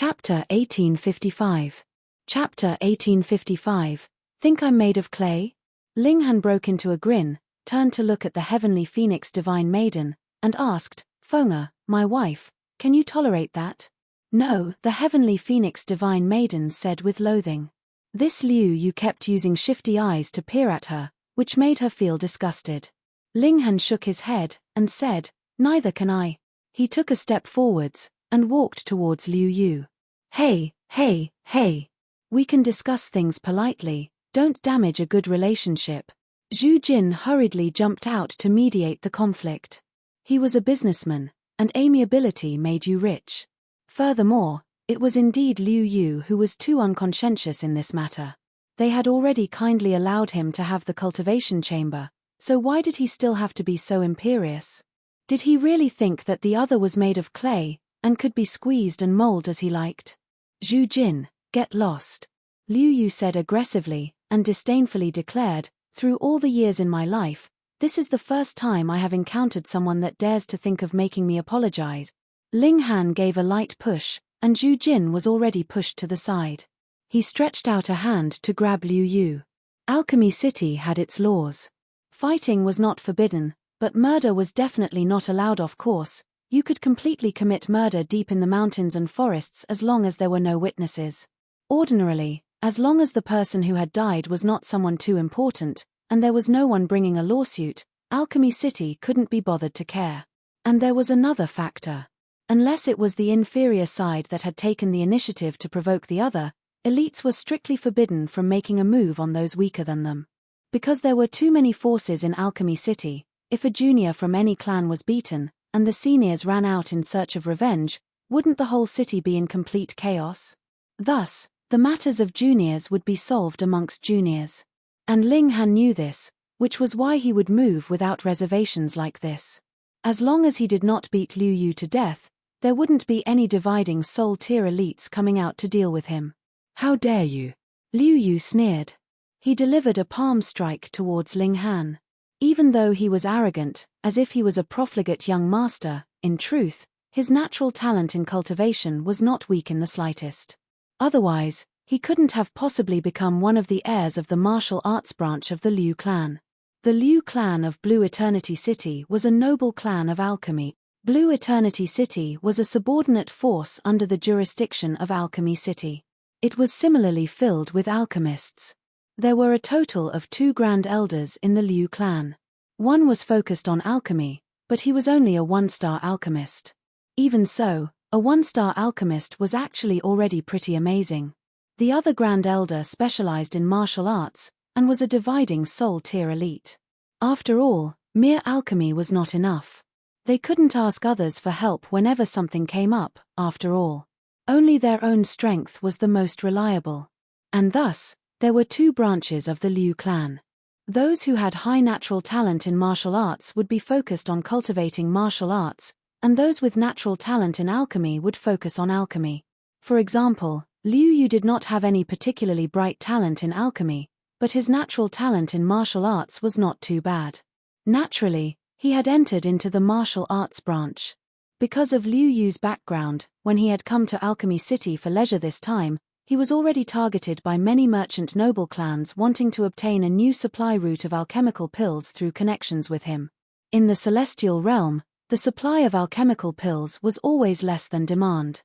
Chapter 1855. Chapter 1855. Think I'm made of clay? Ling Han broke into a grin, turned to look at the heavenly phoenix divine maiden, and asked, Feng'er, my wife, can you tolerate that? No, the heavenly phoenix divine maiden said with loathing. This Liu Yu kept using shifty eyes to peer at her, which made her feel disgusted. Ling Han shook his head, and said, neither can I. He took a step forwards, and walked towards Liu Yu. Hey, hey, hey. We can discuss things politely, don't damage a good relationship. Zhu Jin hurriedly jumped out to mediate the conflict. He was a businessman, and amiability made you rich. Furthermore, it was indeed Liu Yu who was too unconscientious in this matter. They had already kindly allowed him to have the cultivation chamber, so why did he still have to be so imperious? Did he really think that the other was made of clay, and could be squeezed and mold as he liked? Zhu Jin, get lost. Liu Yu said aggressively, and disdainfully declared, through all the years in my life, this is the first time I have encountered someone that dares to think of making me apologize. Ling Han gave a light push, and Zhu Jin was already pushed to the side. He stretched out a hand to grab Liu Yu. Alchemy City had its laws. Fighting was not forbidden, but murder was definitely not allowed. Of course, you could completely commit murder deep in the mountains and forests as long as there were no witnesses. Ordinarily, as long as the person who had died was not someone too important, and there was no one bringing a lawsuit, Alchemy City couldn't be bothered to care. And there was another factor. Unless it was the inferior side that had taken the initiative to provoke the other, elites were strictly forbidden from making a move on those weaker than them. Because there were too many forces in Alchemy City, if a junior from any clan was beaten, and the seniors ran out in search of revenge, wouldn't the whole city be in complete chaos? Thus, the matters of juniors would be solved amongst juniors. And Ling Han knew this, which was why he would move without reservations like this. As long as he did not beat Liu Yu to death, there wouldn't be any dividing soul-tier elites coming out to deal with him. How dare you? Liu Yu sneered. He delivered a palm strike towards Ling Han. Even though he was arrogant, as if he was a profligate young master, in truth, his natural talent in cultivation was not weak in the slightest. Otherwise, he couldn't have possibly become one of the heirs of the martial arts branch of the Liu clan. The Liu clan of Blue Eternity City was a noble clan of alchemy. Blue Eternity City was a subordinate force under the jurisdiction of Alchemy City. It was similarly filled with alchemists. There were a total of 2 Grand Elders in the Liu clan. One was focused on alchemy, but he was only a 1-star alchemist. Even so, a 1-star alchemist was actually already pretty amazing. The other Grand Elder specialized in martial arts, and was a dividing soul-tier elite. After all, mere alchemy was not enough. They couldn't ask others for help whenever something came up, after all. Only their own strength was the most reliable. And thus, there were 2 branches of the Liu clan. Those who had high natural talent in martial arts would be focused on cultivating martial arts, and those with natural talent in alchemy would focus on alchemy. For example, Liu Yu did not have any particularly bright talent in alchemy, but his natural talent in martial arts was not too bad. Naturally, he had entered into the martial arts branch. Because of Liu Yu's background, when he had come to Alchemy City for leisure this time, he was already targeted by many merchant noble clans wanting to obtain a new supply route of alchemical pills through connections with him. In the celestial realm, the supply of alchemical pills was always less than demand.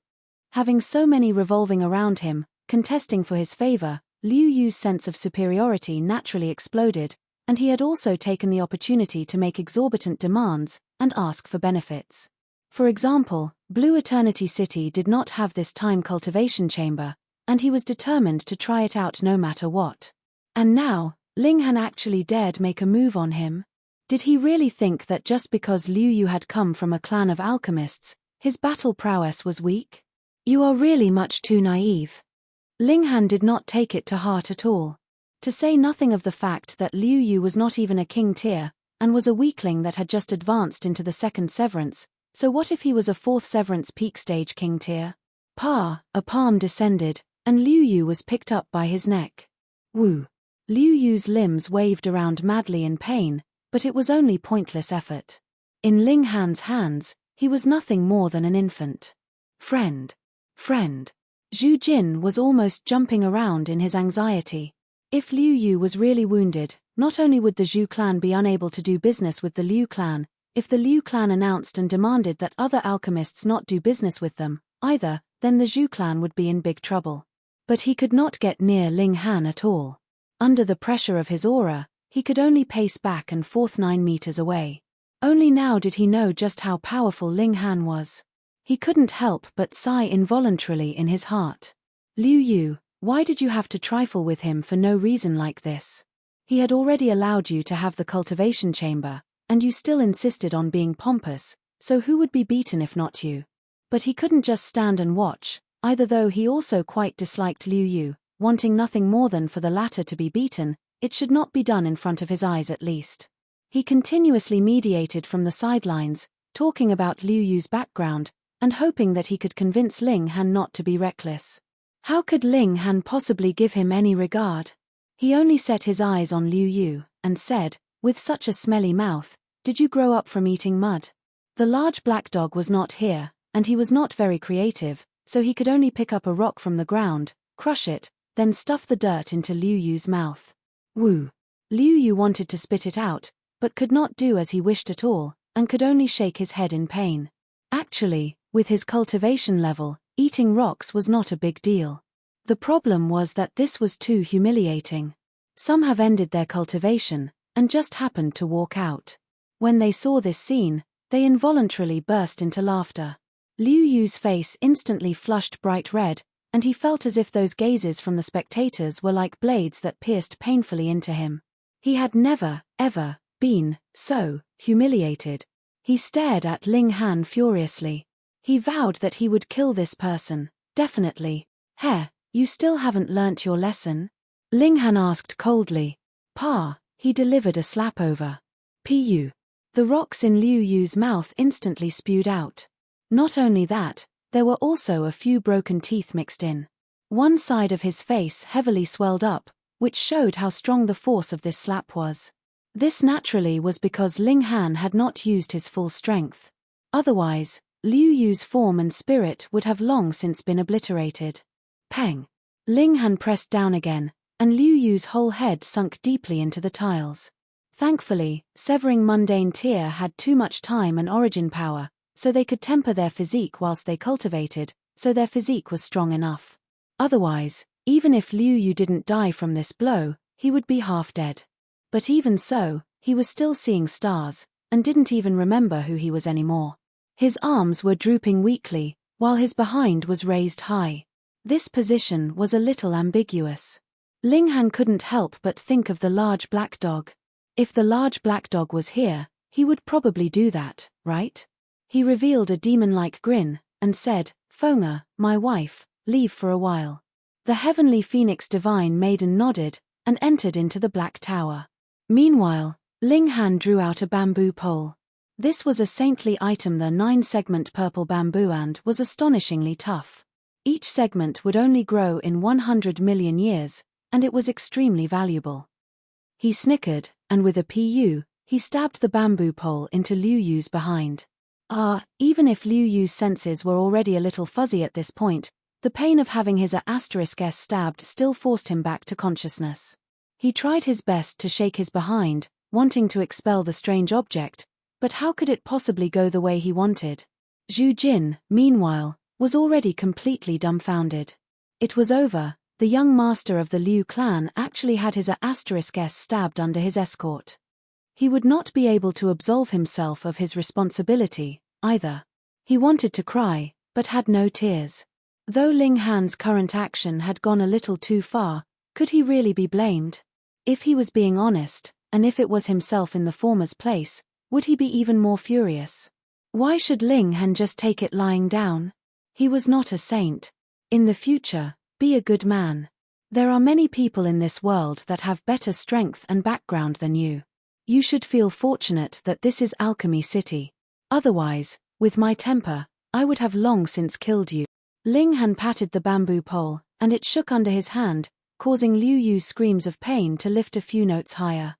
Having so many revolving around him, contesting for his favor, Liu Yu's sense of superiority naturally exploded, and he had also taken the opportunity to make exorbitant demands and ask for benefits. For example, Blue Eternity City did not have this time cultivation chamber, and he was determined to try it out no matter what. And now, Ling Han actually dared make a move on him? Did he really think that just because Liu Yu had come from a clan of alchemists, his battle prowess was weak? You are really much too naive. Ling Han did not take it to heart at all. To say nothing of the fact that Liu Yu was not even a king tier, and was a weakling that had just advanced into the 2nd severance, so what if he was a 4th severance peak stage king tier? A palm descended, and Liu Yu was picked up by his neck. Woo! Liu Yu's limbs waved around madly in pain, but it was only pointless effort. In Ling Han's hands, he was nothing more than an infant. Friend. Zhu Jin was almost jumping around in his anxiety. If Liu Yu was really wounded, not only would the Zhu clan be unable to do business with the Liu clan, if the Liu clan announced and demanded that other alchemists not do business with them, either, then the Zhu clan would be in big trouble. But he could not get near Ling Han at all. Under the pressure of his aura, he could only pace back and forth 9 meters away. Only now did he know just how powerful Ling Han was. He couldn't help but sigh involuntarily in his heart. Liu Yu, why did you have to trifle with him for no reason like this? He had already allowed you to have the cultivation chamber, and you still insisted on being pompous, so who would be beaten if not you? But he couldn't just stand and watch, either, though he also quite disliked Liu Yu, wanting nothing more than for the latter to be beaten. It should not be done in front of his eyes at least. He continuously mediated from the sidelines, talking about Liu Yu's background, and hoping that he could convince Ling Han not to be reckless. How could Ling Han possibly give him any regard? He only set his eyes on Liu Yu, and said, with such a smelly mouth, "Did you grow up from eating mud?" The large black dog was not here, and he was not very creative, so he could only pick up a rock from the ground, crush it, then stuff the dirt into Liu Yu's mouth. Woo! Liu Yu wanted to spit it out, but could not do as he wished at all, and could only shake his head in pain. Actually, with his cultivation level, eating rocks was not a big deal. The problem was that this was too humiliating. Some have ended their cultivation, and just happened to walk out. When they saw this scene, they involuntarily burst into laughter. Liu Yu's face instantly flushed bright red, and he felt as if those gazes from the spectators were like blades that pierced painfully into him. He had never, ever, been so humiliated. He stared at Ling Han furiously. He vowed that he would kill this person, definitely. "Heh, you still haven't learnt your lesson?" Ling Han asked coldly. "Pa," he delivered a slap over. "Pu." The rocks in Liu Yu's mouth instantly spewed out. Not only that, there were also a few broken teeth mixed in. One side of his face heavily swelled up, which showed how strong the force of this slap was. This naturally was because Ling Han had not used his full strength. Otherwise, Liu Yu's form and spirit would have long since been obliterated. Peng! Ling Han pressed down again, and Liu Yu's whole head sunk deeply into the tiles. Thankfully, severing mundane tear had too much time and origin power, so they could temper their physique whilst they cultivated, so their physique was strong enough. Otherwise, even if Liu Yu didn't die from this blow, he would be half dead. But even so, he was still seeing stars, and didn't even remember who he was anymore. His arms were drooping weakly, while his behind was raised high. This position was a little ambiguous. Ling Han couldn't help but think of the large black dog. If the large black dog was here, he would probably do that, right? He revealed a demon-like grin, and said, "Fonga, my wife, leave for a while." The heavenly phoenix divine maiden nodded, and entered into the black tower. Meanwhile, Ling Han drew out a bamboo pole. This was a saintly item, the 9-segment purple bamboo, and was astonishingly tough. Each segment would only grow in 100 million years, and it was extremely valuable. He snickered, and with a pu, he stabbed the bamboo pole into Liu Yu's behind. Even if Liu Yu's senses were already a little fuzzy at this point, the pain of having his *s stabbed still forced him back to consciousness. He tried his best to shake his behind, wanting to expel the strange object, but how could it possibly go the way he wanted? Zhu Jin, meanwhile, was already completely dumbfounded. It was over. The young master of the Liu clan actually had his *s stabbed under his escort. He would not be able to absolve himself of his responsibility, either. He wanted to cry, but had no tears. Though Ling Han's current action had gone a little too far, could he really be blamed? If he was being honest, and if it was himself in the former's place, would he be even more furious? Why should Ling Han just take it lying down? He was not a saint. In the future, be a good man. There are many people in this world that have better strength and background than you. You should feel fortunate that this is Alchemy City. Otherwise, with my temper, I would have long since killed you. Ling Han patted the bamboo pole, and it shook under his hand, causing Liu Yu's screams of pain to lift a few notes higher.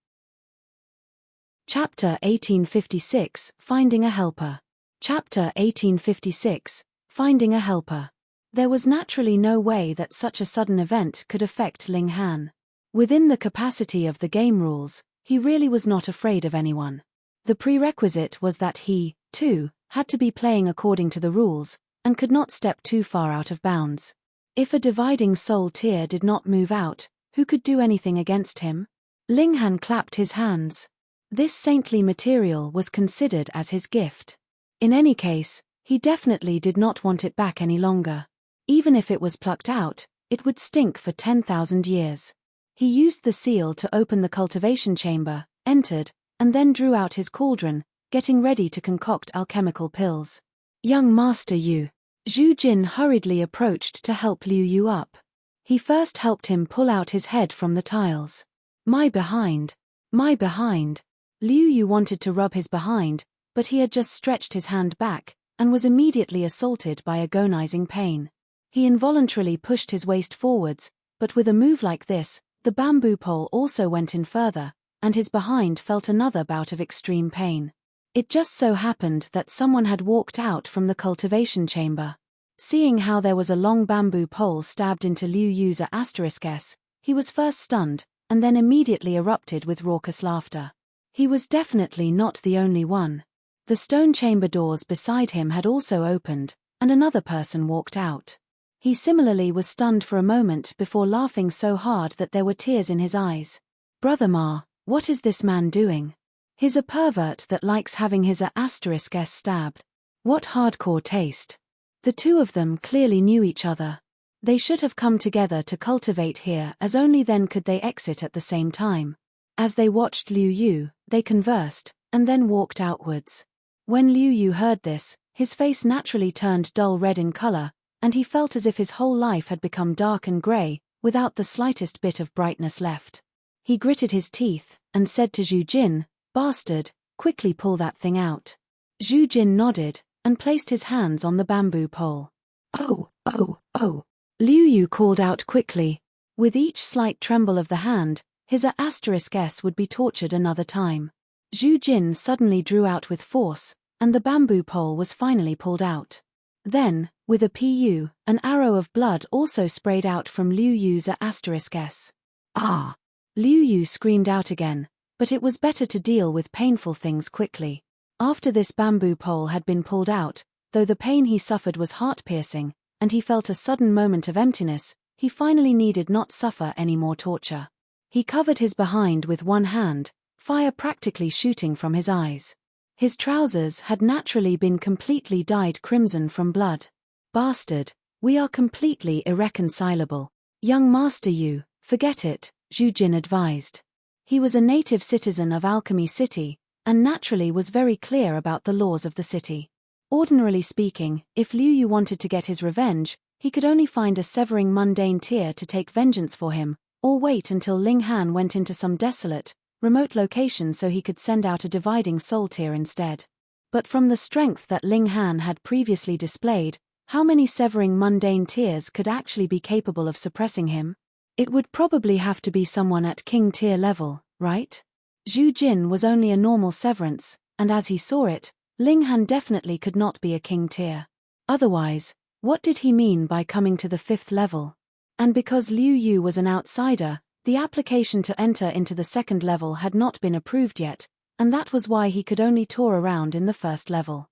Chapter 1856, Finding a Helper. Chapter 1856, Finding a Helper. There was naturally no way that such a sudden event could affect Ling Han. Within the capacity of the game rules, he really was not afraid of anyone. The prerequisite was that he, too, had to be playing according to the rules, and could not step too far out of bounds. If a dividing soul tear did not move out, who could do anything against him? Ling Han clapped his hands. This saintly material was considered as his gift. In any case, he definitely did not want it back any longer. Even if it was plucked out, it would stink for 10,000 years. He used the seal to open the cultivation chamber, entered, and then drew out his cauldron, getting ready to concoct alchemical pills. Young Master Yu. Zhu Jin hurriedly approached to help Liu Yu up. He first helped him pull out his head from the tiles. My behind. My behind. Liu Yu wanted to rub his behind, but he had just stretched his hand back, and was immediately assaulted by agonizing pain. He involuntarily pushed his waist forwards, but with a move like this, the bamboo pole also went in further, and his behind felt another bout of extreme pain. It just so happened that someone had walked out from the cultivation chamber. Seeing how there was a long bamboo pole stabbed into Liu Yu's *s, he was first stunned, and then immediately erupted with raucous laughter. He was definitely not the only one. The stone chamber doors beside him had also opened, and another person walked out. He similarly was stunned for a moment before laughing so hard that there were tears in his eyes. Brother Ma, what is this man doing? He's a pervert that likes having his *s stabbed. What hardcore taste. The two of them clearly knew each other. They should have come together to cultivate here, as only then could they exit at the same time. As they watched Liu Yu, they conversed, and then walked outwards. When Liu Yu heard this, his face naturally turned dull red in color, and he felt as if his whole life had become dark and grey, without the slightest bit of brightness left. He gritted his teeth, and said to Zhu Jin, "Bastard, quickly pull that thing out." Zhu Jin nodded, and placed his hands on the bamboo pole. "Oh, oh, oh," Liu Yu called out quickly. With each slight tremble of the hand, his *s would be tortured another time. Zhu Jin suddenly drew out with force, and the bamboo pole was finally pulled out. Then, with a pu, an arrow of blood also sprayed out from Liu Yu's *s. Ah! Liu Yu screamed out again, but it was better to deal with painful things quickly. After this bamboo pole had been pulled out, though the pain he suffered was heart-piercing, and he felt a sudden moment of emptiness, he finally needed not suffer any more torture. He covered his behind with one hand, fire practically shooting from his eyes. His trousers had naturally been completely dyed crimson from blood. Bastard, we are completely irreconcilable. Young Master Yu, forget it, Zhu Jin advised. He was a native citizen of Alchemy City, and naturally was very clear about the laws of the city. Ordinarily speaking, if Liu Yu wanted to get his revenge, he could only find a severing mundane tear to take vengeance for him, or wait until Ling Han went into some desolate, remote location so he could send out a dividing soul tear instead. But from the strength that Ling Han had previously displayed, how many severing mundane tears could actually be capable of suppressing him? It would probably have to be someone at king tier level, right? Zhu Jin was only a normal severance, and as he saw it, Ling Han definitely could not be a king tier. Otherwise, what did he mean by coming to the 5th level? And because Liu Yu was an outsider, the application to enter into the 2nd level had not been approved yet, and that was why he could only tour around in the 1st level.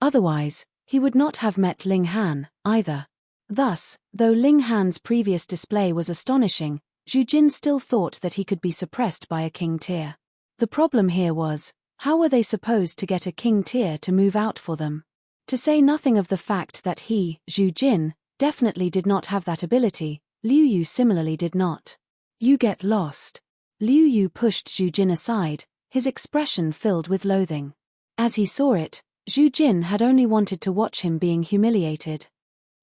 Otherwise, he would not have met Ling Han, either. Thus, though Ling Han's previous display was astonishing, Zhu Jin still thought that he could be suppressed by a king tier. The problem here was, how were they supposed to get a king tier to move out for them? To say nothing of the fact that he, Zhu Jin, definitely did not have that ability, Liu Yu similarly did not. You get lost. Liu Yu pushed Zhu Jin aside, his expression filled with loathing. As he saw it, Zhu Jin had only wanted to watch him being humiliated.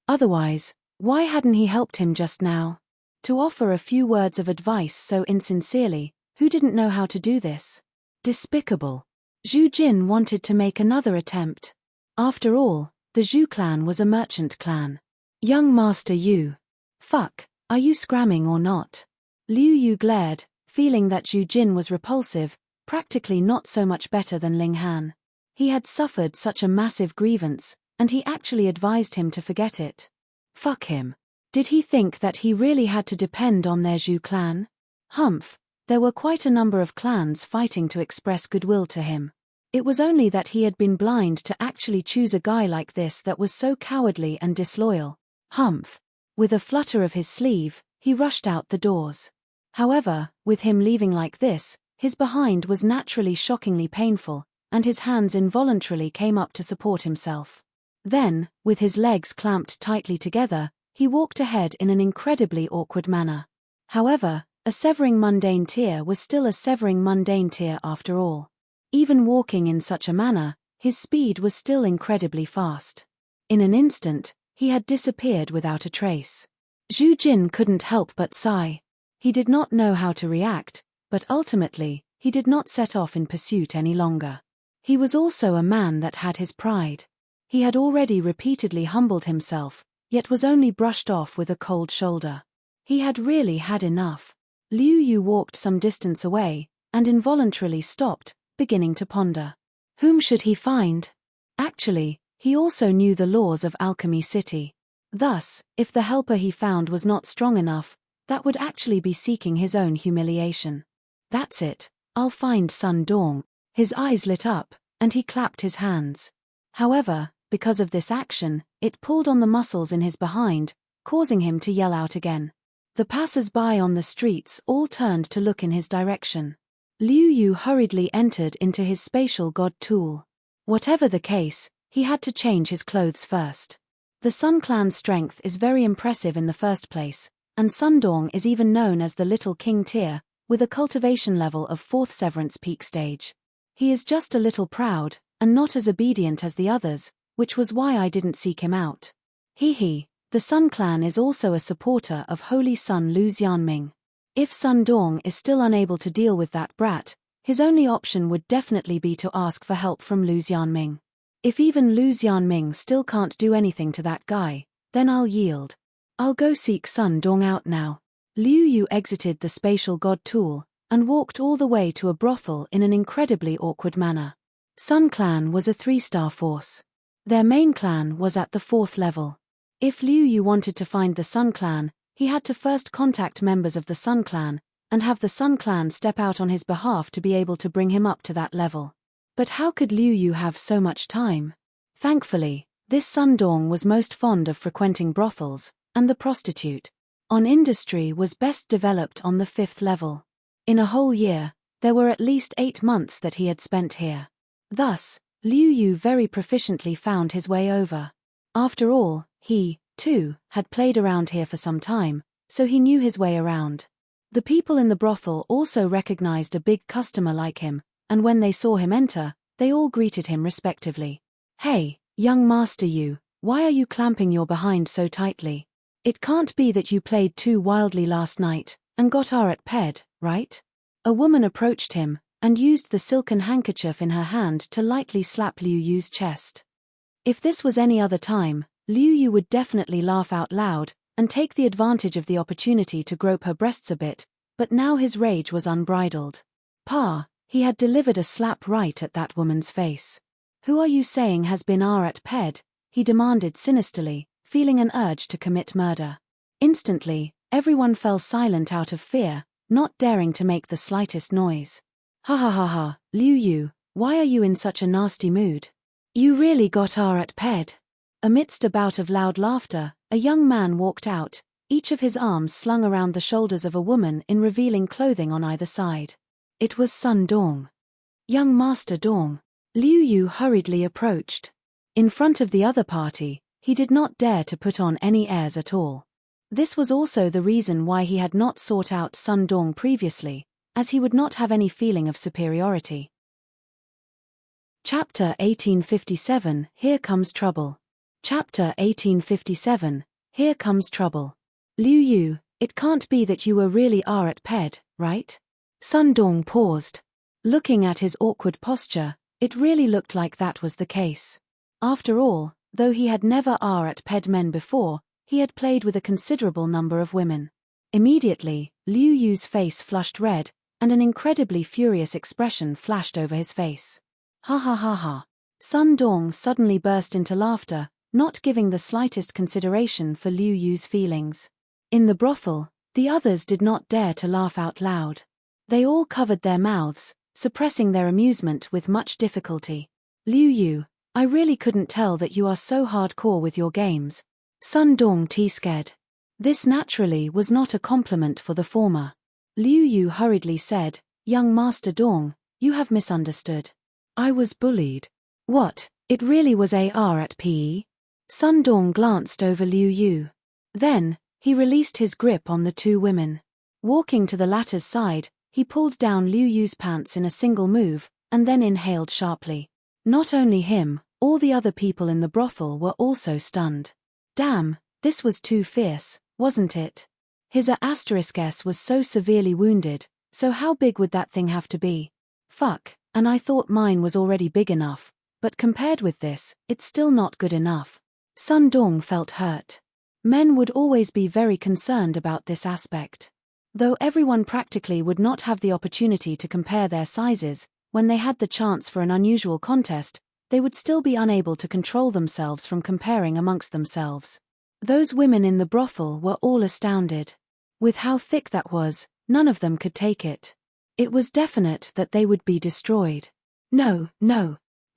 Otherwise, why hadn't he helped him just now? To offer a few words of advice so insincerely, who didn't know how to do this? Despicable. Zhu Jin wanted to make another attempt. After all, the Zhu clan was a merchant clan. Young Master Yu. Fuck, are you scramming or not? Liu Yu glared, feeling that Zhu Jin was repulsive, practically not so much better than Ling Han. He had suffered such a massive grievance, and he actually advised him to forget it. Fuck him. Did he think that he really had to depend on their Zhu clan? Humph, there were quite a number of clans fighting to express goodwill to him. It was only that he had been blind to actually choose a guy like this that was so cowardly and disloyal. Humph. With a flutter of his sleeve, he rushed out the doors. However, with him leaving like this, his behind was naturally shockingly painful, and his hands involuntarily came up to support himself. Then, with his legs clamped tightly together, he walked ahead in an incredibly awkward manner. However, a severing mundane tear was still a severing mundane tear after all. Even walking in such a manner, his speed was still incredibly fast. In an instant, he had disappeared without a trace. Zhu Jin couldn't help but sigh. He did not know how to react, but ultimately, he did not set off in pursuit any longer. He was also a man that had his pride. He had already repeatedly humbled himself, yet was only brushed off with a cold shoulder. He had really had enough. Liu Yu walked some distance away, and involuntarily stopped, beginning to ponder. Whom should he find? Actually, he also knew the laws of Alchemy City. Thus, if the helper he found was not strong enough, that would actually be seeking his own humiliation. That's it, I'll find Sun Dong. His eyes lit up, and he clapped his hands. However, because of this action, it pulled on the muscles in his behind, causing him to yell out again. The passers-by on the streets all turned to look in his direction. Liu Yu hurriedly entered into his spatial god tool. Whatever the case, he had to change his clothes first. The Sun Clan's strength is very impressive in the first place, and Sundong is even known as the Little King tier, with a cultivation level of 4th Severance Peak stage. He is just a little proud, and not as obedient as the others, which was why I didn't seek him out. The Sun Clan is also a supporter of Holy Sun Lu Xianming. If Sun Dong is still unable to deal with that brat, his only option would definitely be to ask for help from Lu Xianming. If even Lu Xianming still can't do anything to that guy, then I'll yield. I'll go seek Sun Dong out now. Liu Yu exited the spatial god tool, and walked all the way to a brothel in an incredibly awkward manner. Sun Clan was a 3-star force. Their main clan was at the 4th level. If Liu Yu wanted to find the Sun Clan, he had to first contact members of the Sun Clan, and have the Sun Clan step out on his behalf to be able to bring him up to that level. But how could Liu Yu have so much time? Thankfully, this Sun Dong was most fond of frequenting brothels, and the prostitute on industry was best developed on the 5th level. In a whole year, there were at least 8 months that he had spent here. Thus, Liu Yu very proficiently found his way over. After all, he, too, had played around here for some time, so he knew his way around. The people in the brothel also recognized a big customer like him, and when they saw him enter, they all greeted him respectively. Hey, young master Yu, why are you clamping your behind so tightly? It can't be that you played too wildly last night, and got at ped, right? A woman approached him, and used the silken handkerchief in her hand to lightly slap Liu Yu's chest. If this was any other time, Liu Yu would definitely laugh out loud, and take the advantage of the opportunity to grope her breasts a bit, but now his rage was unbridled. He had delivered a slap right at that woman's face. Who are you saying has been at ped? He demanded sinisterly, feeling an urge to commit murder. Instantly, everyone fell silent out of fear, not daring to make the slightest noise. Ha, Liu Yu, why are you in such a nasty mood? You really got at ped? Amidst a bout of loud laughter, a young man walked out, each of his arms slung around the shoulders of a woman in revealing clothing on either side. It was Sun Dong. Young Master Dong. Liu Yu hurriedly approached. In front of the other party, he did not dare to put on any airs at all. This was also the reason why he had not sought out Sun Dong previously, as he would not have any feeling of superiority. Chapter 1857, Here Comes Trouble. Chapter 1857, Here Comes Trouble. Liu Yu, it can't be that you were really at ped, right? Sun Dong paused. Looking at his awkward posture, it really looked like that was the case. After all, though he had never at ped men before, he had played with a considerable number of women. Immediately, Liu Yu's face flushed red, and an incredibly furious expression flashed over his face. Ha. Sun Dong suddenly burst into laughter, not giving the slightest consideration for Liu Yu's feelings. In the brothel, the others did not dare to laugh out loud. They all covered their mouths, suppressing their amusement with much difficulty. Liu Yu, I really couldn't tell that you are so hardcore with your games. Sun Dong T-scared. This naturally was not a compliment for the former. Liu Yu hurriedly said, Young Master Dong, you have misunderstood. I was bullied. What, it really was AR at PE? Sun Dong glanced over Liu Yu. Then, he released his grip on the two women. Walking to the latter's side, he pulled down Liu Yu's pants in a single move, and then inhaled sharply. Not only him, all the other people in the brothel were also stunned. Damn, this was too fierce, wasn't it? His *S was so severely wounded, so how big would that thing have to be? Fuck, and I thought mine was already big enough, but compared with this, it's still not good enough. Sun Dong felt hurt. Men would always be very concerned about this aspect. Though everyone practically would not have the opportunity to compare their sizes, when they had the chance for an unusual contest, they would still be unable to control themselves from comparing amongst themselves. Those women in the brothel were all astounded. With how thick that was, none of them could take it. It was definite that they would be destroyed. No.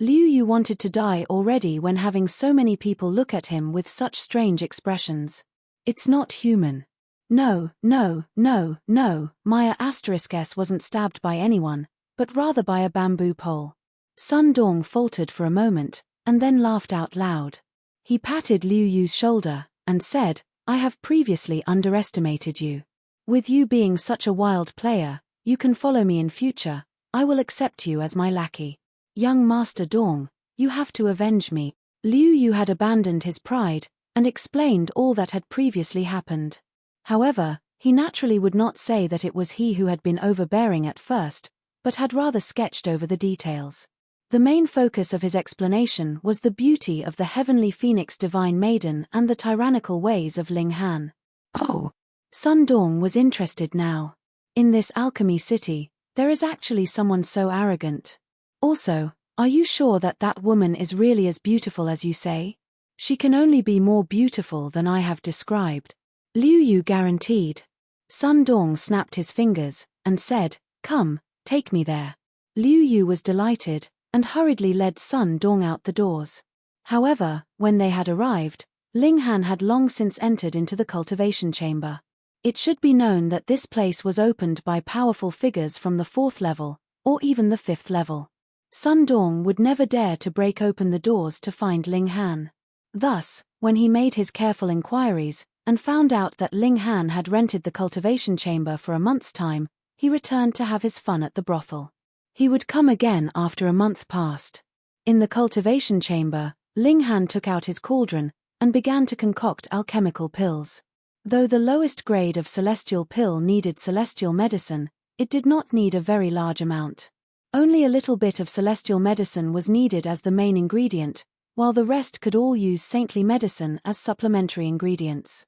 Liu Yu wanted to die already when having so many people look at him with such strange expressions. It's not human. No, my *S wasn't stabbed by anyone, but rather by a bamboo pole. Sun Dong faltered for a moment, and then laughed out loud. He patted Liu Yu's shoulder, and said, I have previously underestimated you. With you being such a wild player, you can follow me in future, I will accept you as my lackey. Young Master Dong, you have to avenge me. Liu Yu had abandoned his pride, and explained all that had previously happened. However, he naturally would not say that it was he who had been overbearing at first, but had rather sketched over the details. The main focus of his explanation was the beauty of the heavenly phoenix divine maiden and the tyrannical ways of Ling Han. Oh! Sun Dong was interested now. In this alchemy city, there is actually someone so arrogant. Also, are you sure that that woman is really as beautiful as you say? She can only be more beautiful than I have described. Liu Yu guaranteed. Sun Dong snapped his fingers, and said, Come, take me there. Liu Yu was delighted, and hurriedly led Sun Dong out the doors. However, when they had arrived, Ling Han had long since entered into the cultivation chamber. It should be known that this place was opened by powerful figures from the 4th level, or even the 5th level. Sun Dong would never dare to break open the doors to find Ling Han. Thus, when he made his careful inquiries, and found out that Ling Han had rented the cultivation chamber for a month's time, he returned to have his fun at the brothel. He would come again after a month passed. In the cultivation chamber, Ling Han took out his cauldron, and began to concoct alchemical pills. Though the lowest grade of celestial pill needed celestial medicine, it did not need a very large amount. Only a little bit of celestial medicine was needed as the main ingredient, while the rest could all use saintly medicine as supplementary ingredients.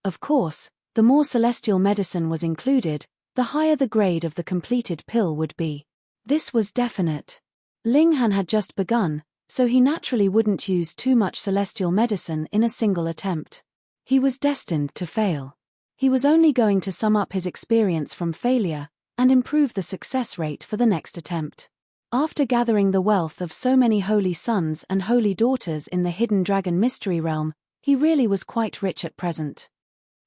Of course, the more celestial medicine was included, the higher the grade of the completed pill would be. This was definite. Ling Han had just begun, so he naturally wouldn't use too much celestial medicine in a single attempt. He was destined to fail. He was only going to sum up his experience from failure, and improve the success rate for the next attempt. After gathering the wealth of so many holy sons and holy daughters in the hidden dragon mystery realm, he really was quite rich at present.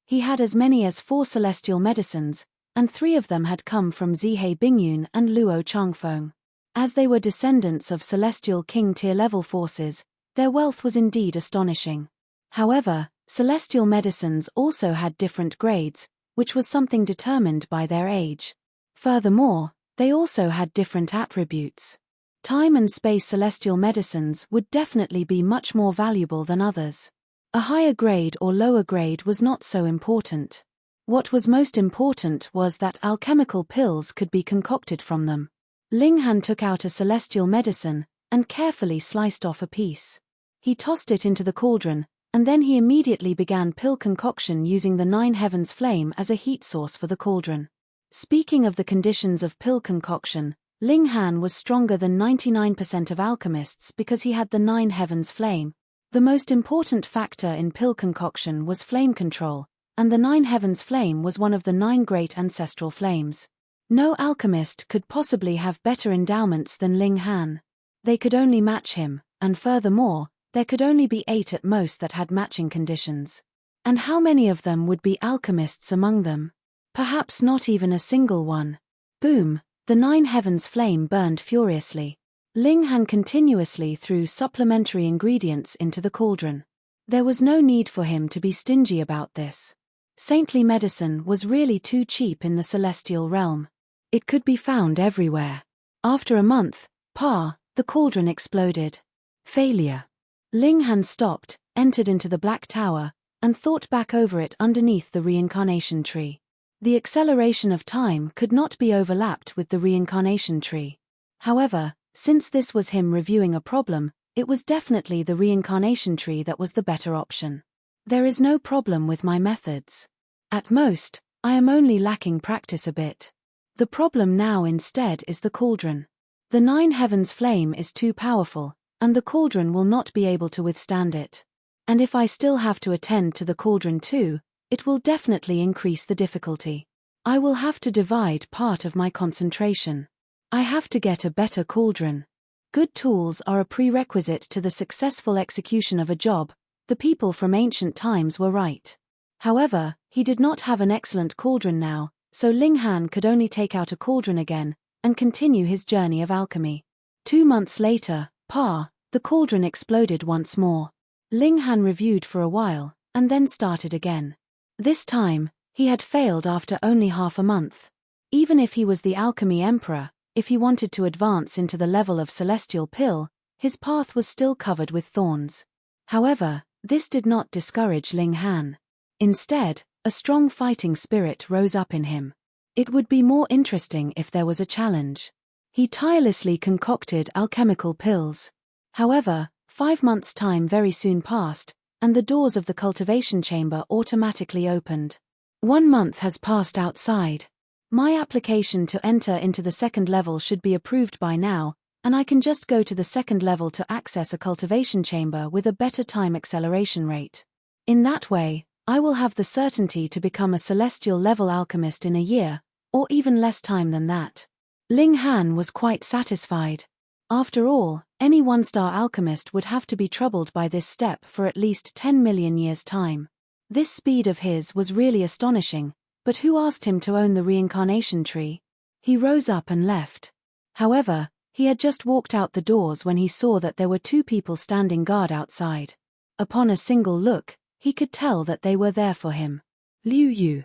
He had as many as 4 celestial medicines, and 3 of them had come from Zihei Bingyun and Luo Changfeng. As they were descendants of celestial king tier level forces, their wealth was indeed astonishing. However, celestial medicines also had different grades, which was something determined by their age. Furthermore, they also had different attributes. Time and space celestial medicines would definitely be much more valuable than others. A higher grade or lower grade was not so important. What was most important was that alchemical pills could be concocted from them. Ling Han took out a celestial medicine, and carefully sliced off a piece. He tossed it into the cauldron, and then he immediately began pill concoction using the 9 heavens flame as a heat source for the cauldron. Speaking of the conditions of pill concoction, Ling Han was stronger than 99% of alchemists because he had the 9 heavens flame. The most important factor in pill concoction was flame control, and the 9 heavens flame was one of the 9 great ancestral flames. No alchemist could possibly have better endowments than Ling Han. They could only match him, and furthermore, there could only be 8 at most that had matching conditions. And how many of them would be alchemists among them? Perhaps not even a single one. Boom, the 9 heavens flame burned furiously. Ling Han continuously threw supplementary ingredients into the cauldron. There was no need for him to be stingy about this. Saintly medicine was really too cheap in the celestial realm. It could be found everywhere. After a month, the cauldron exploded. Failure. Ling Han stopped, entered into the Black Tower, and thought back over it underneath the reincarnation tree. The acceleration of time could not be overlapped with the reincarnation tree. However, since this was him reviewing a problem, it was definitely the reincarnation tree that was the better option. There is no problem with my methods. At most, I am only lacking practice a bit. The problem now instead is the cauldron. The 9 heavens flame is too powerful, and the cauldron will not be able to withstand it. And if I still have to attend to the cauldron too, it will definitely increase the difficulty. I will have to divide part of my concentration. I have to get a better cauldron. Good tools are a prerequisite to the successful execution of a job. The people from ancient times were right. However, he did not have an excellent cauldron now, so Ling Han could only take out a cauldron again, and continue his journey of alchemy. 2 months later, the cauldron exploded once more. Ling Han reviewed for a while, and then started again. This time, he had failed after only half a month. Even if he was the alchemy emperor, if he wanted to advance into the level of celestial pill, his path was still covered with thorns. However, this did not discourage Ling Han. Instead, a strong fighting spirit rose up in him. It would be more interesting if there was a challenge. He tirelessly concocted alchemical pills. However, 5 months' time very soon passed, and the doors of the cultivation chamber automatically opened. 1 month has passed outside. My application to enter into the 2nd level should be approved by now, and I can just go to the 2nd level to access a cultivation chamber with a better time acceleration rate. In that way, I will have the certainty to become a celestial level alchemist in a year, or even less time than that. Ling Han was quite satisfied. After all, any 1-star alchemist would have to be troubled by this step for at least 10 million years' time. This speed of his was really astonishing, but who asked him to own the reincarnation tree? He rose up and left. However, he had just walked out the doors when he saw that there were 2 people standing guard outside. Upon a single look, he could tell that they were there for him. Liu Yu.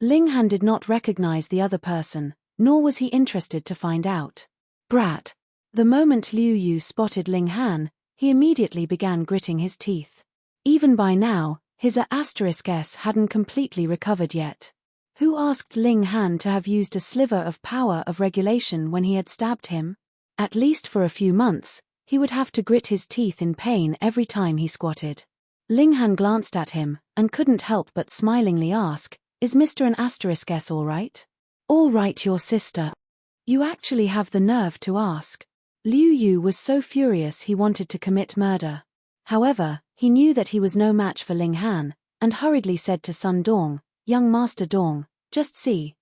Ling Han did not recognize the other person, nor was he interested to find out. Brat. The moment Liu Yu spotted Ling Han, he immediately began gritting his teeth. Even by now, his *S hadn't completely recovered yet. Who asked Ling Han to have used a sliver of power of regulation when he had stabbed him? At least for a few months, he would have to grit his teeth in pain every time he squatted. Ling Han glanced at him, and couldn't help but smilingly ask, "Is Mr. *S all right?" "All right, your sister." "You actually have the nerve to ask." Liu Yu was so furious he wanted to commit murder. However, he knew that he was no match for Ling Han, and hurriedly said to Sun Dong, "Young Master Dong, just see.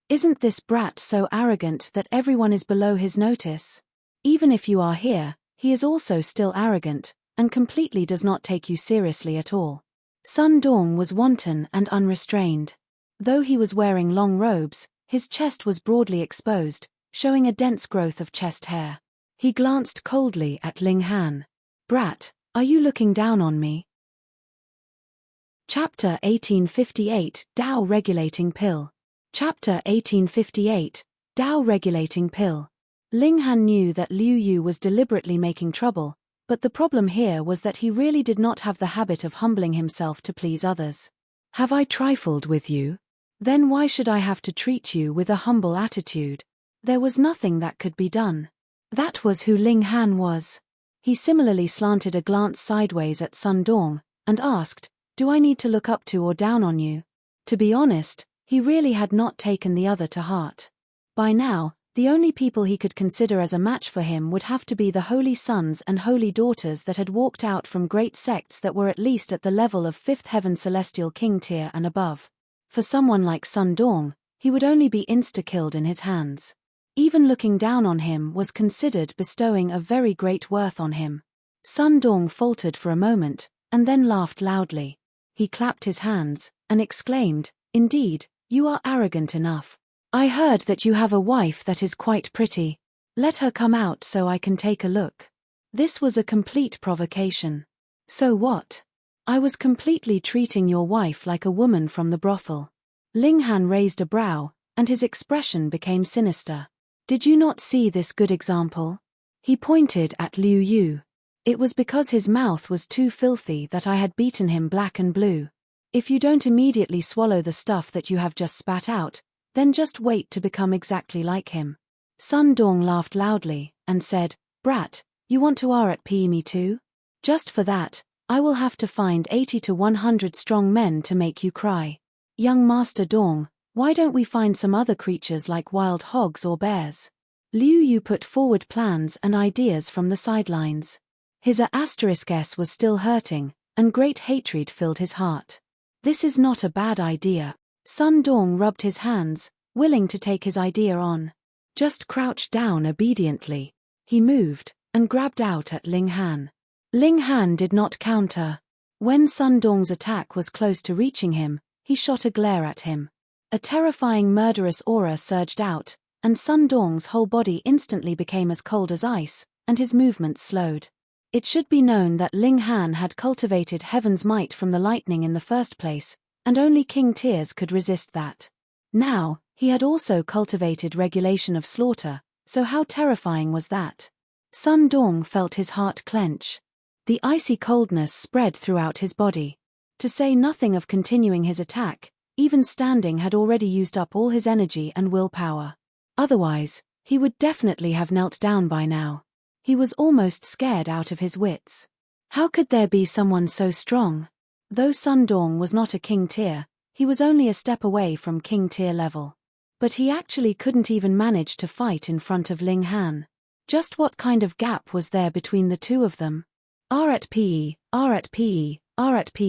Isn't this brat so arrogant that everyone is below his notice? Even if you are here, he is also still arrogant, and completely does not take you seriously at all." Sun Dong was wanton and unrestrained. Though he was wearing long robes, his chest was broadly exposed, showing a dense growth of chest hair. He glanced coldly at Ling Han. "Brat, are you looking down on me?" Chapter 1858, Tao Regulating Pill. Chapter 1858, Tao Regulating Pill. Ling Han knew that Liu Yu was deliberately making trouble, but the problem here was that he really did not have the habit of humbling himself to please others. "Have I trifled with you? Then why should I have to treat you with a humble attitude?" There was nothing that could be done. That was who Ling Han was. He similarly slanted a glance sideways at Sun Dong, and asked, "Do I need to look up to or down on you?" To be honest, he really had not taken the other to heart. By now, The only people he could consider as a match for him would have to be the holy sons and holy daughters that had walked out from great sects that were at least at the level of fifth heaven celestial king tier and above. For someone like Sun Dong, he would only be insta-killed in his hands. Even looking down on him was considered bestowing a very great worth on him. Sun Dong faltered for a moment, and then laughed loudly. He clapped his hands, and exclaimed, "Indeed, you are arrogant enough. I heard that you have a wife that is quite pretty. Let her come out so I can take a look." This was a complete provocation. "So what? I was completely treating your wife like a woman from the brothel." Ling Han raised a brow, and his expression became sinister. "Did you not see this good example?" He pointed at Liu Yu. "It was because his mouth was too filthy that I had beaten him black and blue. If you don't immediately swallow the stuff that you have just spat out, then just wait to become exactly like him." Sun Dong laughed loudly, and said, "Brat, you want to RP me too? Just for that, I will have to find 80 to 100 strong men to make you cry. Young Master Dong, why don't we find some other creatures like wild hogs or bears?" Liu Yu put forward plans and ideas from the sidelines. His *S was still hurting, and great hatred filled his heart. "This is not a bad idea." Sun Dong rubbed his hands, willing to take his idea on. "Just crouch down obediently." He moved, and grabbed out at Ling Han. Ling Han did not counter. When Sun Dong's attack was close to reaching him, he shot a glare at him. A terrifying murderous aura surged out, and Sun Dong's whole body instantly became as cold as ice, and his movements slowed. It should be known that Ling Han had cultivated heaven's might from the lightning in the first place, and only King Tears could resist that. Now, he had also cultivated regulation of slaughter, so how terrifying was that? Sun Dong felt his heart clench. The icy coldness spread throughout his body. To say nothing of continuing his attack, even standing had already used up all his energy and willpower. Otherwise, he would definitely have knelt down by now. He was almost scared out of his wits. How could there be someone so strong? Though Sun Dong was not a king tier, he was only a step away from king tier level. But he actually couldn't even manage to fight in front of Ling Han. Just what kind of gap was there between the two of them? RP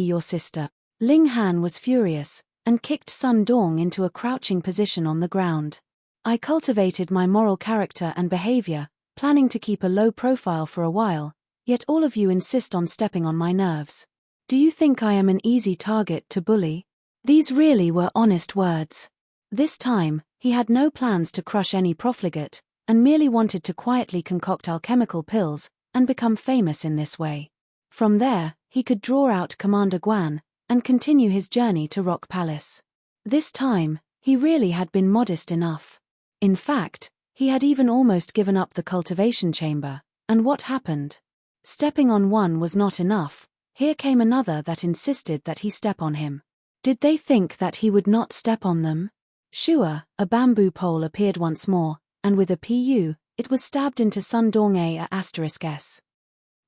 your sister. Ling Han was furious, and kicked Sun Dong into a crouching position on the ground. "I cultivated my moral character and behavior, planning to keep a low profile for a while, yet all of you insist on stepping on my nerves. Do you think I am an easy target to bully?" These really were honest words. This time, he had no plans to crush any profligate, and merely wanted to quietly concoct alchemical pills, and become famous in this way. From there, he could draw out Commander Guan, and continue his journey to Rock Palace. This time, he really had been modest enough. In fact, he had even almost given up the cultivation chamber, and what happened? Stepping on one was not enough. Here came another that insisted that he step on him. Did they think that he would not step on them? Sure, a bamboo pole appeared once more, and with a PU, it was stabbed into Sun Dong *S.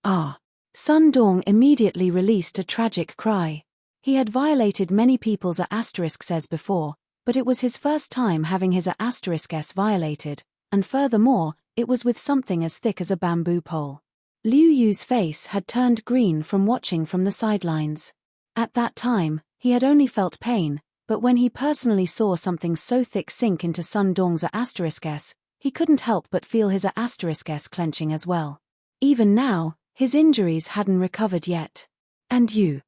Ah! Sun Dong immediately released a tragic cry. He had violated many people's *S before, but it was his first time having his *S violated, and furthermore, it was with something as thick as a bamboo pole. Liu Yu's face had turned green from watching from the sidelines. At that time, he had only felt pain, but when he personally saw something so thick sink into Sun Dong's *S, he couldn't help but feel his *S clenching as well. Even now, his injuries hadn't recovered yet. "And you?"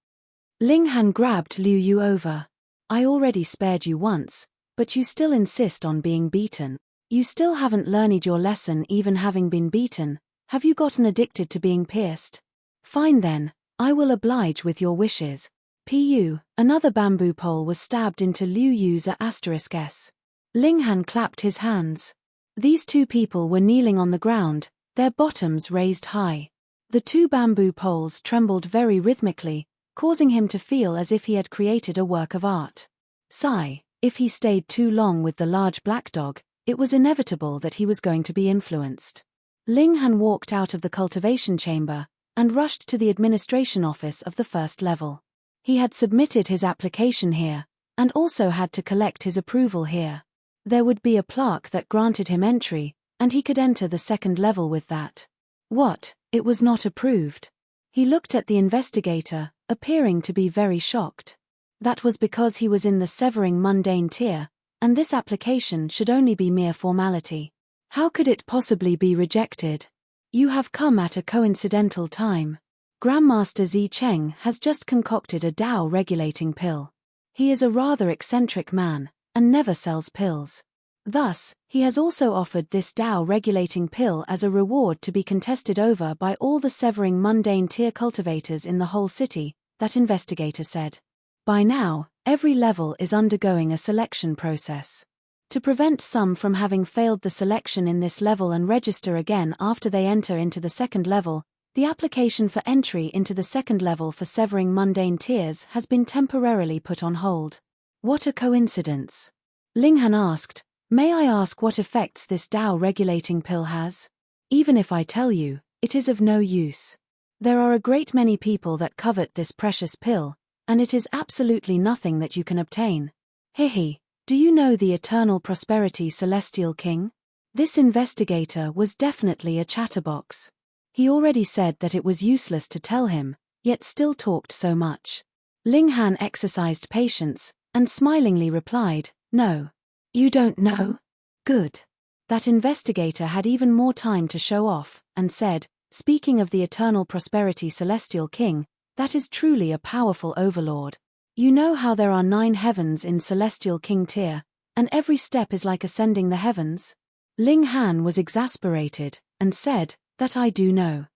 Ling Han grabbed Liu Yu over. "I already spared you once, but you still insist on being beaten. You still haven't learned your lesson even having been beaten. Have you gotten addicted to being pierced? Fine then, I will oblige with your wishes." PU, another bamboo pole was stabbed into Liu Yu's *S. Ling Han clapped his hands. These two people were kneeling on the ground, their bottoms raised high. The two bamboo poles trembled very rhythmically, causing him to feel as if he had created a work of art. Sigh, if he stayed too long with the large black dog, it was inevitable that he was going to be influenced. Ling Han walked out of the cultivation chamber, and rushed to the administration office of the first level. He had submitted his application here, and also had to collect his approval here. There would be a plaque that granted him entry, and he could enter the second level with that. What? It was not approved. He looked at the investigator, appearing to be very shocked. That was because he was in the severing mundane tier, and this application should only be mere formality. How could it possibly be rejected? You have come at a coincidental time. Grandmaster Zi Cheng has just concocted a Tao regulating pill. He is a rather eccentric man, and never sells pills. Thus, he has also offered this Tao regulating pill as a reward to be contested over by all the severing mundane tier cultivators in the whole city, that investigator said. By now, every level is undergoing a selection process. To prevent some from having failed the selection in this level and register again after they enter into the second level, the application for entry into the second level for severing mundane tiers has been temporarily put on hold. What a coincidence. Ling Han asked, "May I ask what effects this Tao regulating pill has? Even if I tell you, it is of no use. There are a great many people that covet this precious pill, and it is absolutely nothing that you can obtain." Hihi, do you know the eternal prosperity celestial king? This investigator was definitely a chatterbox. He already said that it was useless to tell him, yet still talked so much. Ling Han exercised patience, and smilingly replied, "No. You don't know? Good." That investigator had even more time to show off, and said, "Speaking of the eternal prosperity celestial king, that is truly a powerful overlord. You know how there are 9 heavens in celestial king tier, and every step is like ascending the heavens?" Ling Han was exasperated, and said, "That I do know.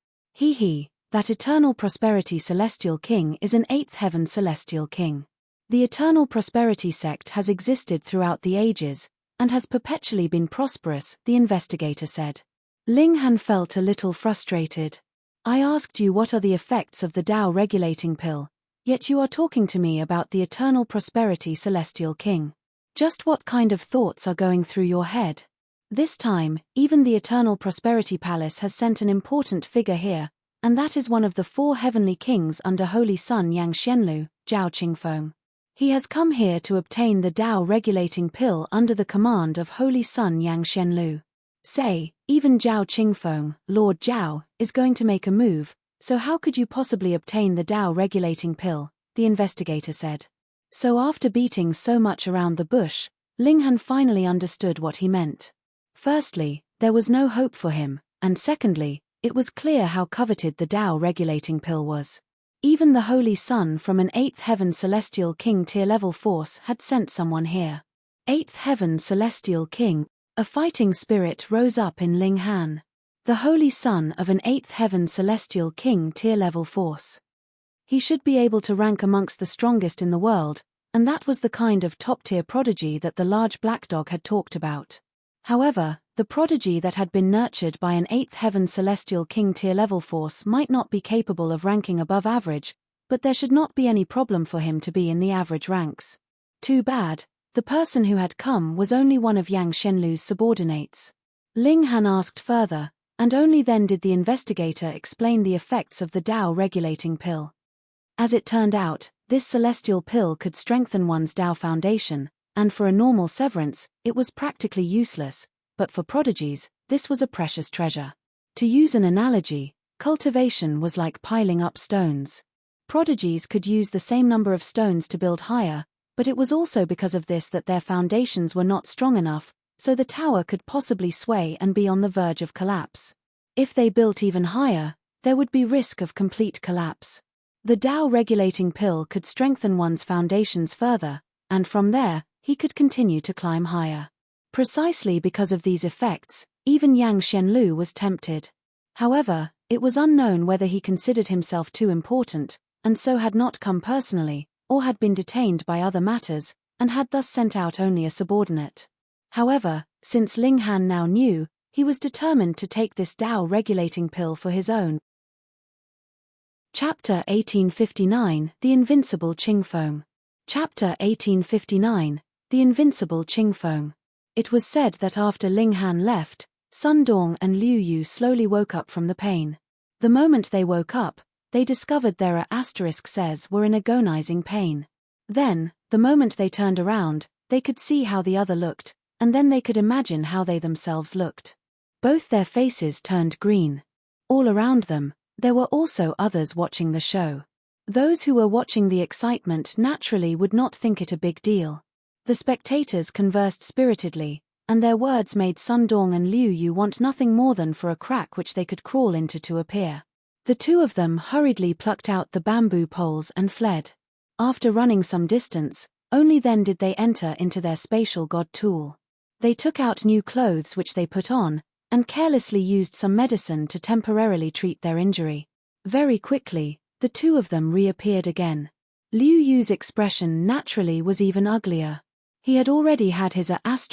That eternal prosperity celestial king is an 8th heaven celestial king. The eternal prosperity sect has existed throughout the ages, and has perpetually been prosperous," the investigator said. Ling Han felt a little frustrated. "I asked you what are the effects of the Tao regulating pill, yet you are talking to me about the eternal prosperity celestial king. Just what kind of thoughts are going through your head? This time, even the Eternal Prosperity Palace has sent an important figure here, and that is one of the 4 heavenly kings under Holy Sun Yang Xianlu, Zhao Qingfeng. He has come here to obtain the Tao regulating pill under the command of Holy Sun Yang Xianlu. Say, even Zhao Qingfeng, Lord Zhao, is going to make a move, so how could you possibly obtain the Tao regulating pill?" the investigator said. So after beating so much around the bush, Ling Han finally understood what he meant. Firstly, there was no hope for him, and secondly, it was clear how coveted the Tao regulating pill was. Even the Holy Sun from an 8th heaven celestial king tier level force had sent someone here. 8th heaven celestial king, a fighting spirit rose up in Ling Han. The Holy Sun of an 8th heaven celestial king tier level force. He should be able to rank amongst the strongest in the world, and that was the kind of top-tier prodigy that the large black dog had talked about. However, the prodigy that had been nurtured by an 8th heaven celestial king tier level force might not be capable of ranking above average, but there should not be any problem for him to be in the average ranks. Too bad, the person who had come was only one of Yang Xianlu's subordinates. Ling Han asked further, and only then did the investigator explain the effects of the Tao regulating pill. As it turned out, this celestial pill could strengthen one's Tao foundation, and for a normal severance, it was practically useless, but for prodigies, this was a precious treasure. To use an analogy, cultivation was like piling up stones. Prodigies could use the same number of stones to build higher, but it was also because of this that their foundations were not strong enough, so the tower could possibly sway and be on the verge of collapse. If they built even higher, there would be risk of complete collapse. The Tao regulating pill could strengthen one's foundations further, and from there, he could continue to climb higher. Precisely because of these effects, even Yang Xianlu was tempted. However, it was unknown whether he considered himself too important, and so had not come personally, or had been detained by other matters, and had thus sent out only a subordinate. However, since Ling Han now knew, he was determined to take this Tao regulating pill for his own. Chapter 1859, The Invincible Qingfeng. Chapter 1859, The Invincible Qingfeng. It was said that after Ling Han left, Sun Dong and Liu Yu slowly woke up from the pain. The moment they woke up, they discovered their *says were in agonizing pain. Then, the moment they turned around, they could see how the other looked, and then they could imagine how they themselves looked. Both their faces turned green. All around them, there were also others watching the show. Those who were watching the excitement naturally would not think it a big deal. The spectators conversed spiritedly, and their words made Sun Dong and Liu Yu want nothing more than for a crack which they could crawl into to appear. The two of them hurriedly plucked out the bamboo poles and fled. After running some distance, only then did they enter into their spatial god tool. They took out new clothes which they put on, and carelessly used some medicine to temporarily treat their injury. Very quickly, the two of them reappeared again. Liu Yu's expression naturally was even uglier. He had already had his *S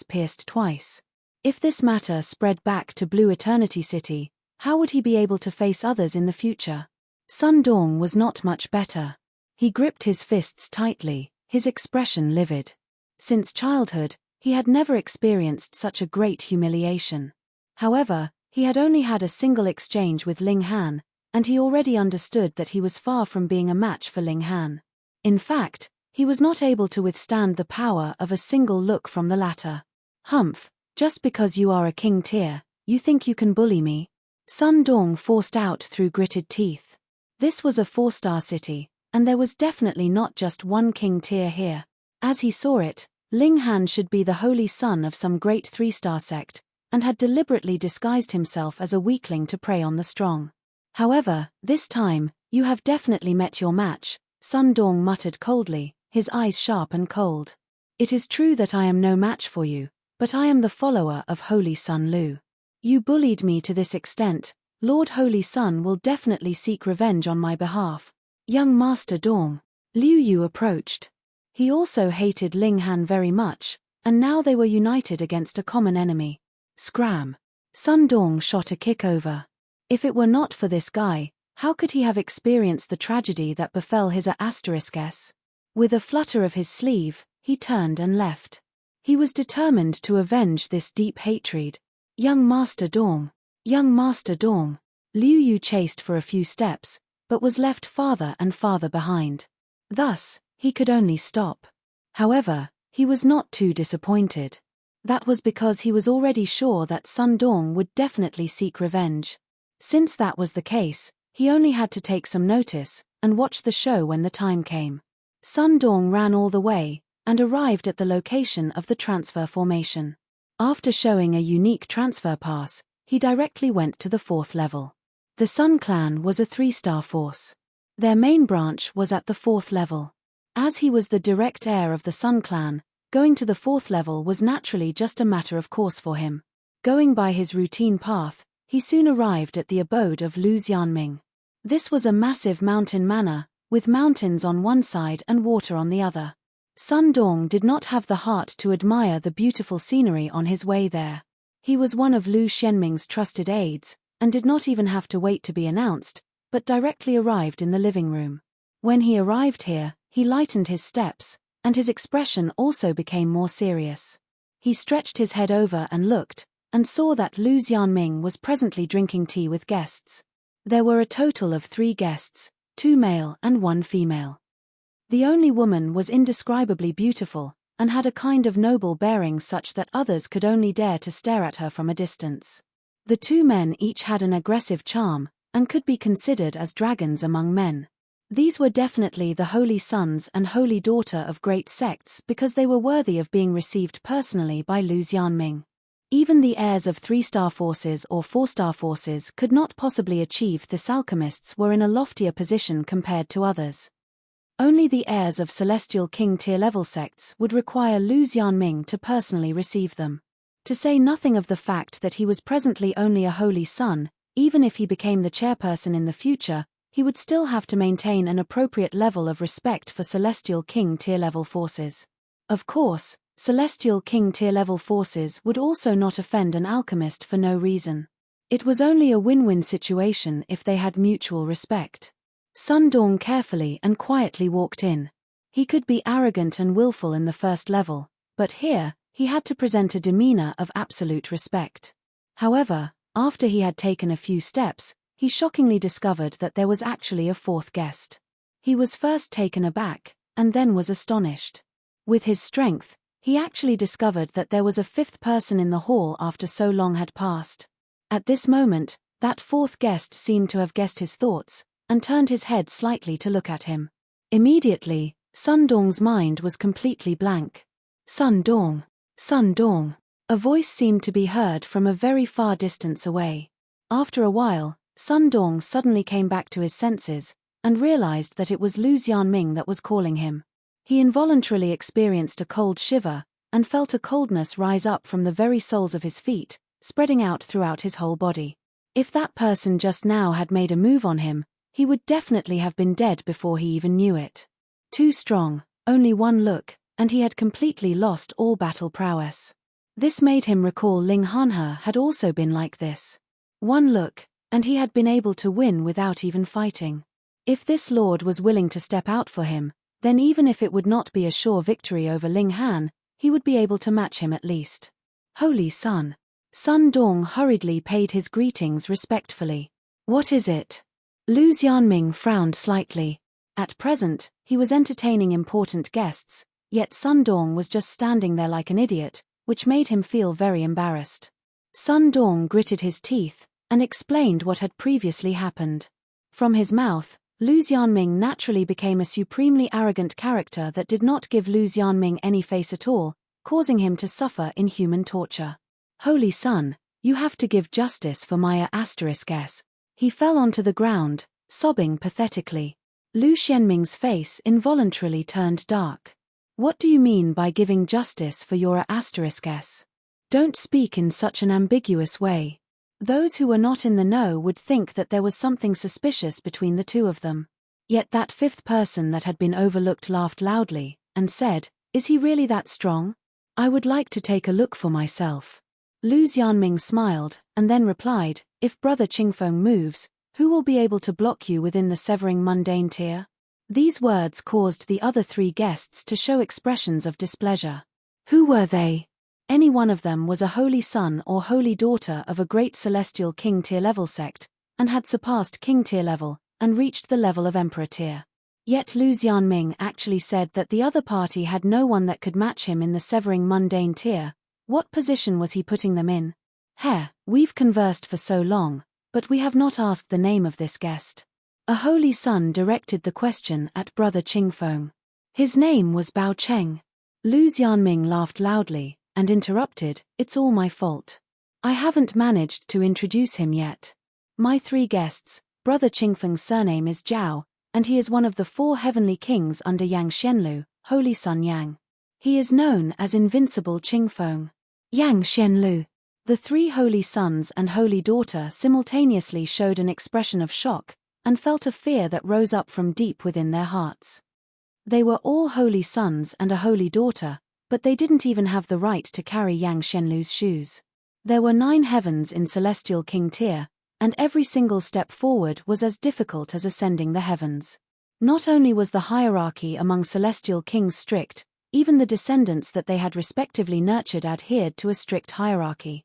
pierced twice. If this matter spread back to Blue Eternity City, how would he be able to face others in the future? Sun Dong was not much better. He gripped his fists tightly, his expression livid. Since childhood, he had never experienced such a great humiliation. However, he had only had a single exchange with Ling Han, and he already understood that he was far from being a match for Ling Han. In fact, he was not able to withstand the power of a single look from the latter. Humph, just because you are a king tier, you think you can bully me? Sun Dong forced out through gritted teeth. This was a 4-star city, and there was definitely not just one king tier here. As he saw it, Ling Han should be the holy son of some great 3-star sect, and had deliberately disguised himself as a weakling to prey on the strong. However, this time, you have definitely met your match, Sun Dong muttered coldly, his eyes sharp and cold. It is true that I am no match for you, but I am the follower of Holy Sun Lu. You bullied me to this extent, Lord Holy Sun will definitely seek revenge on my behalf. Young Master Dong. Liu Yu approached. He also hated Ling Han very much, and now they were united against a common enemy. Scram. Sun Dong shot a kick over. If it were not for this guy, how could he have experienced the tragedy that befell his *S? With a flutter of his sleeve, he turned and left. He was determined to avenge this deep hatred. Young Master Dong. Young Master Dong. Liu Yu chased for a few steps, but was left farther and farther behind. Thus, he could only stop. However, he was not too disappointed. That was because he was already sure that Sun Dong would definitely seek revenge. Since that was the case, he only had to take some notice, and watch the show when the time came. Sun Dong ran all the way, and arrived at the location of the transfer formation. After showing a unique transfer pass, he directly went to the 4th level. The Sun Clan was a 3-star force. Their main branch was at the 4th level. As he was the direct heir of the Sun Clan, going to the 4th level was naturally just a matter of course for him. Going by his routine path, he soon arrived at the abode of Lu Xianming. This was a massive mountain manor, with mountains on one side and water on the other. Sun Dong did not have the heart to admire the beautiful scenery on his way there. He was one of Lu Xianming's trusted aides, and did not even have to wait to be announced, but directly arrived in the living room. When he arrived here, he lightened his steps, and his expression also became more serious. He stretched his head over and looked, and saw that Lu Xianming was presently drinking tea with guests. There were a total of 3 guests, 2 male and 1 female. The only woman was indescribably beautiful, and had a kind of noble bearing such that others could only dare to stare at her from a distance. The 2 men each had an aggressive charm, and could be considered as dragons among men. These were definitely the holy sons and holy daughter of great sects because they were worthy of being received personally by Lu Xianming. Even the heirs of 3-star forces or 4-star forces could not possibly achieve this. Alchemists were in a loftier position compared to others. Only the heirs of Celestial King tier level sects would require Lu Xianming to personally receive them. To say nothing of the fact that he was presently only a holy son, even if he became the chairperson in the future, he would still have to maintain an appropriate level of respect for Celestial King tier level forces. Of course, Celestial King tier level forces would also not offend an alchemist for no reason. It was only a win-win situation if they had mutual respect. Sun Dong carefully and quietly walked in. He could be arrogant and willful in the 1st level, but here, he had to present a demeanor of absolute respect. However, after he had taken a few steps, he shockingly discovered that there was actually a 4th guest. He was first taken aback, and then was astonished. With his strength, He actually discovered that there was a fifth person in the hall after so long had passed. At this moment, that fourth guest seemed to have guessed his thoughts, and turned his head slightly to look at him. Immediately, Sun Dong's mind was completely blank. Sun Dong. Sun Dong. A voice seemed to be heard from a very far distance away. After a while, Sun Dong suddenly came back to his senses, and realized that it was Lu Xianming that was calling him. He involuntarily experienced a cold shiver, and felt a coldness rise up from the very soles of his feet, spreading out throughout his whole body. If that person just now had made a move on him, he would definitely have been dead before he even knew it. Too strong, only one look, and he had completely lost all battle prowess. This made him recall Ling Hanhe had also been like this. One look, and he had been able to win without even fighting. If this lord was willing to step out for him, then even if it would not be a sure victory over Ling Han, he would be able to match him at least. Holy Sun. Sun Dong hurriedly paid his greetings respectfully. What is it? Lu Xianming frowned slightly. At present, he was entertaining important guests, yet Sun Dong was just standing there like an idiot, which made him feel very embarrassed. Sun Dong gritted his teeth, and explained what had previously happened. From his mouth, Lu Xianming naturally became a supremely arrogant character that did not give Lu Xianming any face at all, causing him to suffer inhuman torture. Holy Sun, you have to give justice for my *s. He fell onto the ground, sobbing pathetically. Lu Xianming's face involuntarily turned dark. What do you mean by giving justice for your *s? Don't speak in such an ambiguous way. Those who were not in the know would think that there was something suspicious between the two of them. Yet that fifth person that had been overlooked laughed loudly, and said, "Is he really that strong? I would like to take a look for myself." Lu Xianming smiled, and then replied, "If Brother Qingfeng moves, who will be able to block you within the severing mundane tier?" These words caused the other three guests to show expressions of displeasure. Who were they? Any one of them was a holy son or holy daughter of a great celestial king tier level sect, and had surpassed king tier level, and reached the level of emperor tier. Yet Lu Xianming actually said that the other party had no one that could match him in the severing mundane tier. What position was he putting them in? We've conversed for so long, but we have not asked the name of this guest. A holy son directed the question at Brother Qingfeng. His name was Bao Cheng. Lu Xianming laughed loudly, and interrupted, "It's all my fault. I haven't managed to introduce him yet. My three guests, Brother Qingfeng's surname is Zhao, and he is one of the 4 heavenly kings under Yang Xianlu, Holy Sun Yang. He is known as Invincible Qingfeng. Yang Xianlu." The 3 holy sons and holy daughter simultaneously showed an expression of shock, and felt a fear that rose up from deep within their hearts. They were all holy sons and a holy daughter, but they didn't even have the right to carry Yang Xianlu's shoes. There were 9 heavens in Celestial King tier, and every single step forward was as difficult as ascending the heavens. Not only was the hierarchy among Celestial Kings strict, even the descendants that they had respectively nurtured adhered to a strict hierarchy.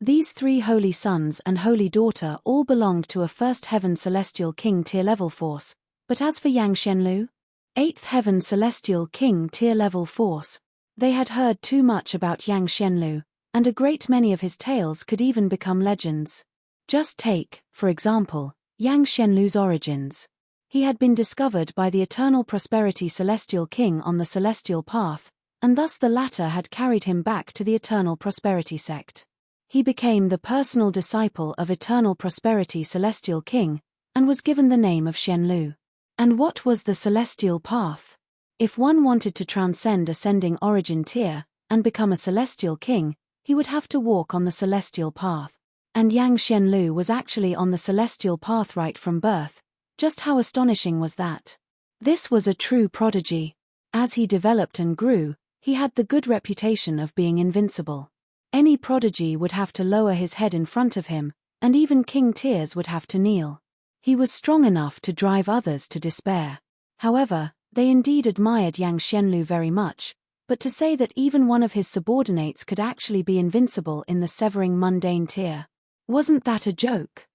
These 3 holy sons and holy daughter all belonged to a 1st heaven Celestial King tier level force, but as for Yang Xianlu, 8th heaven Celestial King tier level force, they had heard too much about Yang Xianlu, and a great many of his tales could even become legends. Just take, for example, Yang Xianlu's origins. He had been discovered by the Eternal Prosperity Celestial King on the Celestial Path, and thus the latter had carried him back to the Eternal Prosperity sect. He became the personal disciple of Eternal Prosperity Celestial King, and was given the name of Xianlu. And what was the Celestial Path? If one wanted to transcend ascending origin tier, and become a Celestial King, he would have to walk on the Celestial Path. And Yang Xianlu was actually on the Celestial Path right from birth. Just how astonishing was that? This was a true prodigy. As he developed and grew, he had the good reputation of being invincible. Any prodigy would have to lower his head in front of him, and even king tiers would have to kneel. He was strong enough to drive others to despair. However, they indeed admired Yang Xianlu very much, but to say that even one of his subordinates could actually be invincible in the severing mundane tier, wasn't that a joke?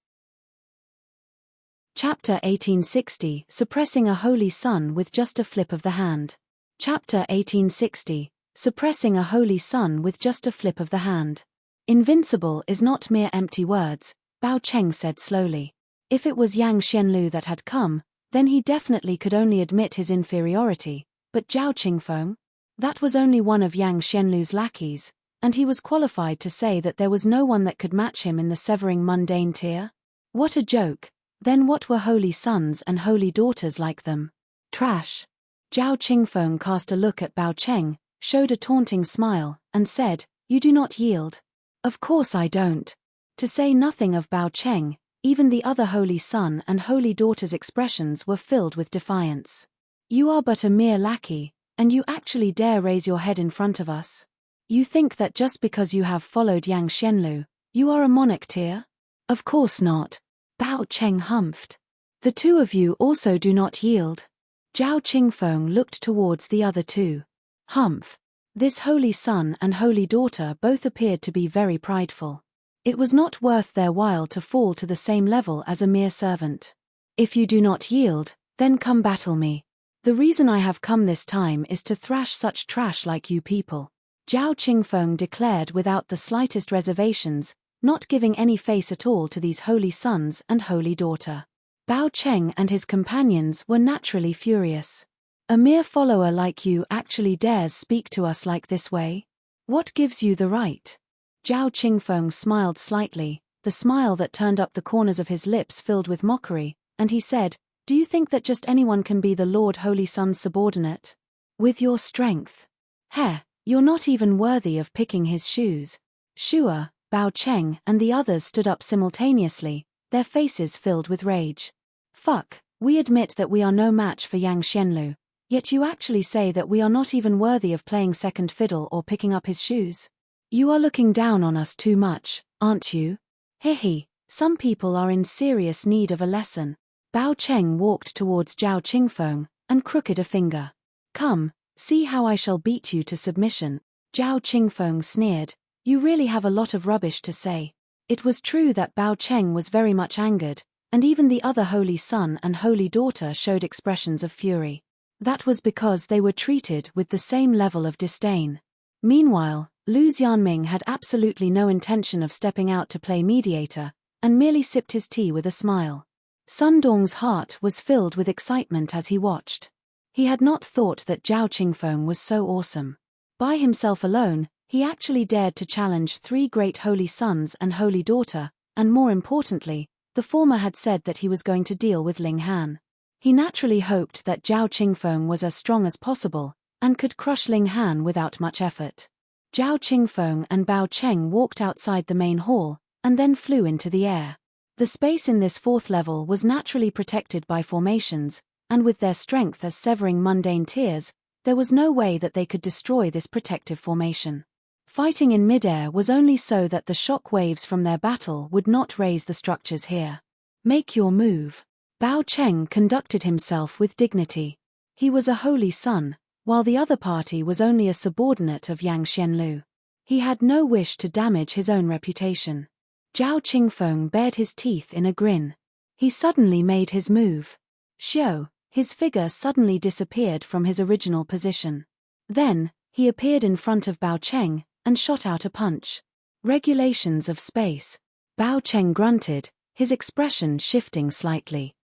Chapter 1860, Suppressing a Holy Sun with just a flip of the hand. Chapter 1860, suppressing a holy sun with just a flip of the hand. Invincible is not mere empty words, Bao Cheng said slowly. If it was Yang Xianlu that had come, then he definitely could only admit his inferiority, but Zhao Qingfeng? That was only one of Yang Xianlu's lackeys, and he was qualified to say that there was no one that could match him in the severing mundane tier? What a joke! Then what were holy sons and holy daughters like them? Trash. Zhao Qingfeng cast a look at Bao Cheng, showed a taunting smile, and said, "You do not yield." "Of course I don't." To say nothing of Bao Cheng, even the other holy son and holy daughter's expressions were filled with defiance. "You are but a mere lackey, and you actually dare raise your head in front of us? You think that just because you have followed Yang Xianlu, you are a monarch tier? Of course not." Bao Cheng humphed. "The two of you also do not yield." Zhao Qingfeng looked towards the other two. Humph. This holy son and holy daughter both appeared to be very prideful. It was not worth their while to fall to the same level as a mere servant. "If you do not yield, then come battle me. The reason I have come this time is to thrash such trash like you people," Zhao Qingfeng declared without the slightest reservations, not giving any face at all to these holy sons and holy daughter. Bao Cheng and his companions were naturally furious. "A mere follower like you actually dares speak to us like this way? What gives you the right?" Zhao Qingfeng smiled slightly, the smile that turned up the corners of his lips filled with mockery, and he said, "Do you think that just anyone can be the Lord Holy Sun's subordinate? With your strength? Heh, you're not even worthy of picking his shoes." Shua, Bao Cheng and the others stood up simultaneously, their faces filled with rage. "Fuck, we admit that we are no match for Yang Xianlu, yet you actually say that we are not even worthy of playing second fiddle or picking up his shoes? You are looking down on us too much, aren't you? Hehe, some people are in serious need of a lesson." Bao Cheng walked towards Zhao Qingfeng and crooked a finger. "Come, see how I shall beat you to submission." Zhao Qingfeng sneered, "You really have a lot of rubbish to say." It was true that Bao Cheng was very much angered, and even the other holy son and holy daughter showed expressions of fury. That was because they were treated with the same level of disdain. Meanwhile, Lu Xianming had absolutely no intention of stepping out to play mediator, and merely sipped his tea with a smile. Sun Dong's heart was filled with excitement as he watched. He had not thought that Zhao Qingfeng was so awesome. By himself alone, he actually dared to challenge three great holy sons and holy daughter, and more importantly, the former had said that he was going to deal with Ling Han. He naturally hoped that Zhao Qingfeng was as strong as possible, and could crush Ling Han without much effort. Zhao Qingfeng and Bao Cheng walked outside the main hall, and then flew into the air. The space in this fourth level was naturally protected by formations, and with their strength as severing mundane tiers, there was no way that they could destroy this protective formation. Fighting in midair was only so that the shock waves from their battle would not raise the structures here. "Make your move." Bao Cheng conducted himself with dignity. He was a holy son, while the other party was only a subordinate of Yang Xianlu. He had no wish to damage his own reputation. Zhao Qingfeng bared his teeth in a grin. He suddenly made his move. Xiao, his figure suddenly disappeared from his original position. Then, he appeared in front of Bao Cheng, and shot out a punch. "Regulations of space." Bao Cheng grunted, his expression shifting slightly.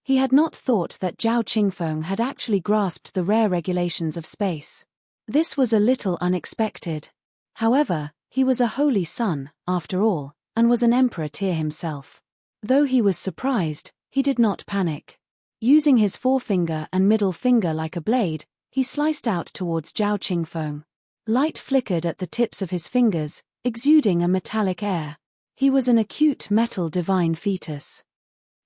He had not thought that Zhao Qingfeng had actually grasped the rare regulations of space. This was a little unexpected. However, he was a holy son, after all, and was an emperor tier himself. Though he was surprised, he did not panic. Using his forefinger and middle finger like a blade, he sliced out towards Zhao Qingfeng. Light flickered at the tips of his fingers, exuding a metallic air. He was an acute metal divine fetus.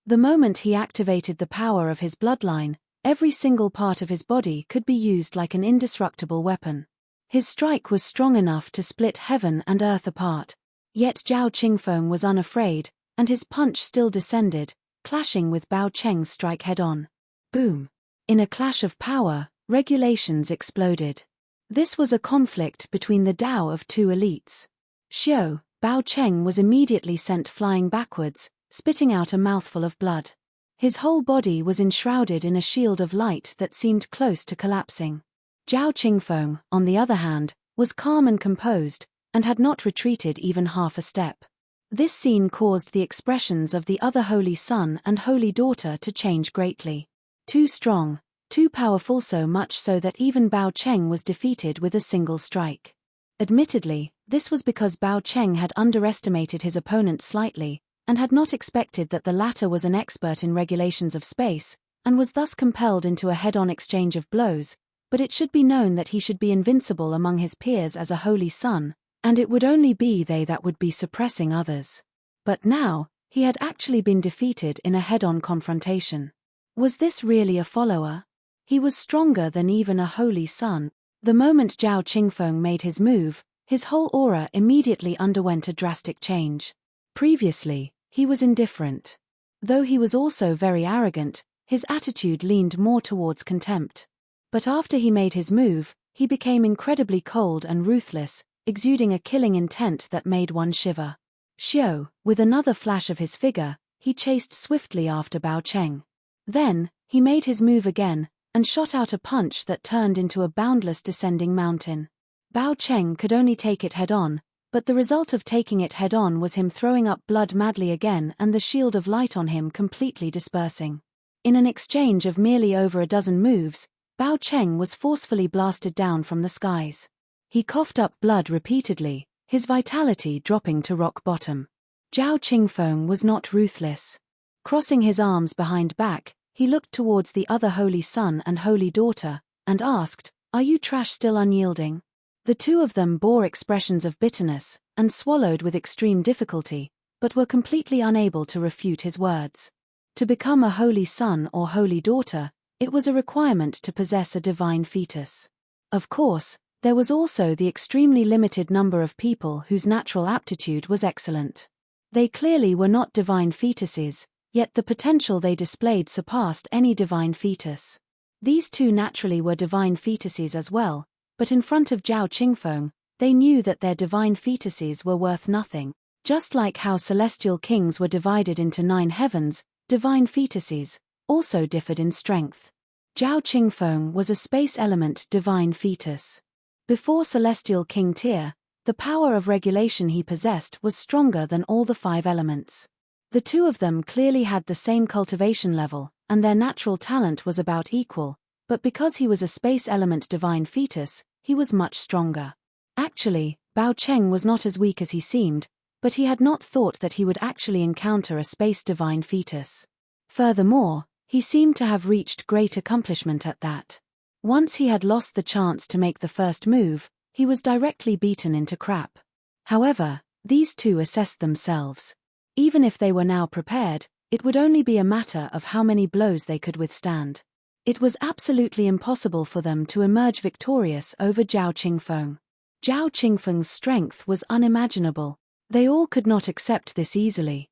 The moment he activated the power of his bloodline, every single part of his body could be used like an indestructible weapon. His strike was strong enough to split heaven and earth apart. Yet Zhao Qingfeng was unafraid, and his punch still descended, clashing with Bao Cheng's strike head-on. Boom! In a clash of power, regulations exploded. This was a conflict between the Tao of two elites. Xiao, Bao Cheng was immediately sent flying backwards, spitting out a mouthful of blood. His whole body was enshrouded in a shield of light that seemed close to collapsing. Zhao Qingfeng, on the other hand, was calm and composed, and had not retreated even half a step. This scene caused the expressions of the other Holy Son and Holy Daughter to change greatly. Too strong, too powerful, so much so that even Bao Cheng was defeated with a single strike. Admittedly, this was because Bao Cheng had underestimated his opponent slightly, and had not expected that the latter was an expert in regulations of space, and was thus compelled into a head-on exchange of blows, but it should be known that he should be invincible among his peers as a Holy Son, and it would only be they that would be suppressing others. But now, he had actually been defeated in a head-on confrontation. Was this really a follower? He was stronger than even a Holy Son. The moment Zhao Qingfeng made his move, his whole aura immediately underwent a drastic change. Previously, he was indifferent. Though he was also very arrogant, his attitude leaned more towards contempt. But after he made his move, he became incredibly cold and ruthless, exuding a killing intent that made one shiver. Xiao, with another flash of his figure, he chased swiftly after Bao Cheng. Then, he made his move again, and shot out a punch that turned into a boundless descending mountain. Bao Cheng could only take it head-on, but the result of taking it head-on was him throwing up blood madly again and the shield of light on him completely dispersing. In an exchange of merely over a dozen moves, Bao Cheng was forcefully blasted down from the skies. He coughed up blood repeatedly, his vitality dropping to rock bottom. Zhao Qingfeng was not ruthless. Crossing his arms behind back, he looked towards the other Holy Son and Holy Daughter, and asked, "Are you trash still unyielding?" The two of them bore expressions of bitterness, and swallowed with extreme difficulty, but were completely unable to refute his words. To become a Holy Son or Holy Daughter, it was a requirement to possess a divine fetus. Of course, there was also the extremely limited number of people whose natural aptitude was excellent. They clearly were not divine fetuses, yet the potential they displayed surpassed any divine fetus. These two naturally were divine fetuses as well, but in front of Zhao Qingfeng, they knew that their divine fetuses were worth nothing. Just like how celestial kings were divided into 9 heavens, divine fetuses also differed in strength. Zhao Qingfeng was a space element divine fetus. Before Celestial King tier, the power of regulation he possessed was stronger than all the 5 elements. The two of them clearly had the same cultivation level, and their natural talent was about equal, but because he was a space element divine fetus, he was much stronger. Actually, Bao Cheng was not as weak as he seemed, but he had not thought that he would actually encounter a space divine fetus. Furthermore, he seemed to have reached great accomplishment at that. Once he had lost the chance to make the first move, he was directly beaten into crap. However, these two assessed themselves. Even if they were now prepared, it would only be a matter of how many blows they could withstand. It was absolutely impossible for them to emerge victorious over Zhao Qingfeng. Zhao Qingfeng's strength was unimaginable. They all could not accept this easily.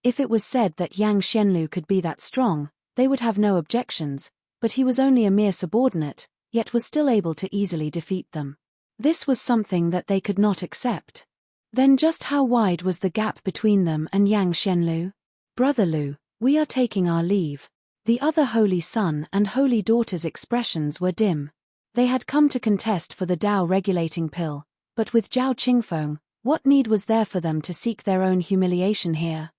If it was said that Yang Xianlu could be that strong, they would have no objections, but he was only a mere subordinate, yet was still able to easily defeat them. This was something that they could not accept. Then just how wide was the gap between them and Yang Xianlu? "Brother Lu, we are taking our leave." The other Holy Son and Holy Daughter's expressions were dim. They had come to contest for the Tao regulating pill, but with Zhao Qingfeng, what need was there for them to seek their own humiliation here?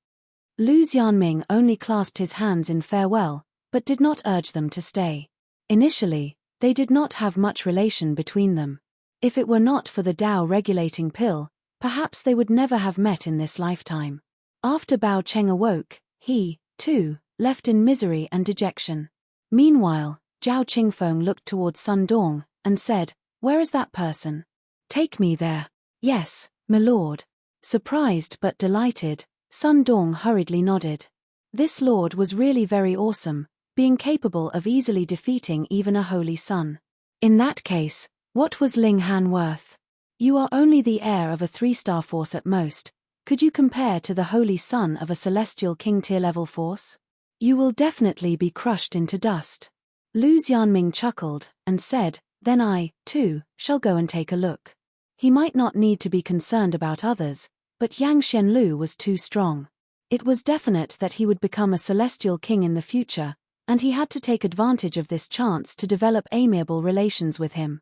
Lu Xianming only clasped his hands in farewell, but did not urge them to stay. Initially, they did not have much relation between them. If it were not for the Tao regulating pill, perhaps they would never have met in this lifetime. After Bao Cheng awoke, he, too, left in misery and dejection. Meanwhile, Zhao Qingfeng looked towards Sun Dong, and said, "Where is that person?" "Take me there." "Yes, my lord." Surprised but delighted, Sun Dong hurriedly nodded. This lord was really very awesome, being capable of easily defeating even a Holy Son. In that case, what was Ling Han worth? "You are only the heir of a 3-star force at most. Could you compare to the Holy Son of a Celestial King tier level force? You will definitely be crushed into dust." Lu Xianming chuckled, and said, "Then I, too, shall go and take a look." He might not need to be concerned about others, but Yang Xianlu was too strong. It was definite that he would become a Celestial King in the future, and he had to take advantage of this chance to develop amiable relations with him.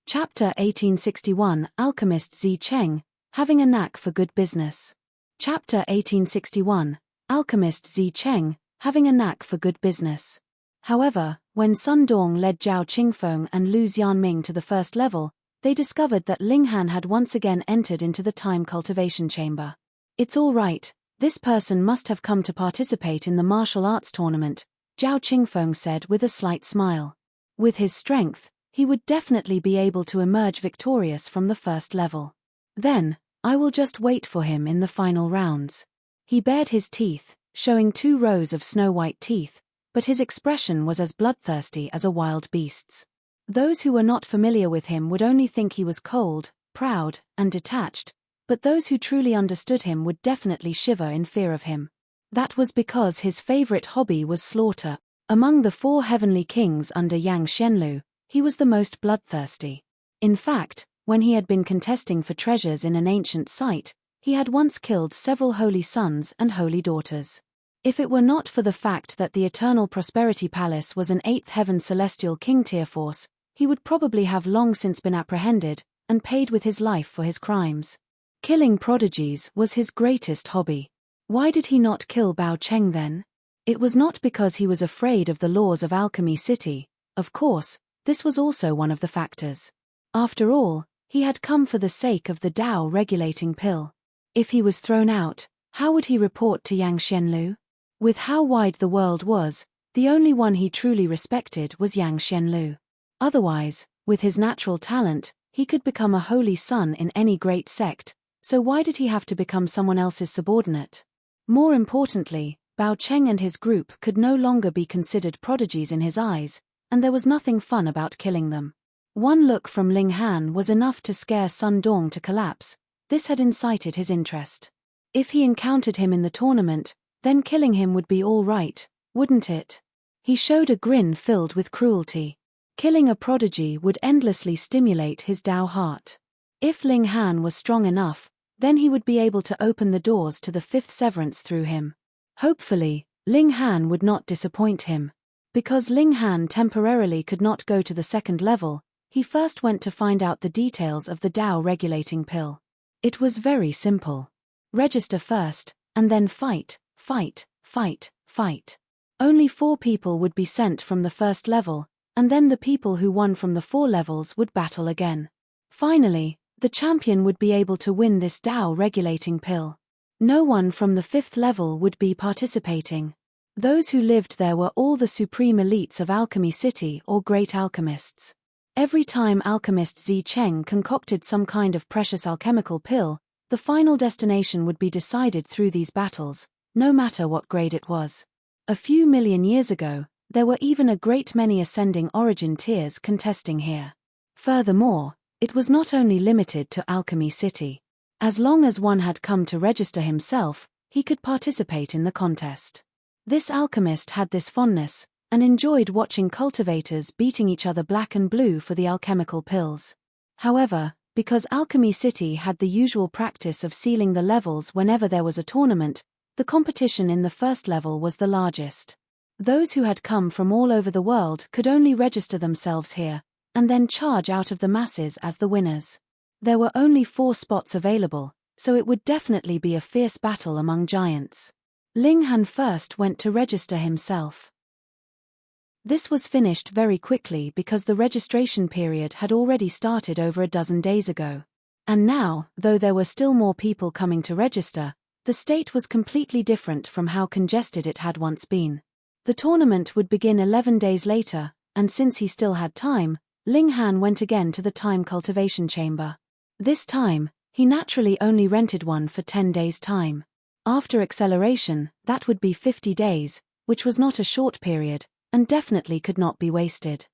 Chapter 1861 Alchemist Zi Cheng, Having a Knack for Good Business. Chapter 1861 Alchemist Zi Cheng, Having a Knack for Good Business. However, when Sun Dong led Zhao Qingfeng and Lu Xianming to the first level, they discovered that Ling Han had once again entered into the time cultivation chamber. It's all right, this person must have come to participate in the martial arts tournament, Zhao Qingfeng said with a slight smile. With his strength, he would definitely be able to emerge victorious from the first level. Then, I will just wait for him in the final rounds. He bared his teeth, showing 2 rows of snow-white teeth, but his expression was as bloodthirsty as a wild beast's. Those who were not familiar with him would only think he was cold, proud, and detached, but those who truly understood him would definitely shiver in fear of him. That was because his favorite hobby was slaughter. Among the 4 heavenly kings under Yang Xianlu, he was the most bloodthirsty. In fact, when he had been contesting for treasures in an ancient site, he had once killed several holy sons and holy daughters. If it were not for the fact that the Eternal Prosperity Palace was an 8th heaven celestial king tier force, he would probably have long since been apprehended and paid with his life for his crimes. Killing prodigies was his greatest hobby. Why did he not kill Bao Cheng then? It was not because he was afraid of the laws of Alchemy City. Of course, this was also one of the factors. After all, he had come for the sake of the Tao regulating pill. If he was thrown out, how would he report to Yang Xianlu? With how wide the world was, the only one he truly respected was Yang Xianlu. Otherwise, with his natural talent, he could become a holy son in any great sect, so why did he have to become someone else's subordinate? More importantly, Bao Cheng and his group could no longer be considered prodigies in his eyes, and there was nothing fun about killing them. One look from Ling Han was enough to scare Sun Dong to collapse. This had incited his interest. If he encountered him in the tournament, then killing him would be all right, wouldn't it? He showed a grin filled with cruelty. Killing a prodigy would endlessly stimulate his Tao heart. If Ling Han was strong enough, then he would be able to open the doors to the 5th severance through him. Hopefully, Ling Han would not disappoint him. Because Ling Han temporarily could not go to the 2nd level, he first went to find out the details of the Tao regulating pill. It was very simple. Register first, and then fight, fight, fight, fight. Only 4 people would be sent from the 1st level, and then the people who won from the 4 levels would battle again. Finally, the champion would be able to win this Tao regulating pill. No one from the 5th level would be participating. Those who lived there were all the supreme elites of Alchemy City or great alchemists. Every time alchemist Zi Cheng concocted some kind of precious alchemical pill, the final destination would be decided through these battles, no matter what grade it was. A few million years ago, there were even a great many ascending origin tiers contesting here. Furthermore, it was not only limited to Alchemy City. As long as one had come to register himself, he could participate in the contest. This alchemist had this fondness, and enjoyed watching cultivators beating each other black and blue for the alchemical pills. However, because Alchemy City had the usual practice of sealing the levels whenever there was a tournament, the competition in the 1st level was the largest. Those who had come from all over the world could only register themselves here, and then charge out of the masses as the winners. There were only 4 spots available, so it would definitely be a fierce battle among giants. Ling Han first went to register himself. This was finished very quickly because the registration period had already started over a dozen days ago. And now, though there were still more people coming to register, the state was completely different from how congested it had once been. The tournament would begin 11 days later, and since he still had time, Ling Han went again to the time cultivation chamber. This time, he naturally only rented one for 10 days' time. After acceleration, that would be 50 days, which was not a short period, and definitely could not be wasted.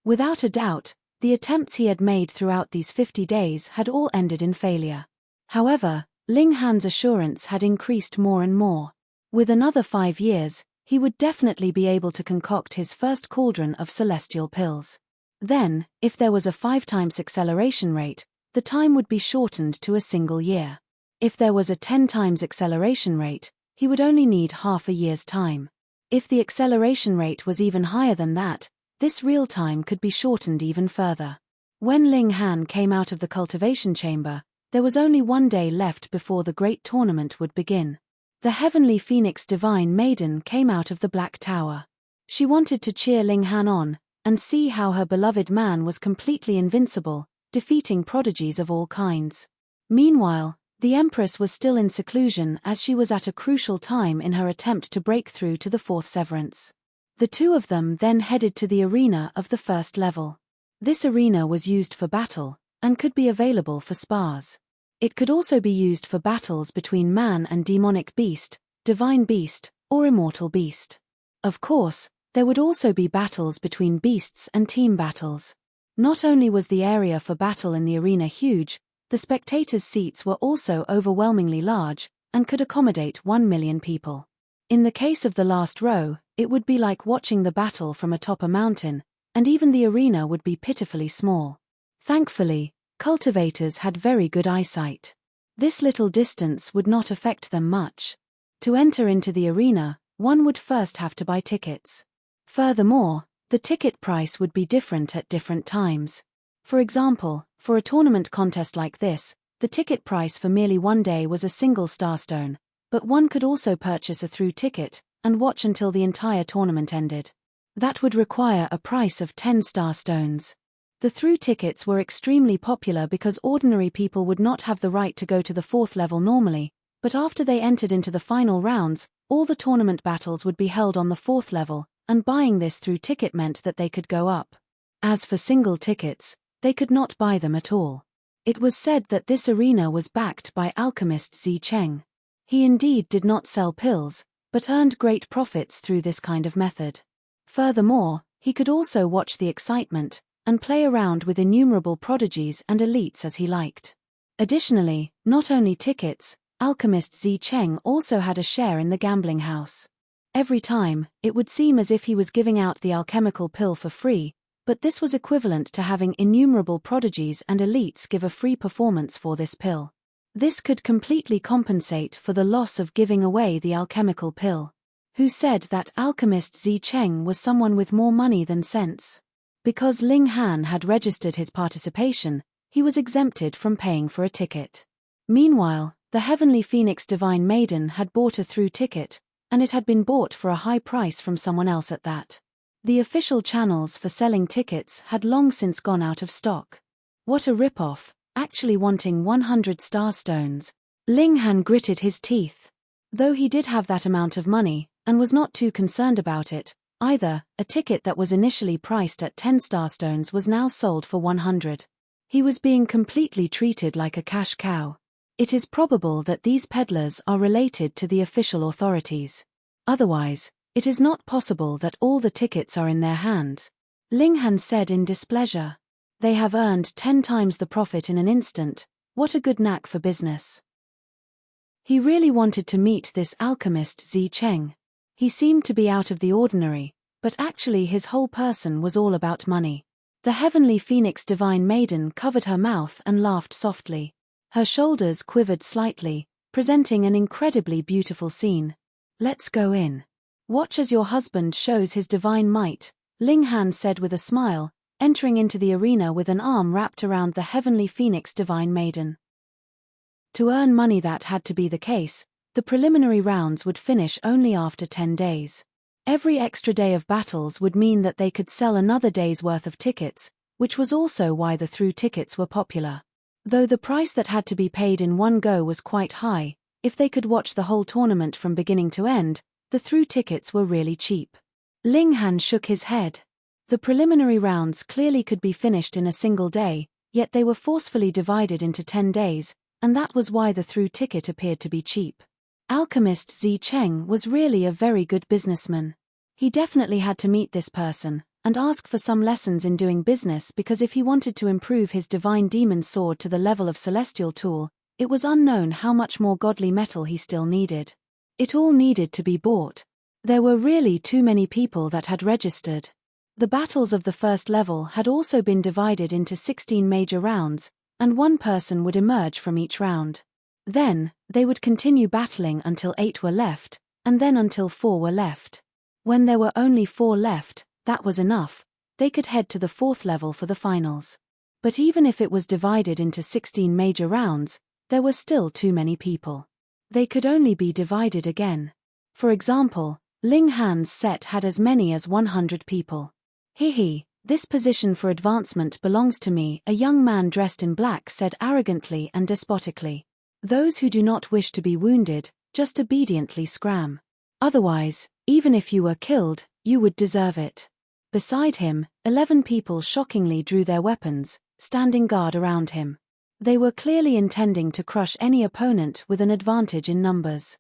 Without a doubt, the attempts he had made throughout these 50 days had all ended in failure. However, Ling Han's assurance had increased more and more. With another 5 years, he would definitely be able to concoct his first cauldron of celestial pills. Then, if there was a 5 times acceleration rate, the time would be shortened to a single year. If there was a 10 times acceleration rate, he would only need half a year's time. If the acceleration rate was even higher than that, this real time could be shortened even further. When Ling Han came out of the cultivation chamber, there was only 1 day left before the great tournament would begin. The heavenly phoenix divine maiden came out of the Black Tower. She wanted to cheer Ling Han on, and see how her beloved man was completely invincible, defeating prodigies of all kinds. Meanwhile, the Empress was still in seclusion as she was at a crucial time in her attempt to break through to the fourth severance. The two of them then headed to the arena of the first level. This arena was used for battle, and could be available for spars. It could also be used for battles between man and demonic beast, divine beast, or immortal beast. Of course, there would also be battles between beasts and team battles. Not only was the area for battle in the arena huge, the spectators' seats were also overwhelmingly large, and could accommodate 1 million people. In the case of the last row, it would be like watching the battle from atop a mountain, and even the arena would be pitifully small. Thankfully, cultivators had very good eyesight. This little distance would not affect them much. To enter into the arena, one would first have to buy tickets. Furthermore, the ticket price would be different at different times. For example, for a tournament contest like this, the ticket price for merely 1 day was a single starstone, but one could also purchase a through ticket and watch until the entire tournament ended. That would require a price of 10 starstones. The through tickets were extremely popular because ordinary people would not have the right to go to the fourth level normally, but after they entered into the final rounds, all the tournament battles would be held on the fourth level, and buying this through ticket meant that they could go up. As for single tickets, they could not buy them at all. It was said that this arena was backed by alchemist Zi Cheng. He indeed did not sell pills, but earned great profits through this kind of method. Furthermore, he could also watch the excitement, and play around with innumerable prodigies and elites as he liked. Additionally, not only tickets, alchemist Zi Cheng also had a share in the gambling house. Every time, it would seem as if he was giving out the alchemical pill for free, but this was equivalent to having innumerable prodigies and elites give a free performance for this pill. This could completely compensate for the loss of giving away the alchemical pill. Who said that alchemist Zi Cheng was someone with more money than sense? Because Ling Han had registered his participation, he was exempted from paying for a ticket. Meanwhile, the heavenly phoenix divine maiden had bought a through ticket, and it had been bought for a high price from someone else at that. The official channels for selling tickets had long since gone out of stock. What a rip-off, actually wanting 100 starstones. Ling Han gritted his teeth. Though he did have that amount of money, and was not too concerned about it, either, a ticket that was initially priced at 10 starstones was now sold for 100. He was being completely treated like a cash cow. It is probable that these peddlers are related to the official authorities. Otherwise, it is not possible that all the tickets are in their hands. Ling Han said in displeasure. They have earned 10 times the profit in an instant. What a good knack for business. He really wanted to meet this alchemist Zi Cheng. He seemed to be out of the ordinary, but actually his whole person was all about money. The heavenly phoenix divine maiden covered her mouth and laughed softly. Her shoulders quivered slightly, presenting an incredibly beautiful scene. Let's go in. Watch as your husband shows his divine might, Ling Han said with a smile, entering into the arena with an arm wrapped around the heavenly phoenix divine maiden. To earn money, that had to be the case. The preliminary rounds would finish only after 10 days. Every extra day of battles would mean that they could sell another day's worth of tickets, which was also why the through tickets were popular. Though the price that had to be paid in one go was quite high, if they could watch the whole tournament from beginning to end, the through tickets were really cheap. Ling Han shook his head. The preliminary rounds clearly could be finished in a single day, yet they were forcefully divided into 10 days, and that was why the through ticket appeared to be cheap. Alchemist Zi Cheng was really a very good businessman. He definitely had to meet this person, and ask for some lessons in doing business, because if he wanted to improve his divine demon sword to the level of celestial tool, it was unknown how much more godly metal he still needed. It all needed to be bought. There were really too many people that had registered. The battles of the first level had also been divided into 16 major rounds, and one person would emerge from each round. Then, they would continue battling until 8 were left, and then until 4 were left. When there were only 4 left, that was enough. They could head to the 4th level for the finals. But even if it was divided into 16 major rounds, there were still too many people. They could only be divided again. For example, Ling Han's set had as many as 100 people. Hehe, this position for advancement belongs to me, a young man dressed in black said arrogantly and despotically. Those who do not wish to be wounded, just obediently scram. Otherwise, even if you were killed, you would deserve it. Beside him, 11 people shockingly drew their weapons, standing guard around him. They were clearly intending to crush any opponent with an advantage in numbers.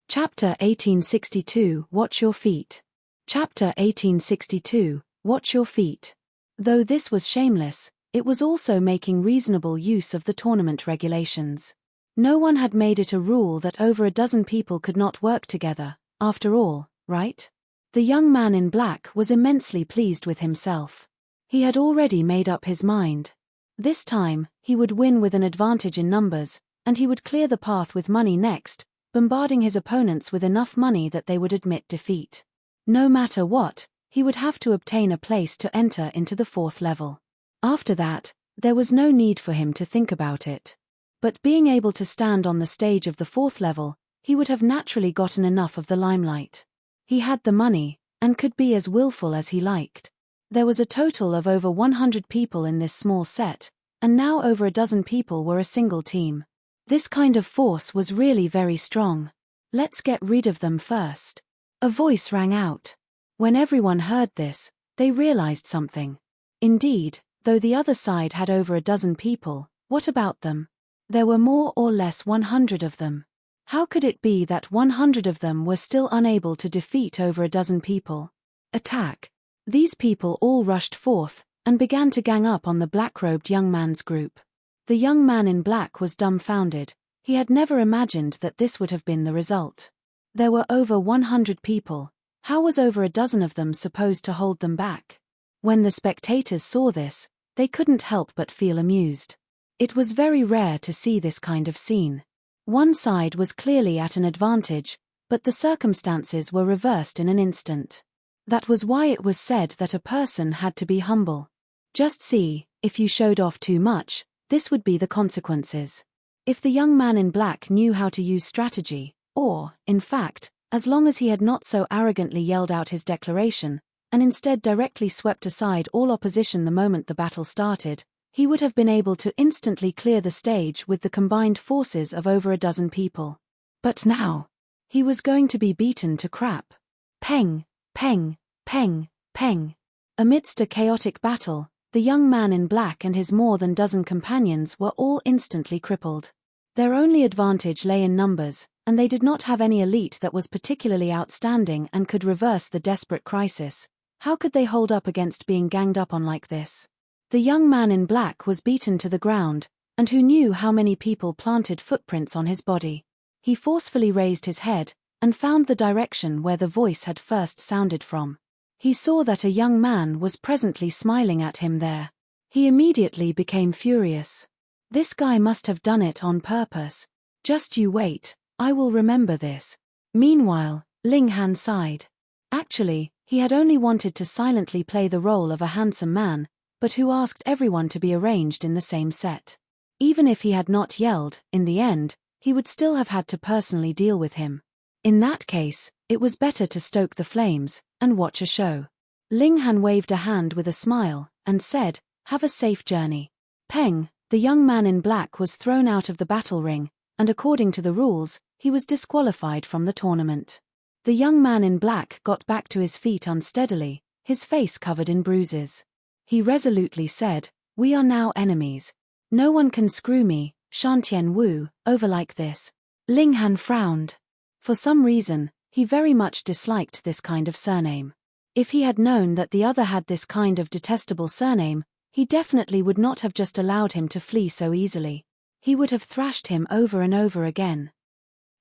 Chapter 1862 Watch Your Feet. Chapter 1862 Watch Your Feet. Though this was shameless, it was also making reasonable use of the tournament regulations. No one had made it a rule that over a dozen people could not work together, after all, right? The young man in black was immensely pleased with himself. He had already made up his mind. This time, he would win with an advantage in numbers, and he would clear the path with money next, bombarding his opponents with enough money that they would admit defeat. No matter what, he would have to obtain a place to enter into the 4th level. After that, there was no need for him to think about it. But being able to stand on the stage of the 4th level, he would have naturally gotten enough of the limelight. He had the money, and could be as willful as he liked. There was a total of over 100 people in this small set, and now over a dozen people were a single team. This kind of force was really very strong. Let's get rid of them first. A voice rang out. When everyone heard this, they realized something. Indeed, though the other side had over a dozen people, what about them? There were more or less 100 of them. How could it be that 100 of them were still unable to defeat over a dozen people? Attack! These people all rushed forth, and began to gang up on the black-robed young man's group. The young man in black was dumbfounded. He had never imagined that this would have been the result. There were over 100 people. How was over a dozen of them supposed to hold them back? When the spectators saw this, they couldn't help but feel amused. It was very rare to see this kind of scene. One side was clearly at an advantage, but the circumstances were reversed in an instant. That was why it was said that a person had to be humble. Just see, if you showed off too much, this would be the consequences. If the young man in black knew how to use strategy, or, in fact, as long as he had not so arrogantly yelled out his declaration, and instead directly swept aside all opposition the moment the battle started, he would have been able to instantly clear the stage with the combined forces of over a dozen people. But now, he was going to be beaten to crap. Peng, peng, peng, peng. Amidst a chaotic battle, the young man in black and his more than dozen companions were all instantly crippled. Their only advantage lay in numbers, and they did not have any elite that was particularly outstanding and could reverse the desperate crisis. How could they hold up against being ganged up on like this? The young man in black was beaten to the ground, and who knew how many people planted footprints on his body? He forcefully raised his head, and found the direction where the voice had first sounded from. He saw that a young man was presently smiling at him there. He immediately became furious. This guy must have done it on purpose. Just you wait, I will remember this. Meanwhile, Ling Han sighed. Actually, he had only wanted to silently play the role of a handsome man, but who asked everyone to be arranged in the same set. Even if he had not yelled, in the end, he would still have had to personally deal with him. In that case, it was better to stoke the flames, and watch a show. Ling Han waved a hand with a smile, and said, "Have a safe journey." Peng, the young man in black, was thrown out of the battle ring, and according to the rules, he was disqualified from the tournament. The young man in black got back to his feet unsteadily, his face covered in bruises. He resolutely said, "We are now enemies. No one can screw me, Shantian Wu, over like this." Ling Han frowned. For some reason, he very much disliked this kind of surname. If he had known that the other had this kind of detestable surname, he definitely would not have just allowed him to flee so easily. He would have thrashed him over and over again.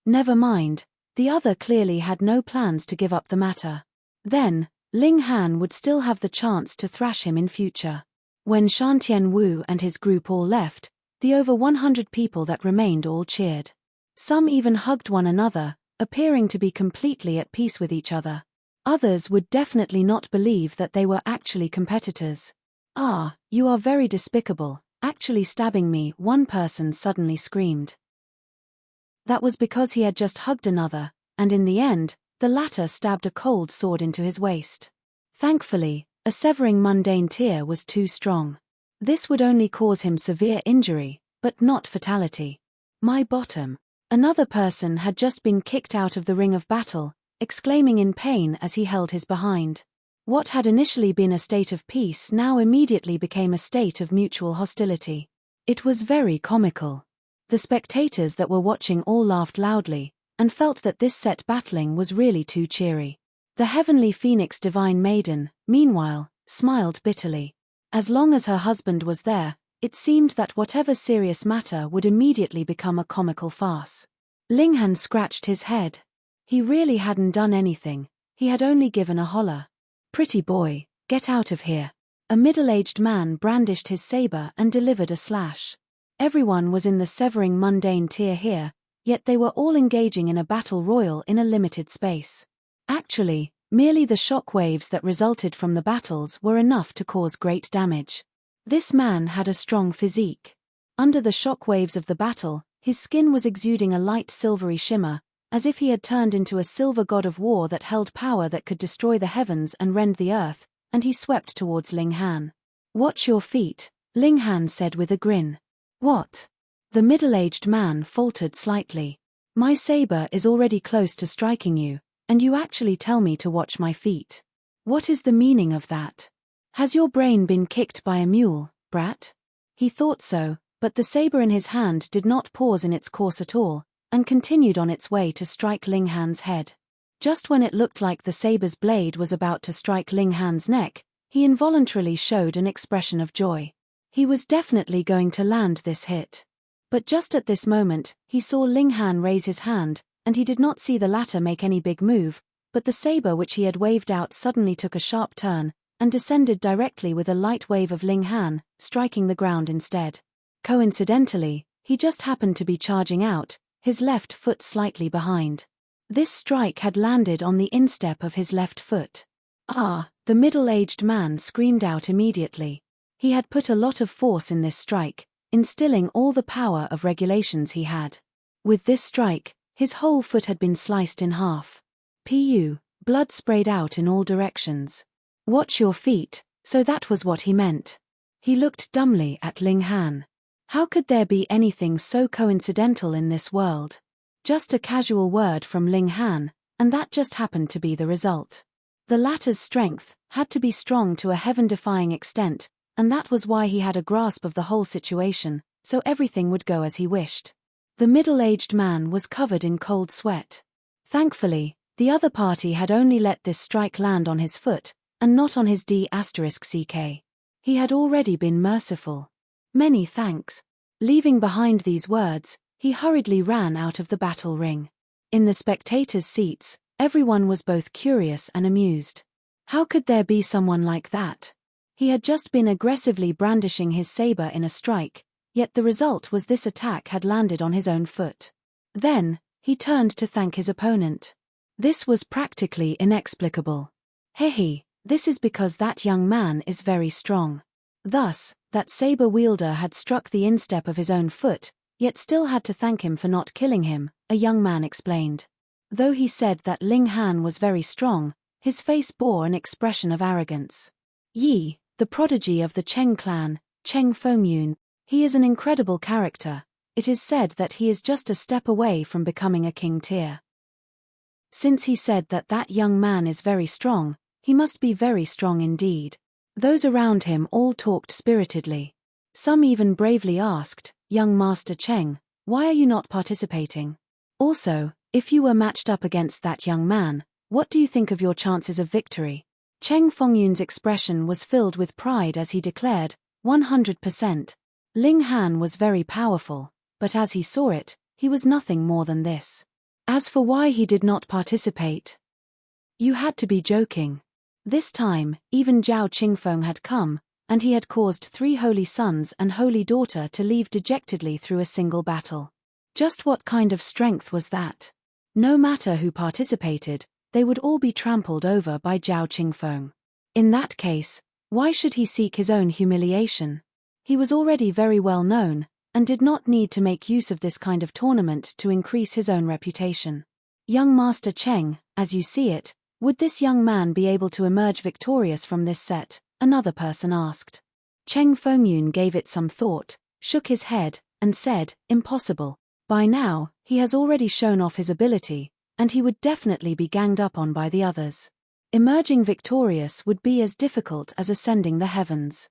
Never mind, the other clearly had no plans to give up the matter. Then, Ling Han would still have the chance to thrash him in future. When Shantian Wu and his group all left, the over 100 people that remained all cheered. Some even hugged one another, appearing to be completely at peace with each other. Others would definitely not believe that they were actually competitors. "Ah, you are very despicable, actually stabbing me," one person suddenly screamed. That was because he had just hugged another, and in the end, the latter stabbed a cold sword into his waist. Thankfully, a severing mundane tear was too strong. This would only cause him severe injury, but not fatality. "My bottom." Another person had just been kicked out of the ring of battle, exclaiming in pain as he held his behind. What had initially been a state of peace now immediately became a state of mutual hostility. It was very comical. The spectators that were watching all laughed loudly, and felt that this set battling was really too cheery. The heavenly phoenix divine maiden, meanwhile, smiled bitterly. As long as her husband was there, it seemed that whatever serious matter would immediately become a comical farce. Linghan scratched his head. He really hadn't done anything, he had only given a holler. "Pretty boy, get out of here." A middle-aged man brandished his saber and delivered a slash. Everyone was in the severing mundane tier here, yet they were all engaging in a battle royal in a limited space. Actually, merely the shock waves that resulted from the battles were enough to cause great damage. This man had a strong physique. Under the shock waves of the battle, his skin was exuding a light silvery shimmer, as if he had turned into a silver god of war that held power that could destroy the heavens and rend the earth, and he swept towards Linghan. "Watch your feet," Linghan said with a grin. "What?" The middle-aged man faltered slightly. "My saber is already close to striking you, and you actually tell me to watch my feet. What is the meaning of that? Has your brain been kicked by a mule, brat?" He thought so, but the saber in his hand did not pause in its course at all, and continued on its way to strike Linghan's head. Just when it looked like the saber's blade was about to strike Linghan's neck, he involuntarily showed an expression of joy. He was definitely going to land this hit. But just at this moment, he saw Linghan raise his hand, and he did not see the latter make any big move, but the saber which he had waved out suddenly took a sharp turn, and descended directly with a light wave of Linghan, striking the ground instead. Coincidentally, he just happened to be charging out, his left foot slightly behind. This strike had landed on the instep of his left foot. "Ah!" the middle-aged man screamed out immediately. He had put a lot of force in this strike, instilling all the power of regulations he had. With this strike, his whole foot had been sliced in half. Blood sprayed out in all directions. "Watch your feet," so that was what he meant. He looked dumbly at Linghan. How could there be anything so coincidental in this world? Just a casual word from Linghan, and that just happened to be the result. The latter's strength had to be strong to a heaven-defying extent, and that was why he had a grasp of the whole situation, so everything would go as he wished. The middle-aged man was covered in cold sweat. Thankfully, the other party had only let this strike land on his foot, and not on his D*ck. He had already been merciful. "Many thanks." Leaving behind these words, he hurriedly ran out of the battle ring. In the spectators' seats, everyone was both curious and amused. How could there be someone like that? He had just been aggressively brandishing his saber in a strike, yet the result was this attack had landed on his own foot. Then, he turned to thank his opponent. This was practically inexplicable. "Hehe, this is because that young man is very strong." Thus, that saber wielder had struck the instep of his own foot, yet still had to thank him for not killing him, a young man explained. Though he said that Linghan was very strong, his face bore an expression of arrogance. "Yi, the prodigy of the Cheng clan, Cheng Fengyun, he is an incredible character. It is said that he is just a step away from becoming a king tier." Since he said that that young man is very strong, he must be very strong indeed. Those around him all talked spiritedly. Some even bravely asked, "Young Master Cheng, why are you not participating? Also, if you were matched up against that young man, what do you think of your chances of victory?" Cheng Fengyun's expression was filled with pride as he declared, 100%. Linghan was very powerful, but as he saw it, he was nothing more than this. As for why he did not participate, you had to be joking. This time, even Zhao Qingfeng had come, and he had caused 3 holy sons and holy daughter to leave dejectedly through a single battle. Just what kind of strength was that? No matter who participated, they would all be trampled over by Zhao Qingfeng. In that case, why should he seek his own humiliation? He was already very well known, and did not need to make use of this kind of tournament to increase his own reputation. Young Master Cheng, as you see it, would this young man be able to emerge victorious from this set? Another person asked. Cheng Fengyun gave it some thought, shook his head, and said, impossible. By now, he has already shown off his ability, and he would definitely be ganged up on by the others. Emerging victorious would be as difficult as ascending the heavens.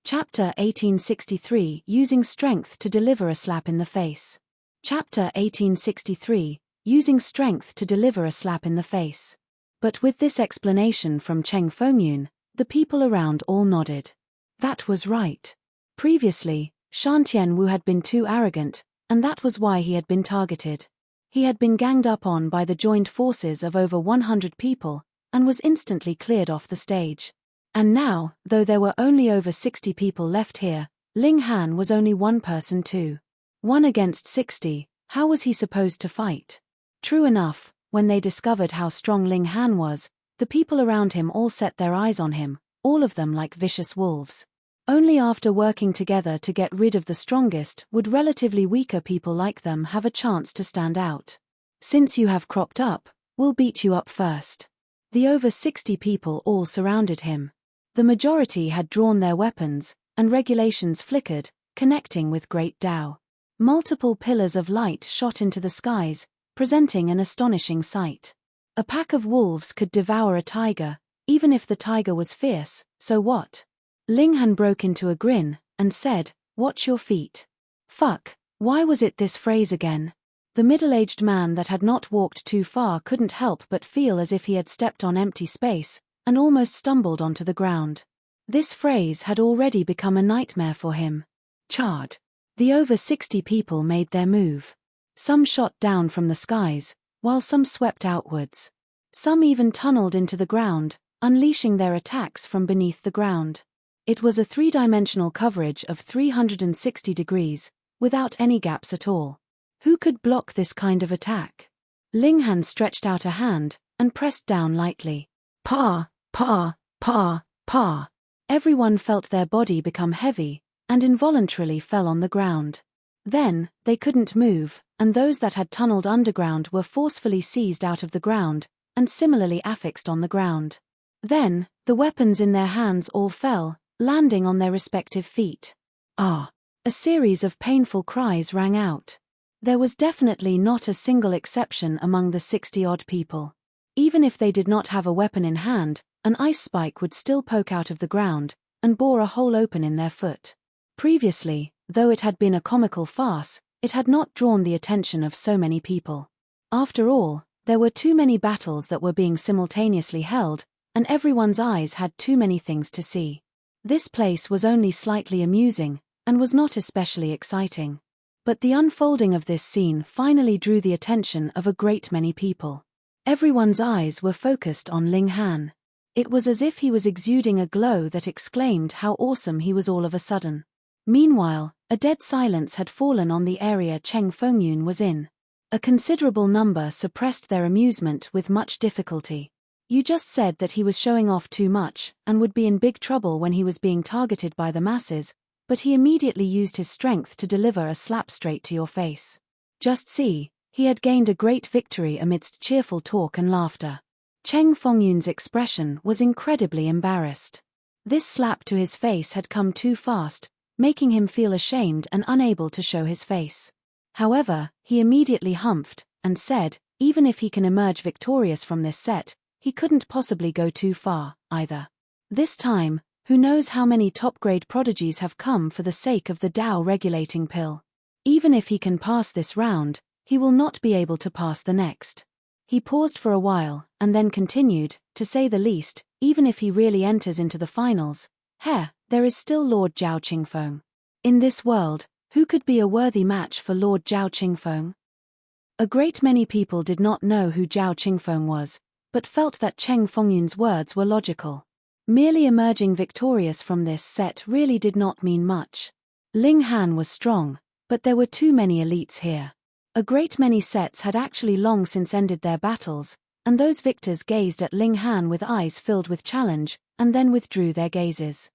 Chapter 1863 Using Strength to Deliver a Slap in the Face. Chapter 1863 Using Strength to Deliver a Slap in the Face. But with this explanation from Cheng Fengyun, the people around all nodded. That was right. Previously, Shan Tianwu had been too arrogant, and that was why he had been targeted. He had been ganged up on by the joined forces of over 100 people, and was instantly cleared off the stage. And now, though there were only over 60 people left here, Ling Han was only one person too. 1 against 60, how was he supposed to fight? True enough, when they discovered how strong Ling Han was, the people around him all set their eyes on him, all of them like vicious wolves. Only after working together to get rid of the strongest would relatively weaker people like them have a chance to stand out. Since you have cropped up, we'll beat you up first. The over 60 people all surrounded him. The majority had drawn their weapons, and regulations flickered, connecting with Great Tao. Multiple pillars of light shot into the skies, presenting an astonishing sight. A pack of wolves could devour a tiger, even if the tiger was fierce, so what? Ling Han broke into a grin, and said, watch your feet. Fuck, why was it this phrase again? The middle-aged man that had not walked too far couldn't help but feel as if he had stepped on empty space, and almost stumbled onto the ground. This phrase had already become a nightmare for him. Charred. The over 60 people made their move. Some shot down from the skies, while some swept outwards. Some even tunneled into the ground, unleashing their attacks from beneath the ground. It was a three-dimensional coverage of 360 degrees, without any gaps at all. Who could block this kind of attack? Ling Han stretched out a hand, and pressed down lightly. Pa, pa, pa, pa. Everyone felt their body become heavy, and involuntarily fell on the ground. Then, they couldn't move, and those that had tunneled underground were forcefully seized out of the ground, and similarly affixed on the ground. Then, the weapons in their hands all fell, landing on their respective feet. Ah! A series of painful cries rang out. There was definitely not a single exception among the 60-odd people. Even if they did not have a weapon in hand, an ice spike would still poke out of the ground, and bore a hole open in their foot. Previously, though it had been a comical farce, it had not drawn the attention of so many people. After all, there were too many battles that were being simultaneously held, and everyone's eyes had too many things to see. This place was only slightly amusing, and was not especially exciting. But the unfolding of this scene finally drew the attention of a great many people. Everyone's eyes were focused on Ling Han. It was as if he was exuding a glow that exclaimed how awesome he was all of a sudden. Meanwhile, a dead silence had fallen on the area Cheng Fengyun was in. A considerable number suppressed their amusement with much difficulty. You just said that he was showing off too much, and would be in big trouble when he was being targeted by the masses, but he immediately used his strength to deliver a slap straight to your face. Just see, he had gained a great victory amidst cheerful talk and laughter. Cheng Fengyun's expression was incredibly embarrassed. This slap to his face had come too fast, making him feel ashamed and unable to show his face. However, he immediately humphed, and said, even if he can emerge victorious from this set, he couldn't possibly go too far, either. This time, who knows how many top-grade prodigies have come for the sake of the Tao regulating pill. Even if he can pass this round, he will not be able to pass the next. He paused for a while, and then continued, to say the least, even if he really enters into the finals, there is still Lord Zhao Qingfeng. In this world, who could be a worthy match for Lord Zhao Qingfeng? A great many people did not know who Zhao Qingfeng was, but felt that Cheng Fengyun's words were logical. Merely emerging victorious from this set really did not mean much. Ling Han was strong, but there were too many elites here. A great many sets had actually long since ended their battles, and those victors gazed at Ling Han with eyes filled with challenge, and then withdrew their gazes.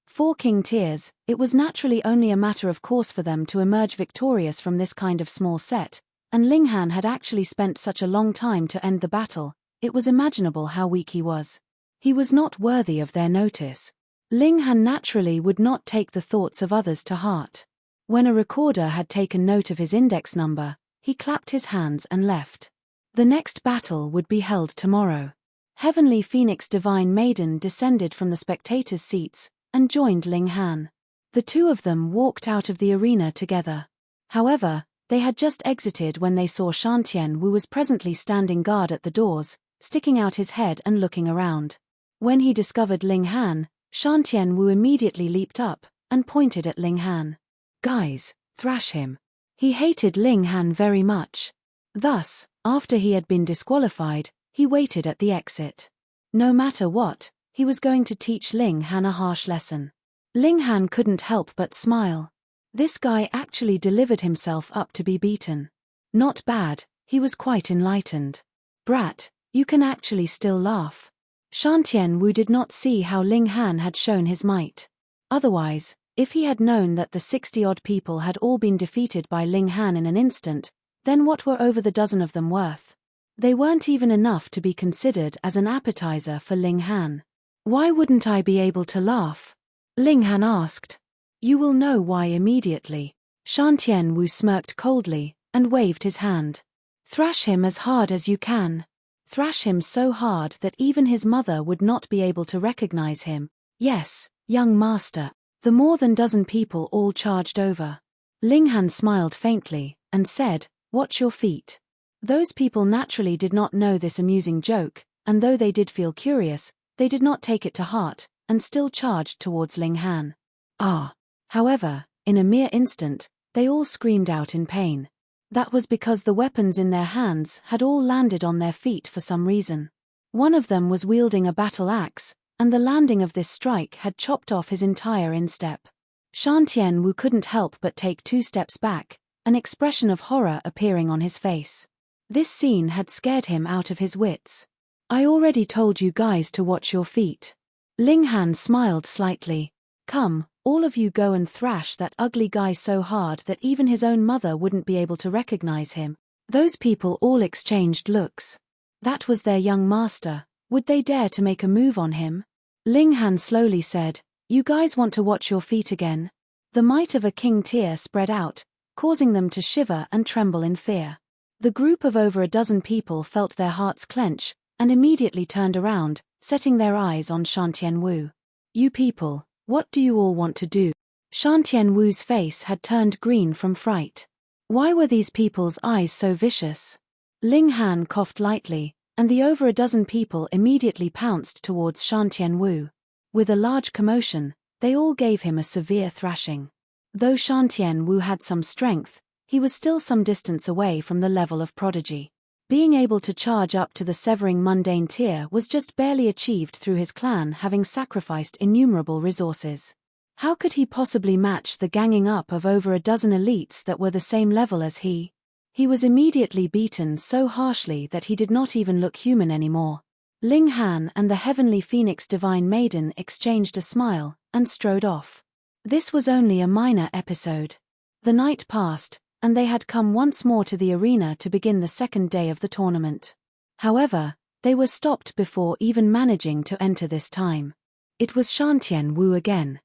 For King Tiers, it was naturally only a matter of course for them to emerge victorious from this kind of small set, and Ling Han had actually spent such a long time to end the battle, it was imaginable how weak he was. He was not worthy of their notice. Ling Han naturally would not take the thoughts of others to heart. When a recorder had taken note of his index number, he clapped his hands and left. The next battle would be held tomorrow. Heavenly Phoenix Divine Maiden descended from the spectators' seats and joined Ling Han. The two of them walked out of the arena together. However, they had just exited when they saw Shantian Wu was presently standing guard at the doors, sticking out his head and looking around. When he discovered Ling Han, Shantian Wu immediately leaped up and pointed at Ling Han. "Guys, thrash him." He hated Ling Han very much. Thus, after he had been disqualified, he waited at the exit. No matter what, he was going to teach Ling Han a harsh lesson. Ling Han couldn't help but smile. This guy actually delivered himself up to be beaten. Not bad, he was quite enlightened. "Brat, you can actually still laugh." Shantian Wu did not see how Ling Han had shown his might. Otherwise, if he had known that the 60-odd people had all been defeated by Ling Han in an instant, then what were over the dozen of them worth? They weren't even enough to be considered as an appetizer for Ling Han. "Why wouldn't I be able to laugh?" Ling Han asked. "You will know why immediately." Shantian Wu smirked coldly and waved his hand. "Thrash him as hard as you can. Thrash him so hard that even his mother would not be able to recognize him." "Yes, young master." The more than dozen people all charged over. Ling Han smiled faintly and said, "Watch your feet." Those people naturally did not know this amusing joke, and though they did feel curious, they did not take it to heart, and still charged towards Ling Han. Ah! However, in a mere instant, they all screamed out in pain. That was because the weapons in their hands had all landed on their feet for some reason. One of them was wielding a battle axe, and the landing of this strike had chopped off his entire instep. Shantian Wu couldn't help but take 2 steps back, an expression of horror appearing on his face. This scene had scared him out of his wits. "I already told you guys to watch your feet." Ling Han smiled slightly. "Come, all of you go and thrash that ugly guy so hard that even his own mother wouldn't be able to recognize him." Those people all exchanged looks. That was their young master. Would they dare to make a move on him? Ling Han slowly said, "You guys want to watch your feet again?" The might of a King Tier spread out, causing them to shiver and tremble in fear. The group of over a dozen people felt their hearts clench, and immediately turned around, setting their eyes on Shantian Wu. "You people, what do you all want to do?" Shantian Wu's face had turned green from fright. Why were these people's eyes so vicious? Ling Han coughed lightly, and the over a dozen people immediately pounced towards Shantian Wu. With a large commotion, they all gave him a severe thrashing. Though Shantian Wu had some strength, he was still some distance away from the level of prodigy. Being able to charge up to the severing mundane tier was just barely achieved through his clan having sacrificed innumerable resources. How could he possibly match the ganging up of over a dozen elites that were the same level as he? He was immediately beaten so harshly that he did not even look human anymore. Ling Han and the Heavenly Phoenix Divine Maiden exchanged a smile and strode off. This was only a minor episode. The night passed, and they had come once more to the arena to begin the second day of the tournament. However, they were stopped before even managing to enter this time. It was Shantian Wu again.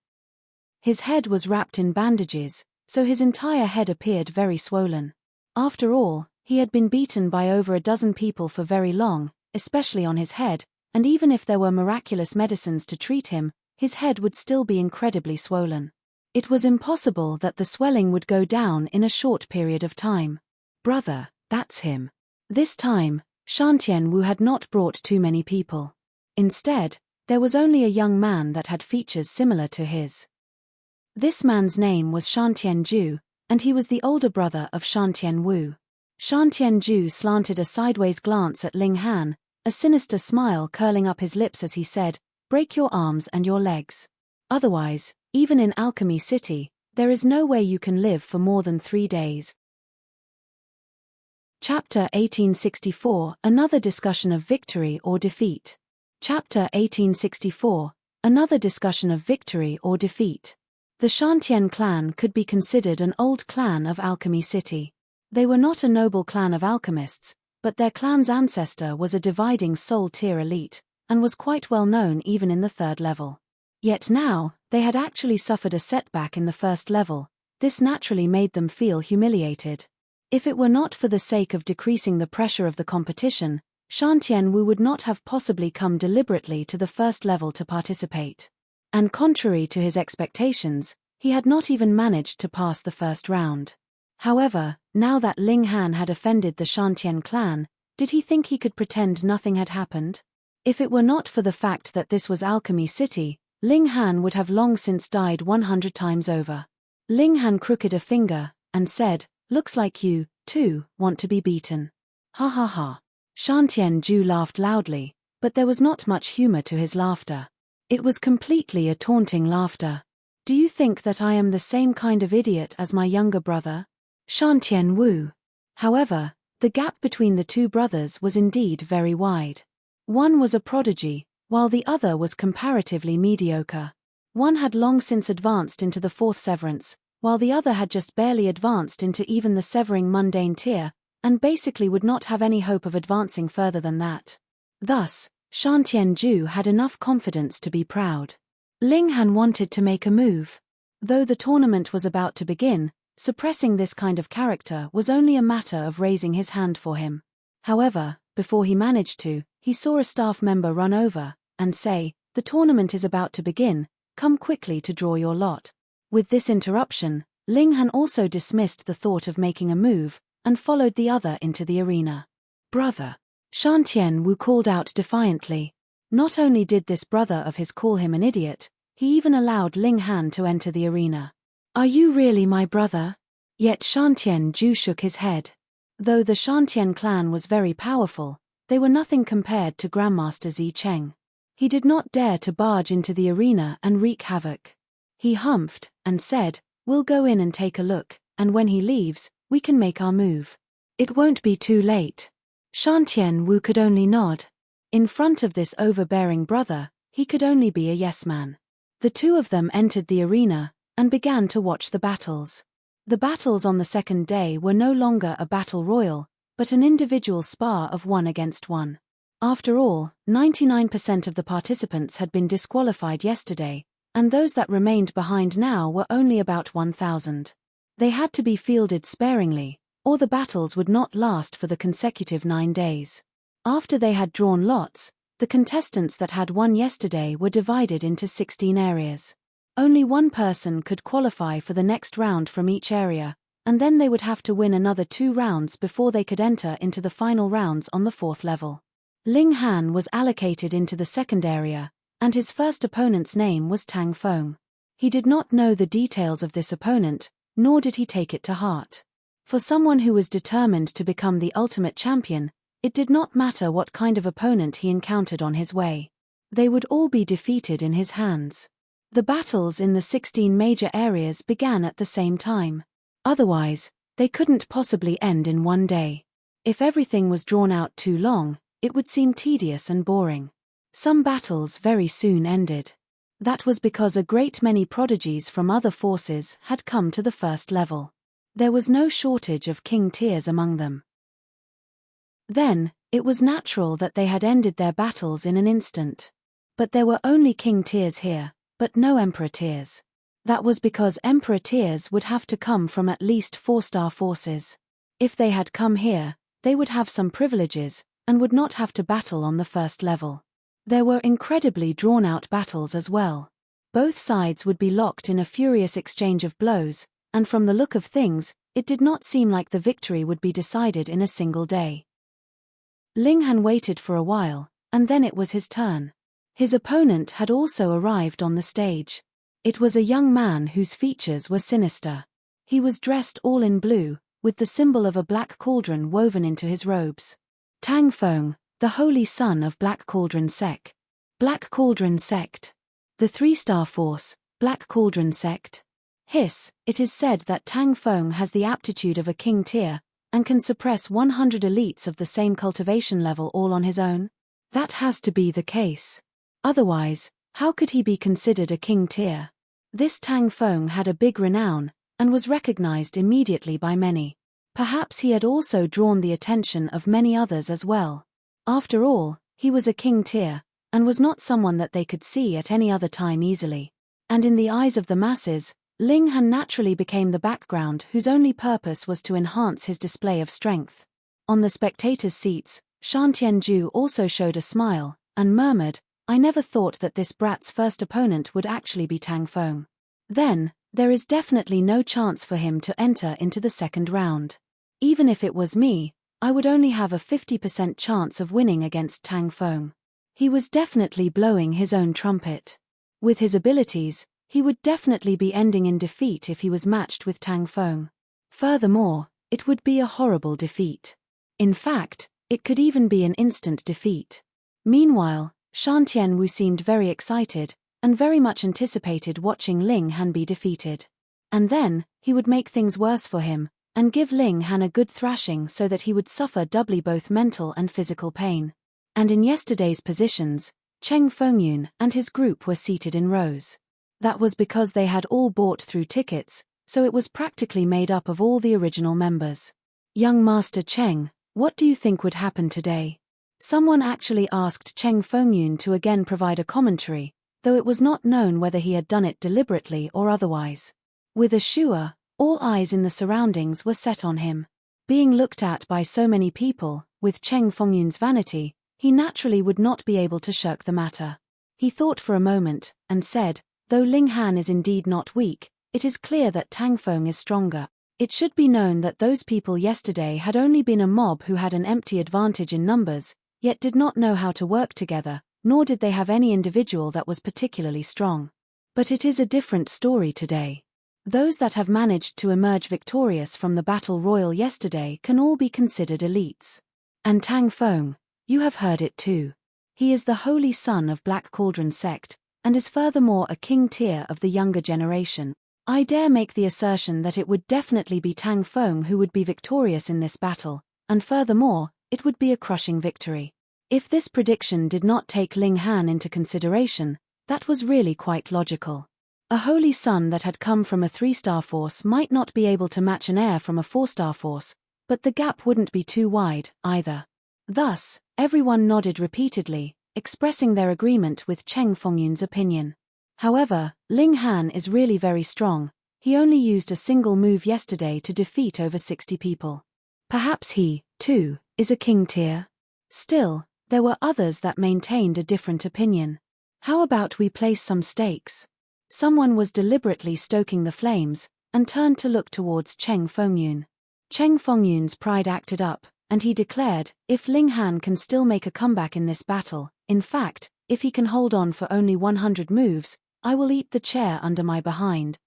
His head was wrapped in bandages, so his entire head appeared very swollen. After all, he had been beaten by over a dozen people for very long, especially on his head, and even if there were miraculous medicines to treat him, his head would still be incredibly swollen. It was impossible that the swelling would go down in a short period of time. "Brother, that's him." This time, Shantian Wu had not brought too many people. Instead, there was only a young man that had features similar to his. This man's name was Shantian Ju, and he was the older brother of Shantian Wu. Shantian Ju slanted a sideways glance at Ling Han, a sinister smile curling up his lips as he said, "Break your arms and your legs. Otherwise, even in Alchemy City, there is no way you can live for more than 3 days." Chapter 1864, Another discussion of victory or defeat. Chapter 1864, Another discussion of victory or defeat. The Shantian clan could be considered an old clan of Alchemy City. They were not a noble clan of alchemists, but their clan's ancestor was a dividing soul-tier elite, and was quite well known even in the third level. Yet now, they had actually suffered a setback in the first level. This naturally made them feel humiliated. If it were not for the sake of decreasing the pressure of the competition, Shantian Wu would not have possibly come deliberately to the first level to participate. And contrary to his expectations, he had not even managed to pass the first round. However, now that Ling Han had offended the Shantian clan, did he think he could pretend nothing had happened? If it were not for the fact that this was Alchemy City, Ling Han would have long since died 100 times over. Ling Han crooked a finger, and said, "Looks like you, too, want to be beaten." Ha ha ha. Shantian Ju laughed loudly, but there was not much humor to his laughter. It was completely a taunting laughter. "Do you think that I am the same kind of idiot as my younger brother?" Shantian Wu. However, the gap between the two brothers was indeed very wide. One was a prodigy, while the other was comparatively mediocre. One had long since advanced into the fourth severance, while the other had just barely advanced into even the severing mundane tier, and basically would not have any hope of advancing further than that. Thus, Shantian Ju had enough confidence to be proud. Ling Han wanted to make a move. Though the tournament was about to begin, suppressing this kind of character was only a matter of raising his hand for him. However, before he managed to, he saw a staff member run over and say, "The tournament is about to begin, come quickly to draw your lot." With this interruption, Ling Han also dismissed the thought of making a move, and followed the other into the arena. "Brother!" Shantian Wu called out defiantly. Not only did this brother of his call him an idiot, he even allowed Ling Han to enter the arena. "Are you really my brother?" Yet Shantian Ju shook his head. Though the Shantian clan was very powerful, they were nothing compared to Grandmaster Zi Cheng. He did not dare to barge into the arena and wreak havoc. He humphed, and said, "We'll go in and take a look, and when he leaves, we can make our move. It won't be too late." Shantian Wu could only nod. In front of this overbearing brother, he could only be a yes-man. The two of them entered the arena, and began to watch the battles. The battles on the second day were no longer a battle royal, but an individual spar of 1 against 1. After all, 99% of the participants had been disqualified yesterday, and those that remained behind now were only about 1,000. They had to be fielded sparingly, or the battles would not last for the consecutive 9 days. After they had drawn lots, the contestants that had won yesterday were divided into 16 areas. Only one person could qualify for the next round from each area, and then they would have to win another 2 rounds before they could enter into the final rounds on the 4th level. Ling Han was allocated into the second area, and his first opponent's name was Tang Feng. He did not know the details of this opponent, nor did he take it to heart. For someone who was determined to become the ultimate champion, it did not matter what kind of opponent he encountered on his way. They would all be defeated in his hands. The battles in the 16 major areas began at the same time. Otherwise, they couldn't possibly end in one day. If everything was drawn out too long, it would seem tedious and boring. Some battles very soon ended. That was because a great many prodigies from other forces had come to the first level. There was no shortage of king tiers among them. Then, it was natural that they had ended their battles in an instant. But there were only king tiers here, but no emperor tiers. That was because emperor tiers would have to come from at least 4-star forces. If they had come here, they would have some privileges, and would not have to battle on the first level. There were incredibly drawn-out battles as well. Both sides would be locked in a furious exchange of blows, and from the look of things, it did not seem like the victory would be decided in a single day. Ling Han waited for a while, and then it was his turn. His opponent had also arrived on the stage. It was a young man whose features were sinister. He was dressed all in blue, with the symbol of a black cauldron woven into his robes. Tang Feng, the holy son of Black Cauldron Sect. Black Cauldron Sect. The 3-star force, Black Cauldron Sect. Hiss, it is said that Tang Feng has the aptitude of a king tier, and can suppress 100 elites of the same cultivation level all on his own? That has to be the case. Otherwise, how could he be considered a king tier? This Tang Feng had a big renown, and was recognized immediately by many. Perhaps he had also drawn the attention of many others as well. After all, he was a king tier, and was not someone that they could see at any other time easily. And in the eyes of the masses, Ling Han naturally became the background whose only purpose was to enhance his display of strength. On the spectators' seats, Shan Tianju also showed a smile, and murmured, "I never thought that this brat's first opponent would actually be Tang Feng. Then, there is definitely no chance for him to enter into the second round. Even if it was me, I would only have a 50% chance of winning against Tang Feng." He was definitely blowing his own trumpet. With his abilities, he would definitely be ending in defeat if he was matched with Tang Feng. Furthermore, it would be a horrible defeat. In fact, it could even be an instant defeat. Meanwhile, Shan Tianwu seemed very excited, and very much anticipated watching Ling Han be defeated. And then, he would make things worse for him, and give Ling Han a good thrashing so that he would suffer doubly both mental and physical pain. And in yesterday's positions, Cheng Fengyun and his group were seated in rows. That was because they had all bought through tickets, so it was practically made up of all the original members. "Young Master Cheng, what do you think would happen today?" Someone actually asked Cheng Fengyun to again provide a commentary, though it was not known whether he had done it deliberately or otherwise. With Ashua, all eyes in the surroundings were set on him. Being looked at by so many people, with Cheng Fengyun's vanity, he naturally would not be able to shirk the matter. He thought for a moment, and said, "Though Ling Han is indeed not weak, it is clear that Tang Feng is stronger. It should be known that those people yesterday had only been a mob who had an empty advantage in numbers, yet did not know how to work together, nor did they have any individual that was particularly strong. But it is a different story today. Those that have managed to emerge victorious from the battle royal yesterday can all be considered elites. And Tang Feng, you have heard it too. He is the holy son of Black Cauldron sect, and is furthermore a king tier of the younger generation. I dare make the assertion that it would definitely be Tang Feng who would be victorious in this battle, and furthermore, it would be a crushing victory. If this prediction did not take Ling Han into consideration, that was really quite logical. A holy son that had come from a 3-star force might not be able to match an heir from a 4-star force, but the gap wouldn't be too wide, either. Thus, everyone nodded repeatedly, expressing their agreement with Cheng Fengyun's opinion. However, Ling Han is really very strong. He only used a single move yesterday to defeat over 60 people. Perhaps he, too, is a king tier. Still, there were others that maintained a different opinion. How about we place some stakes? Someone was deliberately stoking the flames, and turned to look towards Cheng Fengyun. Cheng Fengyun's pride acted up, and he declared, "If Ling Han can still make a comeback in this battle, in fact, if he can hold on for only 100 moves, I will eat the chair under my behind."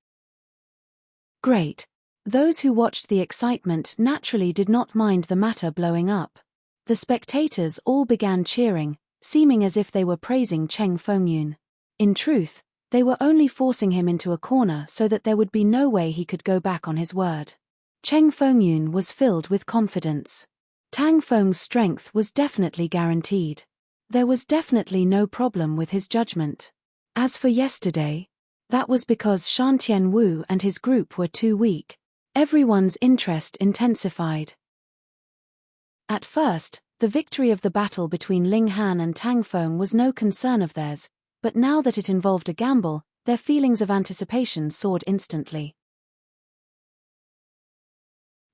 Great. Those who watched the excitement naturally did not mind the matter blowing up. The spectators all began cheering, seeming as if they were praising Cheng Fengyun. In truth, they were only forcing him into a corner so that there would be no way he could go back on his word. Cheng Fengyun was filled with confidence. Tang Feng's strength was definitely guaranteed. There was definitely no problem with his judgment. As for yesterday, that was because Shan Tianwu and his group were too weak. Everyone's interest intensified. At first, the victory of the battle between Ling Han and Tang Feng was no concern of theirs, but now that it involved a gamble, their feelings of anticipation soared instantly.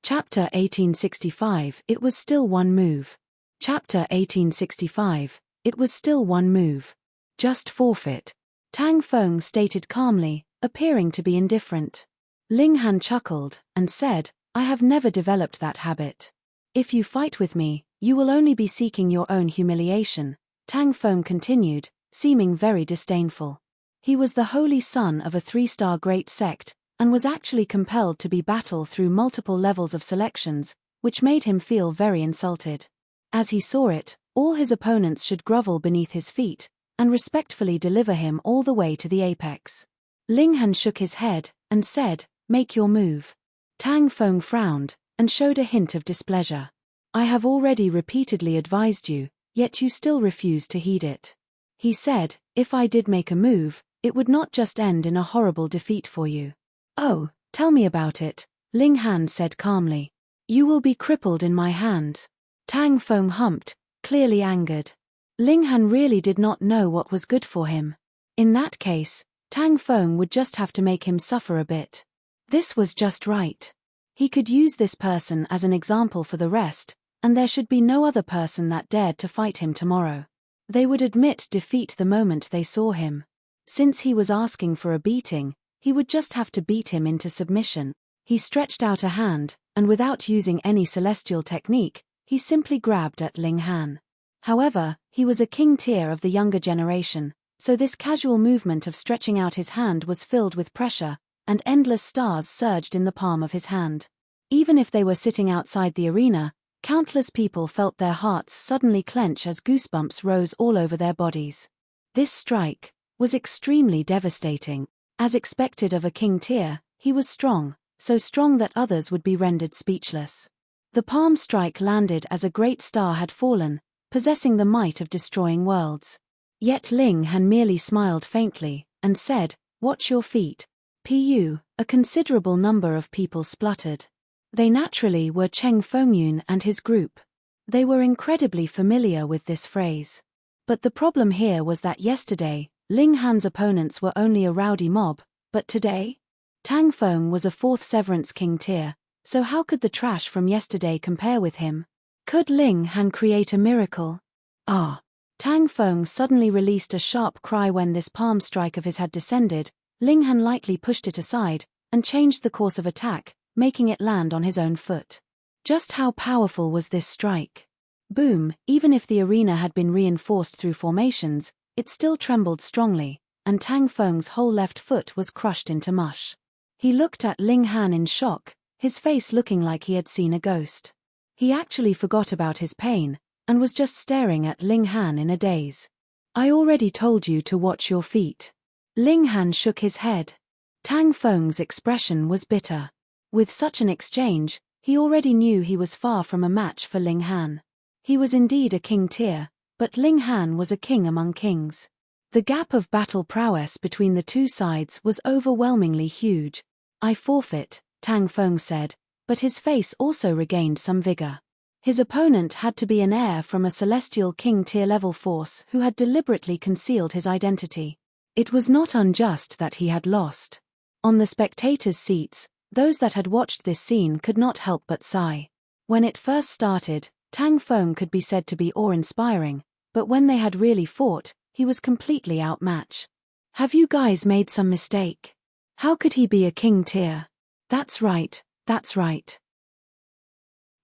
Chapter 1865. It was still one move. Chapter 1865. It was still one move. Just forfeit. Tang Feng stated calmly, appearing to be indifferent. Ling Han chuckled, and said, "I have never developed that habit. If you fight with me, you will only be seeking your own humiliation," Tang Feng continued, seeming very disdainful. He was the holy son of a 3-star great sect, and was actually compelled to be battle through multiple levels of selections, which made him feel very insulted. As he saw it, all his opponents should grovel beneath his feet, and respectfully deliver him all the way to the apex. Ling Han shook his head, and said, "Make your move." Tang Feng frowned, and showed a hint of displeasure. "I have already repeatedly advised you, yet you still refuse to heed it." He said, "If I did make a move, it would not just end in a horrible defeat for you." "Oh, tell me about it," Ling Han said calmly. "You will be crippled in my hands." Tang Feng humped, clearly angered. Ling Han really did not know what was good for him. In that case, Tang Feng would just have to make him suffer a bit. This was just right. He could use this person as an example for the rest, and there should be no other person that dared to fight him tomorrow. They would admit defeat the moment they saw him. Since he was asking for a beating, he would just have to beat him into submission. He stretched out a hand, and without using any celestial technique, he simply grabbed at Ling Han. However, he was a king tier of the younger generation, so this casual movement of stretching out his hand was filled with pressure, and endless stars surged in the palm of his hand. Even if they were sitting outside the arena, countless people felt their hearts suddenly clench as goosebumps rose all over their bodies. This strike was extremely devastating. As expected of a king tier, he was strong, so strong that others would be rendered speechless. The palm strike landed as a great star had fallen, possessing the might of destroying worlds. Yet Ling Han merely smiled faintly, and said, "Watch your feet." Pu, a considerable number of people spluttered. They naturally were Cheng Fengyun and his group. They were incredibly familiar with this phrase. But the problem here was that yesterday, Ling Han's opponents were only a rowdy mob, but today? Tang Feng was a fourth Severance King tier, so how could the trash from yesterday compare with him? Could Ling Han create a miracle? Ah! Tang Feng suddenly released a sharp cry when this palm strike of his had descended. Ling Han lightly pushed it aside, and changed the course of attack, making it land on his own foot. Just how powerful was this strike? Boom! Even if the arena had been reinforced through formations, it still trembled strongly, and Tang Feng's whole left foot was crushed into mush. He looked at Ling Han in shock, his face looking like he had seen a ghost. He actually forgot about his pain, and was just staring at Ling Han in a daze. "I already told you to watch your feet." Ling Han shook his head. Tang Feng's expression was bitter. With such an exchange, he already knew he was far from a match for Ling Han. He was indeed a king tier, but Ling Han was a king among kings. The gap of battle prowess between the two sides was overwhelmingly huge. "I forfeit," Tang Feng said, but his face also regained some vigor. His opponent had to be an heir from a celestial king tier level force who had deliberately concealed his identity. It was not unjust that he had lost. On the spectators' seats, those that had watched this scene could not help but sigh. When it first started, Tang Feng could be said to be awe-inspiring, but when they had really fought, he was completely outmatched. "Have you guys made some mistake? How could he be a king tier?" That's right, that's right.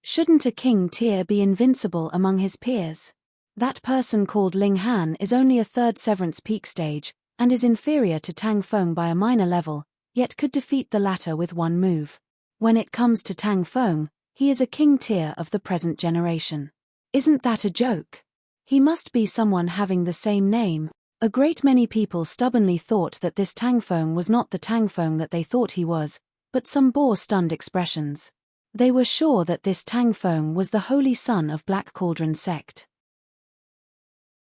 Shouldn't a king tier be invincible among his peers? That person called Ling Han is only a third Severance Peak stage, and is inferior to Tang Feng by a minor level, yet could defeat the latter with one move. When it comes to Tang Feng, he is a king tier of the present generation. Isn't that a joke? He must be someone having the same name. A great many people stubbornly thought that this Tang Feng was not the Tang Feng that they thought he was, but some bore stunned expressions. They were sure that this Tang Feng was the holy son of Black Cauldron sect.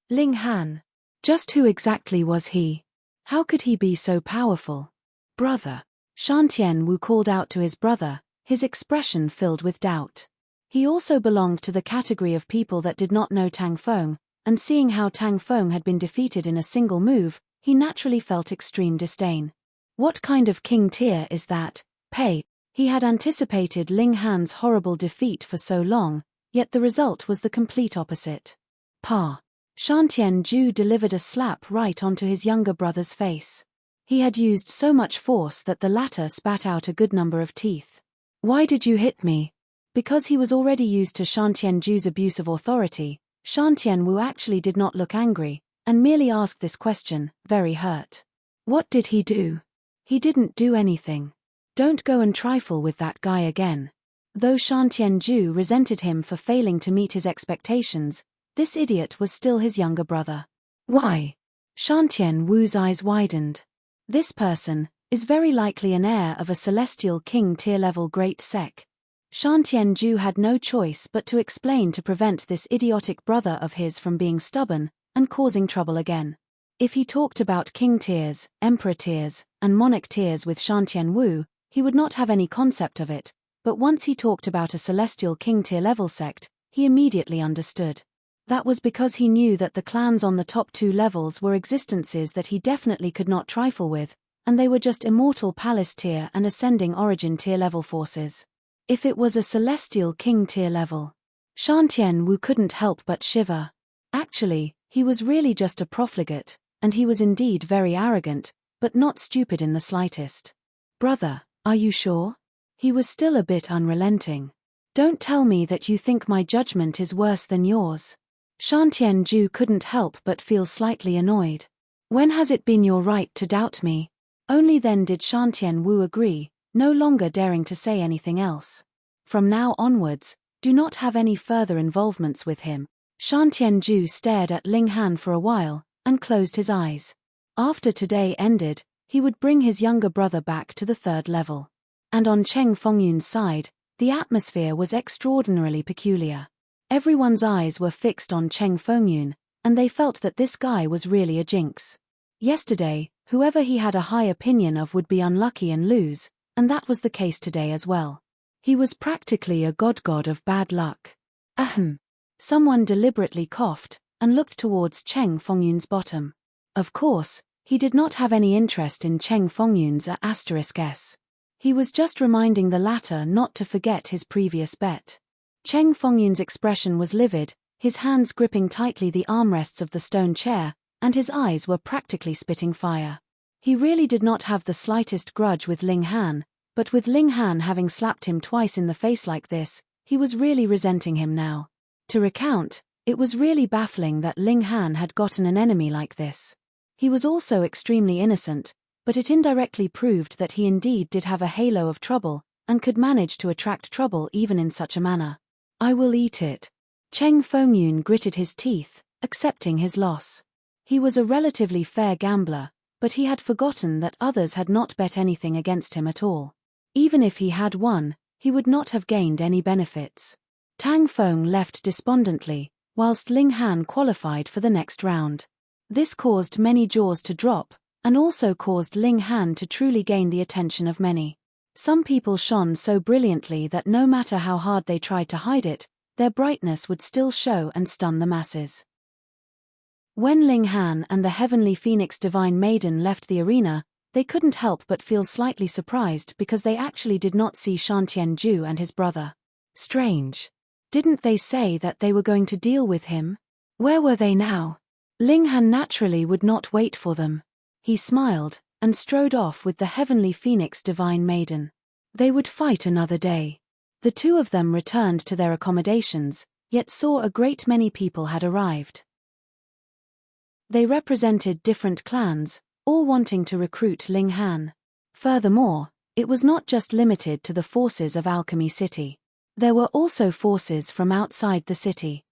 Ling Han. Just who exactly was he? How could he be so powerful? Brother. Shantian Wu called out to his brother, his expression filled with doubt. He also belonged to the category of people that did not know Tang Feng, and seeing how Tang Feng had been defeated in a single move, he naturally felt extreme disdain. What kind of king tier is that? Pei. He had anticipated Ling Han's horrible defeat for so long, yet the result was the complete opposite. Pa. Shantian Ju delivered a slap right onto his younger brother's face. He had used so much force that the latter spat out a good number of teeth. "Why did you hit me?" Because he was already used to Shantian Ju's abuse of authority, Shantian Wu actually did not look angry, and merely asked this question, very hurt. "What did he do?" "He didn't do anything. Don't go and trifle with that guy again." Though Shantian Ju resented him for failing to meet his expectations, this idiot was still his younger brother. "Why?" Shantian Wu's eyes widened. This person is very likely an heir of a celestial king tier level great sec. Shantian-ju had no choice but to explain to prevent this idiotic brother of his from being stubborn and causing trouble again. If he talked about king tiers, emperor tiers, and monarch tiers with Shantian-wu, he would not have any concept of it, but once he talked about a celestial king tier level sect, he immediately understood. That was because he knew that the clans on the top 2 levels were existences that he definitely could not trifle with, and they were just immortal palace tier and ascending origin tier level forces. If it was a celestial king tier level, Shantian-wu couldn't help but shiver. Actually, he was really just a profligate, and he was indeed very arrogant, but not stupid in the slightest. Brother, are you sure? He was still a bit unrelenting. Don't tell me that you think my judgment is worse than yours. Shantian-ju couldn't help but feel slightly annoyed. When has it been your right to doubt me? Only then did Shantian-wu agree, no longer daring to say anything else. From now onwards, do not have any further involvements with him. Shantian-ju stared at Ling Han for a while, and closed his eyes. After today ended, he would bring his younger brother back to the 3rd level. And on Cheng Fengyun's side, the atmosphere was extraordinarily peculiar. Everyone's eyes were fixed on Cheng Fengyun, and they felt that this guy was really a jinx. Yesterday, whoever he had a high opinion of would be unlucky and lose, and that was the case today as well. He was practically a god of bad luck. Ahem. Someone deliberately coughed, and looked towards Cheng Fengyun's bottom. Of course, he did not have any interest in Cheng Fengyun's *s. He was just reminding the latter not to forget his previous bet. Cheng Fengyun's expression was livid, his hands gripping tightly the armrests of the stone chair, and his eyes were practically spitting fire. He really did not have the slightest grudge with Ling Han, but with Ling Han having slapped him twice in the face like this, he was really resenting him now. To recount, it was really baffling that Ling Han had gotten an enemy like this. He was also extremely innocent, but it indirectly proved that he indeed did have a halo of trouble, and could manage to attract trouble even in such a manner. I will eat it. Cheng Fengyun gritted his teeth, accepting his loss. He was a relatively fair gambler, but he had forgotten that others had not bet anything against him at all. Even if he had won, he would not have gained any benefits. Tang Feng left despondently, whilst Ling Han qualified for the next round. This caused many jaws to drop, and also caused Ling Han to truly gain the attention of many. Some people shone so brilliantly that no matter how hard they tried to hide it, their brightness would still show and stun the masses. When Ling Han and the Heavenly Phoenix Divine Maiden left the arena, they couldn't help but feel slightly surprised because they actually did not see Shantian-ju and his brother. Strange. Didn't they say that they were going to deal with him? Where were they now? Ling Han naturally would not wait for them. He smiled, and strode off with the Heavenly Phoenix Divine Maiden. They would fight another day. The two of them returned to their accommodations, yet saw a great many people had arrived. They represented different clans, all wanting to recruit Ling Han. Furthermore, it was not just limited to the forces of Alchemy City. There were also forces from outside the city.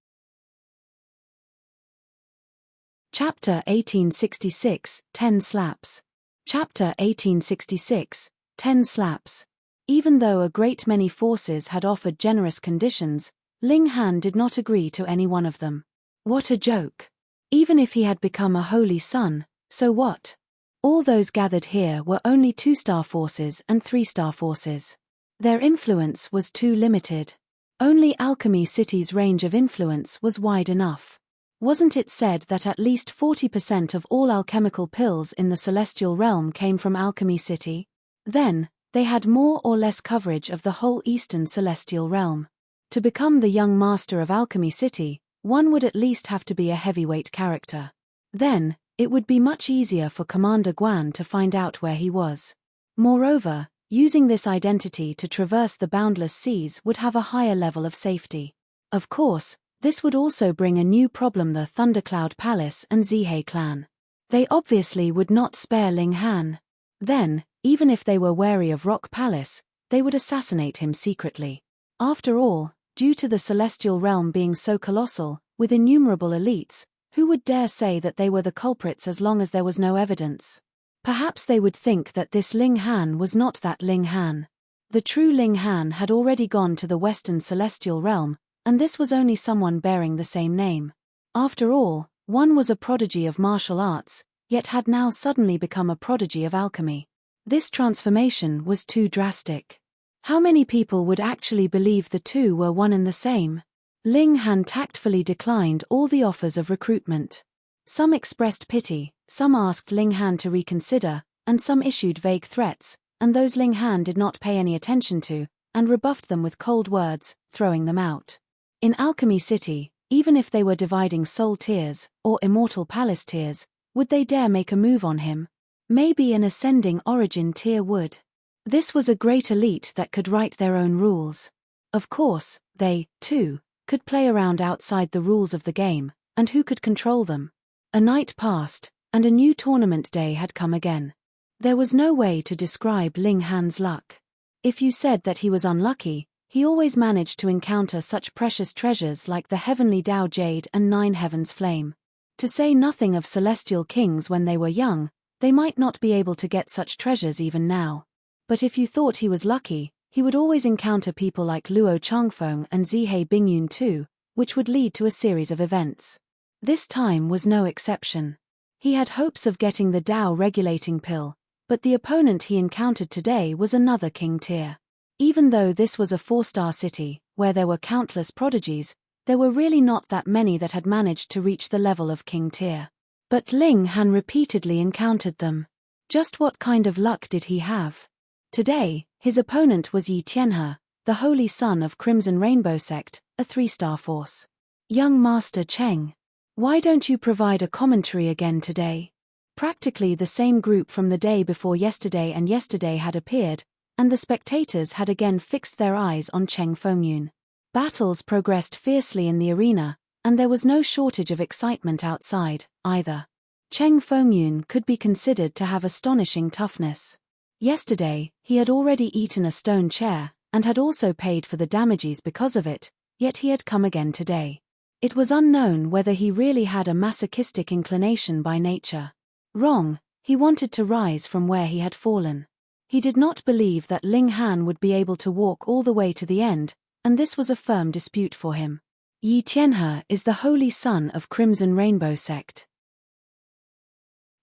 Chapter 1866, 10 Slaps. Chapter 1866, 10 Slaps. Even though a great many forces had offered generous conditions, Ling Han did not agree to any one of them. What a joke. Even if he had become a holy son, so what? All those gathered here were only 2-star forces and 3-star forces. Their influence was too limited. Only Alchemy City's range of influence was wide enough. Wasn't it said that at least 40% of all alchemical pills in the Celestial Realm came from Alchemy City? Then, they had more or less coverage of the whole Eastern Celestial Realm. To become the young master of Alchemy City, one would at least have to be a heavyweight character. Then, it would be much easier for Commander Guan to find out where he was. Moreover, using this identity to traverse the boundless seas would have a higher level of safety. Of course, this would also bring a new problem: the Thundercloud Palace and Zihei clan. They obviously would not spare Ling Han. Then, even if they were wary of Rock Palace, they would assassinate him secretly. After all, due to the Celestial Realm being so colossal, with innumerable elites, who would dare say that they were the culprits as long as there was no evidence? Perhaps they would think that this Ling Han was not that Ling Han. The true Ling Han had already gone to the western celestial realm, and this was only someone bearing the same name. After all, one was a prodigy of martial arts, yet had now suddenly become a prodigy of alchemy. This transformation was too drastic. How many people would actually believe the two were one and the same? Ling Han tactfully declined all the offers of recruitment. Some expressed pity, some asked Ling Han to reconsider, and some issued vague threats, and those Ling Han did not pay any attention to, and rebuffed them with cold words, throwing them out. In Alchemy City, even if they were dividing soul tiers, or immortal palace tiers, would they dare make a move on him? Maybe an ascending origin tier would. This was a great elite that could write their own rules. Of course, they, too, could play around outside the rules of the game, and who could control them? A night passed, and a new tournament day had come again. There was no way to describe Ling Han's luck. If you said that he was unlucky, he always managed to encounter such precious treasures like the heavenly Tao Jade and 9 Heavens Flame. To say nothing of celestial kings when they were young, they might not be able to get such treasures even now. But if you thought he was lucky, he would always encounter people like Luo Changfeng and Zihei Bingyun too, which would lead to a series of events. This time was no exception. He had hopes of getting the Tao regulating pill, but the opponent he encountered today was another king tier. Even though this was a 4-star city, where there were countless prodigies, there were really not that many that had managed to reach the level of king tier. But Ling Han repeatedly encountered them. Just what kind of luck did he have? Today, his opponent was Yi Tianhe, the holy son of Crimson Rainbow Sect, a 3-star force. Young Master Cheng. Why don't you provide a commentary again today? Practically the same group from the day before yesterday and yesterday had appeared, and the spectators had again fixed their eyes on Cheng Fengyun. Battles progressed fiercely in the arena, and there was no shortage of excitement outside, either. Cheng Fengyun could be considered to have astonishing toughness. Yesterday, he had already eaten a stone chair, and had also paid for the damages because of it, yet he had come again today. It was unknown whether he really had a masochistic inclination by nature. Wrong, he wanted to rise from where he had fallen. He did not believe that Ling Han would be able to walk all the way to the end, and this was a firm dispute for him. Yi Tianhe is the holy son of Crimson Rainbow Sect.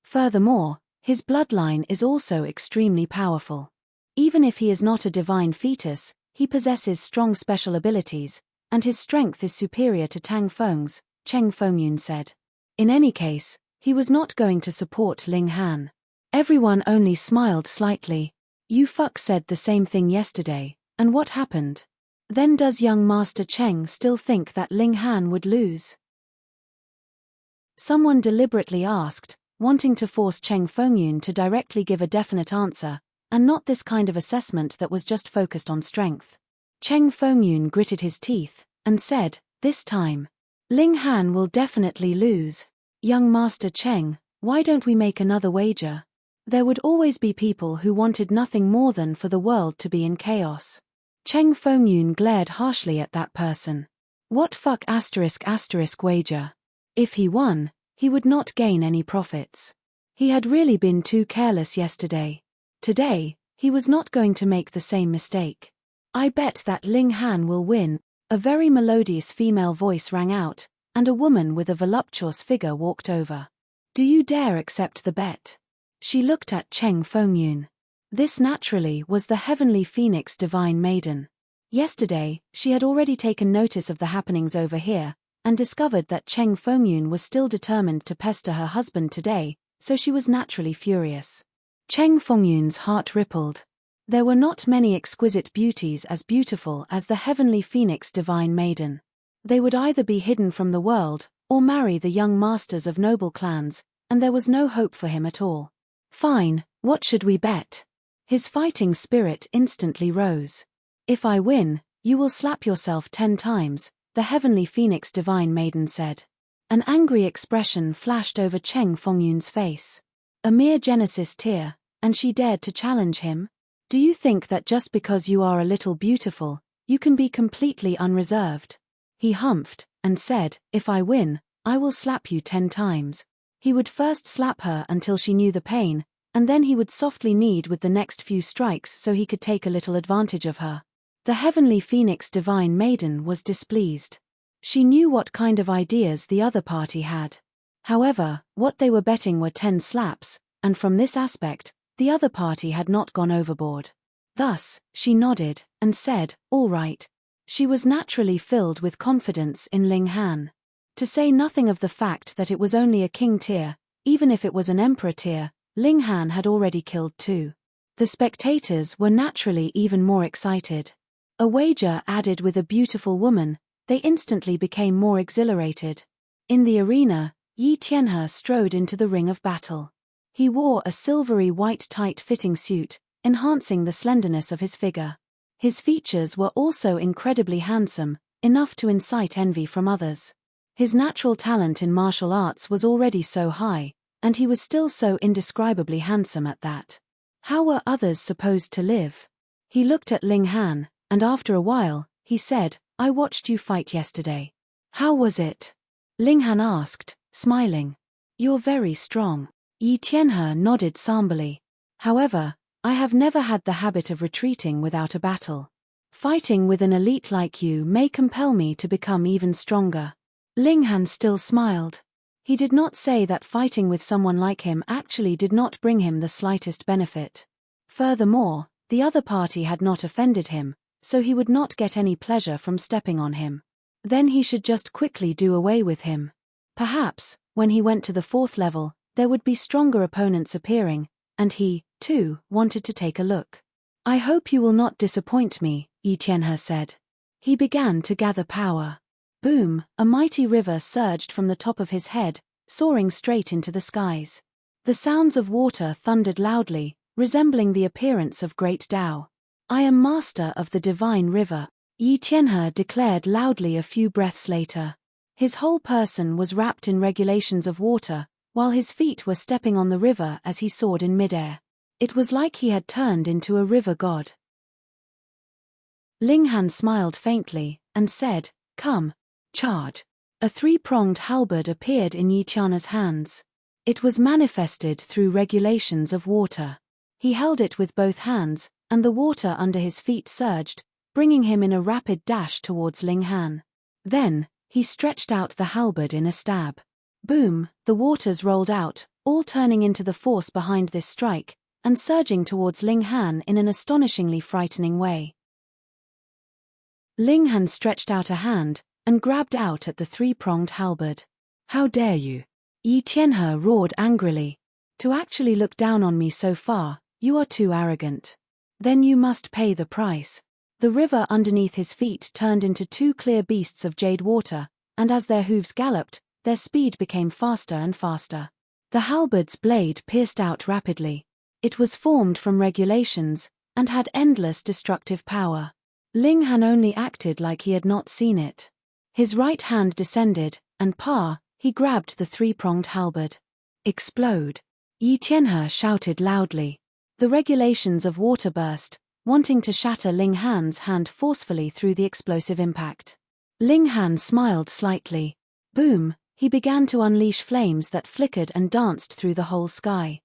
Furthermore, his bloodline is also extremely powerful. Even if he is not a divine fetus, he possesses strong special abilities, and his strength is superior to Tang Feng's, Cheng Fengyun said. In any case, he was not going to support Ling Han. Everyone only smiled slightly. You fuck said the same thing yesterday, and what happened? Then does young Master Cheng still think that Ling Han would lose? Someone deliberately asked, wanting to force Cheng Fengyun to directly give a definite answer, and not this kind of assessment that was just focused on strength. Cheng Fengyun gritted his teeth, and said, this time, Ling Han will definitely lose. Young Master Cheng, why don't we make another wager? There would always be people who wanted nothing more than for the world to be in chaos. Cheng Fengyun glared harshly at that person. What fuck *** wager? If he won, he would not gain any profits. He had really been too careless yesterday. Today, he was not going to make the same mistake. I bet that Ling Han will win. A very melodious female voice rang out, and a woman with a voluptuous figure walked over. Do you dare accept the bet? She looked at Cheng Fengyun. This naturally was the heavenly phoenix divine maiden. Yesterday, she had already taken notice of the happenings over here, and discovered that Cheng Fengyun was still determined to pester her husband today, so she was naturally furious. Cheng Fengyun's heart rippled. There were not many exquisite beauties as beautiful as the heavenly phoenix divine maiden. They would either be hidden from the world, or marry the young masters of noble clans, and there was no hope for him at all. Fine, what should we bet? His fighting spirit instantly rose. If I win, you will slap yourself 10 times, the heavenly phoenix divine maiden said. An angry expression flashed over Cheng Fengyun's face. A mere Genesis tier, and she dared to challenge him? Do you think that just because you are a little beautiful, you can be completely unreserved? He humphed, and said, if I win, I will slap you 10 times. He would first slap her until she knew the pain, and then he would softly knead with the next few strikes so he could take a little advantage of her. The heavenly phoenix divine maiden was displeased. She knew what kind of ideas the other party had. However, what they were betting were 10 slaps, and from this aspect, the other party had not gone overboard. Thus, she nodded, and said, "All right." She was naturally filled with confidence in Ling Han. To say nothing of the fact that it was only a king tier, even if it was an emperor tier, Ling Han had already killed 2. The spectators were naturally even more excited. A wager added with a beautiful woman, they instantly became more exhilarated. In the arena, Yi Tianhe strode into the ring of battle. He wore a silvery white tight-fitting suit, enhancing the slenderness of his figure. His features were also incredibly handsome, enough to incite envy from others. His natural talent in martial arts was already so high, and he was still so indescribably handsome at that. How were others supposed to live? He looked at Ling Han, and after a while, he said, "I watched you fight yesterday. How was it?" Ling Han asked, smiling. "You're very strong." Yi Tianhe nodded somberly. "However, I have never had the habit of retreating without a battle. Fighting with an elite like you may compel me to become even stronger." Ling Han still smiled. He did not say that fighting with someone like him actually did not bring him the slightest benefit. Furthermore, the other party had not offended him, so he would not get any pleasure from stepping on him. Then he should just quickly do away with him. Perhaps, when he went to the 4th level, there would be stronger opponents appearing, and he, too, wanted to take a look. "I hope you will not disappoint me," Yi Tianhe said. He began to gather power. Boom, a mighty river surged from the top of his head, soaring straight into the skies. The sounds of water thundered loudly, resembling the appearance of great Tao. "I am master of the divine river," Yi Tianhe declared loudly a few breaths later. His whole person was wrapped in regulations of water, while his feet were stepping on the river as he soared in midair. It was like he had turned into a river god. Ling Han smiled faintly, and said, "Come, charge." A 3-pronged halberd appeared in Yi Tianhe's hands. It was manifested through regulations of water. He held it with both hands, and the water under his feet surged, bringing him in a rapid dash towards Ling Han. Then, he stretched out the halberd in a stab. Boom, the waters rolled out, all turning into the force behind this strike, and surging towards Ling Han in an astonishingly frightening way. Ling Han stretched out a hand, and grabbed out at the 3-pronged halberd. "How dare you?" Yi Tianhe roared angrily. "To actually look down on me so far, you are too arrogant. Then you must pay the price." The river underneath his feet turned into 2 clear beasts of jade water, and as their hooves galloped, their speed became faster and faster. The halberd's blade pierced out rapidly. It was formed from regulations, and had endless destructive power. Ling Han only acted like he had not seen it. His right hand descended, and he grabbed the 3-pronged halberd. "Explode!" Yi Tianhe shouted loudly. The regulations of water burst, wanting to shatter Ling Han's hand forcefully through the explosive impact. Ling Han smiled slightly. Boom, he began to unleash flames that flickered and danced through the whole sky.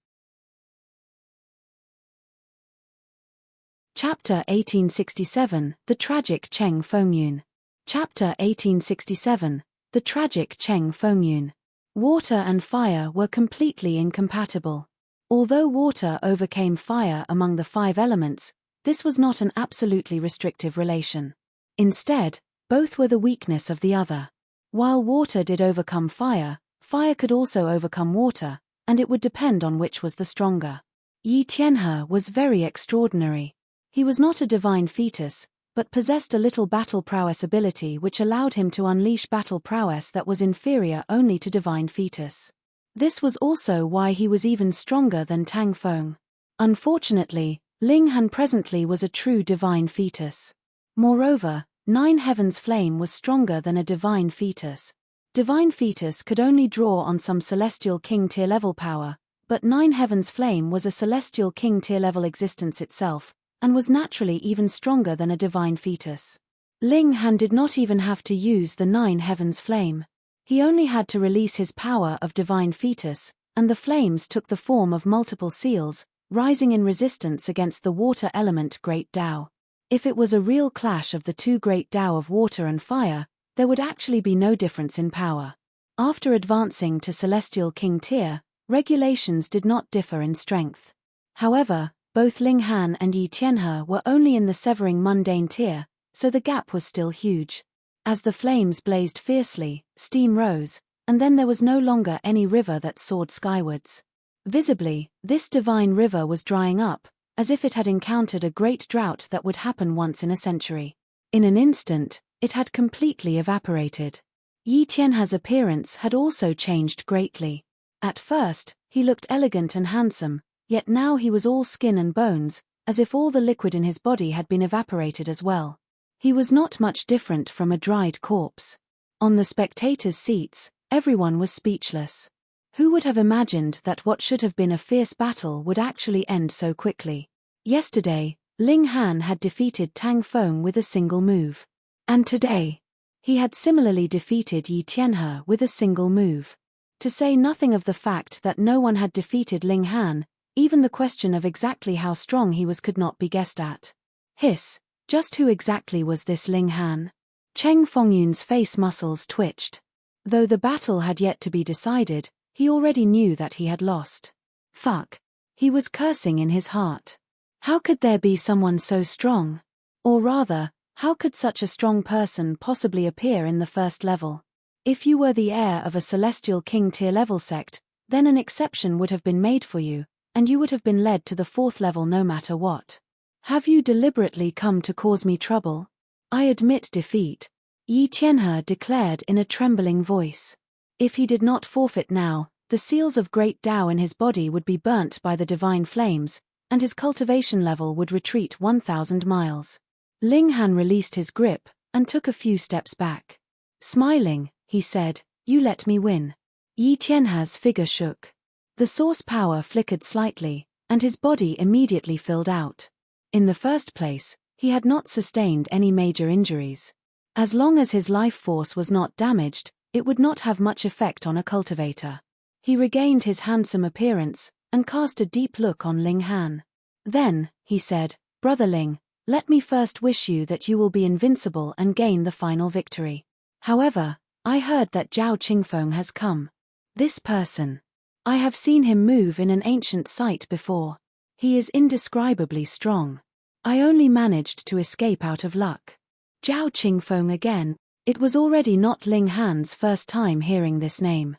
Chapter 1867, The Tragic Cheng Fengyun. Chapter 1867, The Tragic Cheng Fengyun. Water and fire were completely incompatible. Although water overcame fire among the 5 elements, this was not an absolutely restrictive relation. Instead, both were the weakness of the other. While water did overcome fire, fire could also overcome water, and it would depend on which was the stronger. Yi Tianhe was very extraordinary. He was not a divine fetus, but possessed a little battle prowess ability which allowed him to unleash battle prowess that was inferior only to divine fetus. This was also why he was even stronger than Tang Feng. Unfortunately, Ling Han presently was a true divine fetus. Moreover, 9 Heavens Flame was stronger than a divine fetus. Divine fetus could only draw on some celestial king tier level power, but 9 Heavens Flame was a celestial king tier level existence itself, and was naturally even stronger than a divine fetus. Ling Han did not even have to use the 9 Heavens Flame. He only had to release his power of divine fetus, and the flames took the form of multiple seals, rising in resistance against the water element Great Tao. If it was a real clash of the two Great Tao of water and fire, there would actually be no difference in power. After advancing to Celestial King tier, regulations did not differ in strength. However, both Ling Han and Yi Tianhe were only in the Severing Mundane tier, so the gap was still huge. As the flames blazed fiercely, steam rose, and then there was no longer any river that soared skywards. Visibly, this divine river was drying up, as if it had encountered a great drought that would happen once in a century. In an instant, it had completely evaporated. Yi Tianhe's appearance had also changed greatly. At first, he looked elegant and handsome, yet now he was all skin and bones, as if all the liquid in his body had been evaporated as well. He was not much different from a dried corpse. On the spectators' seats, everyone was speechless. Who would have imagined that what should have been a fierce battle would actually end so quickly? Yesterday, Ling Han had defeated Tang Feng with a single move. And today, he had similarly defeated Yi Tianhe with a single move. To say nothing of the fact that no one had defeated Ling Han, even the question of exactly how strong he was could not be guessed at. Hiss, just who exactly was this Ling Han? Cheng Fengyun's face muscles twitched. Though the battle had yet to be decided, he already knew that he had lost. Fuck. He was cursing in his heart. How could there be someone so strong? Or rather, how could such a strong person possibly appear in the first level? If you were the heir of a Celestial King tier level sect, then an exception would have been made for you, and you would have been led to the fourth level no matter what. Have you deliberately come to cause me trouble? I admit defeat, Yi Tianhe declared in a trembling voice. If he did not forfeit now, the seals of Great Tao in his body would be burnt by the divine flames, and his cultivation level would retreat 1,000 miles. Ling Han released his grip, and took a few steps back. Smiling, he said, "You let me win." Yi Tianhe's figure shook. The source power flickered slightly, and his body immediately filled out. In the first place, he had not sustained any major injuries. As long as his life force was not damaged, it would not have much effect on a cultivator. He regained his handsome appearance, and cast a deep look on Ling Han. Then, he said, "Brother Ling, let me first wish you that you will be invincible and gain the final victory. However, I heard that Zhao Qingfeng has come. This person. I have seen him move in an ancient site before. He is indescribably strong. I only managed to escape out of luck." Zhao Qingfeng again. It was already not Ling Han's first time hearing this name.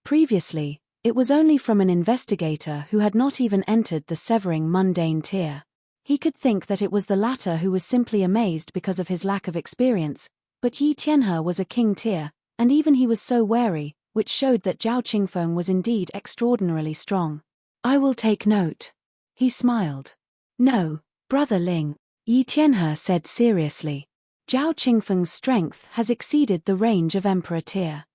Previously, it was only from an investigator who had not even entered the Severing Mundane tier. He could think that it was the latter who was simply amazed because of his lack of experience, but Yi Tianhe was a king tier, and even he was so wary, which showed that Zhao Qingfeng was indeed extraordinarily strong. "I will take note." He smiled. "No, Brother Ling," Yi Tianhe said seriously. "Zhao Qingfeng's strength has exceeded the range of Emperor tier.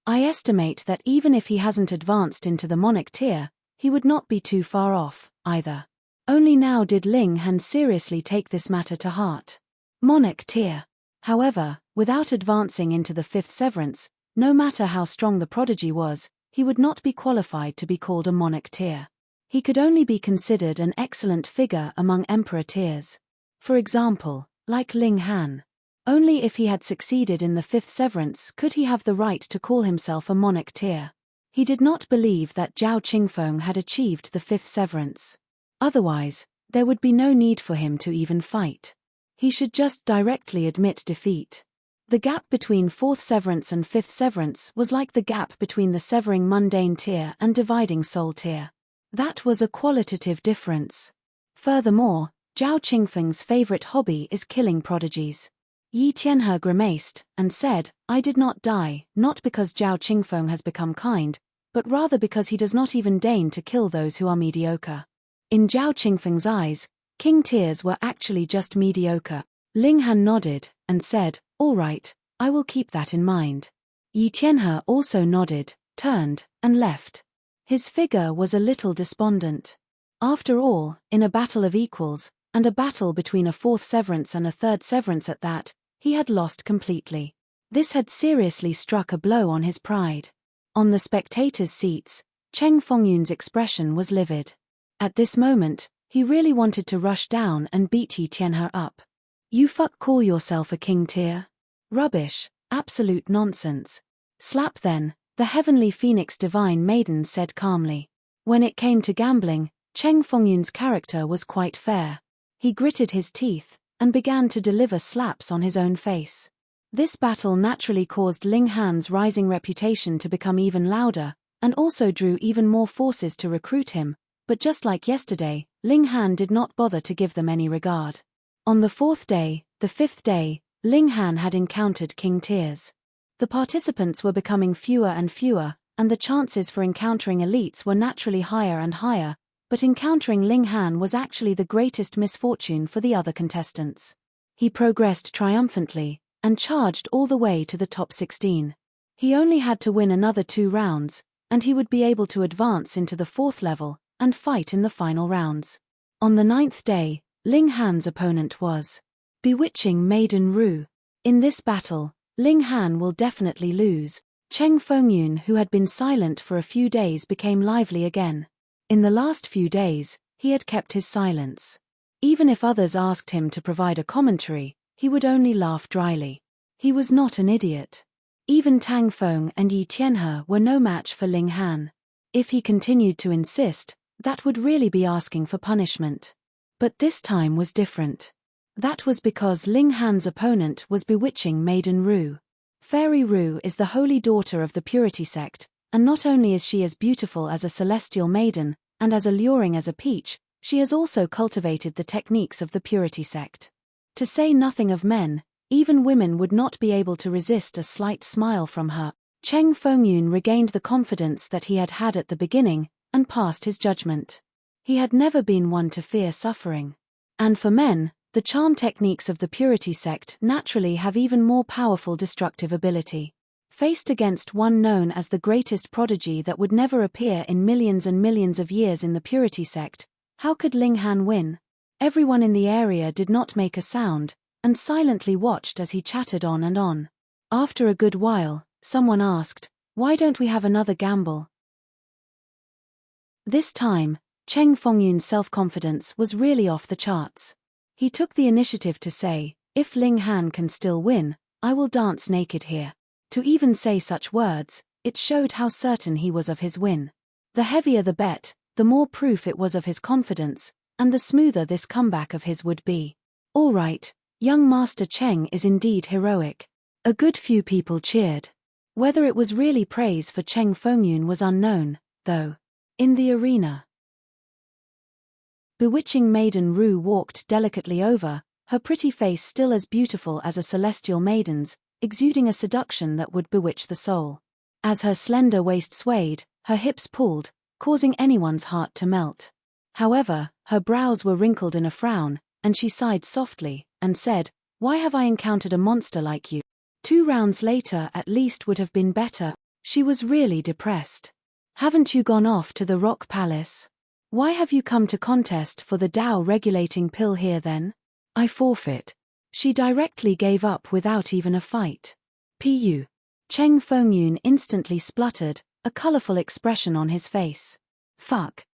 I estimate that even if he hasn't advanced into the Monarch tier, he would not be too far off, either." Only now did Ling Han seriously take this matter to heart. Monarch tier. However, without advancing into the fifth severance, no matter how strong the prodigy was, he would not be qualified to be called a Monarch tier. He could only be considered an excellent figure among Emperor tiers. For example, like Ling Han. Only if he had succeeded in the fifth severance could he have the right to call himself a Monarch tier. He did not believe that Zhao Qingfeng had achieved the fifth severance. Otherwise, there would be no need for him to even fight. He should just directly admit defeat. The gap between fourth severance and fifth severance was like the gap between the Severing Mundane tier and Dividing Soul tier. That was a qualitative difference. Furthermore, Zhao Qingfeng's favorite hobby is killing prodigies. Yi Tianhe grimaced, and said, "I did not die, not because Zhao Qingfeng has become kind, but rather because he does not even deign to kill those who are mediocre." In Zhao Qingfeng's eyes, king tiers were actually just mediocre. Ling Han nodded, and said, "All right, I will keep that in mind." Yi Tianhe also nodded, turned, and left. His figure was a little despondent. After all, in a battle of equals, and a battle between a fourth severance and a third severance at that, he had lost completely. This had seriously struck a blow on his pride. On the spectators' seats, Cheng Fengyun's expression was livid. At this moment, he really wanted to rush down and beat Yi Tianhe up. You call yourself a king tier? Rubbish, absolute nonsense. Slap then, the heavenly phoenix divine maiden said calmly. When it came to gambling, Cheng Fengyun's character was quite fair. He gritted his teeth and began to deliver slaps on his own face. This battle naturally caused Ling Han's rising reputation to become even louder, and also drew even more forces to recruit him, but just like yesterday, Ling Han did not bother to give them any regard. On the fourth day, the fifth day, Ling Han had encountered king tiers. The participants were becoming fewer and fewer, and the chances for encountering elites were naturally higher and higher, but encountering Ling Han was actually the greatest misfortune for the other contestants. He progressed triumphantly, and charged all the way to the top 16. He only had to win another 2 rounds, and he would be able to advance into the 4th level, and fight in the final rounds. On the 9th day, Ling Han's opponent was bewitching Maiden Ru. In this battle, Ling Han will definitely lose. Cheng Fengyun, who had been silent for a few days, became lively again. In the last few days, he had kept his silence. Even if others asked him to provide a commentary, he would only laugh dryly. He was not an idiot. Even Tang Feng and Yi Tianhe were no match for Ling Han. If he continued to insist, that would really be asking for punishment. But this time was different. That was because Ling Han's opponent was bewitching Maiden Ru. Fairy Ru is the holy daughter of the Purity sect, and not only is she as beautiful as a celestial maiden, and as alluring as a peach, she has also cultivated the techniques of the Purity sect. To say nothing of men, even women would not be able to resist a slight smile from her. Cheng Fengyun regained the confidence that he had had at the beginning, and passed his judgment. He had never been one to fear suffering. And for men, the charm techniques of the Purity sect naturally have even more powerful destructive ability. Faced against one known as the greatest prodigy that would never appear in millions and millions of years in the Purity sect, how could Ling Han win? Everyone in the area did not make a sound, and silently watched as he chattered on and on. After a good while, someone asked, "Why don't we have another gamble?" This time, Cheng Fengyun's self-confidence was really off the charts. He took the initiative to say, "If Ling Han can still win, I will dance naked here." To even say such words, it showed how certain he was of his win. The heavier the bet, the more proof it was of his confidence, and the smoother this comeback of his would be. All right, young Master Cheng is indeed heroic. A good few people cheered. Whether it was really praise for Cheng Fengyun was unknown, though. In the arena, bewitching Maiden Ru walked delicately over, her pretty face still as beautiful as a celestial maiden's, exuding a seduction that would bewitch the soul. As her slender waist swayed, her hips pulled, causing anyone's heart to melt. However, her brows were wrinkled in a frown, and she sighed softly, and said, "Why have I encountered a monster like you? 2 rounds later at least would have been better." She was really depressed. "Haven't you gone off to the Rock Palace? Why have you come to contest for the Tao regulating pill here then?" "I forfeit." She directly gave up without even a fight. Pu. Cheng Fengyun instantly spluttered, a colorful expression on his face. Fuck.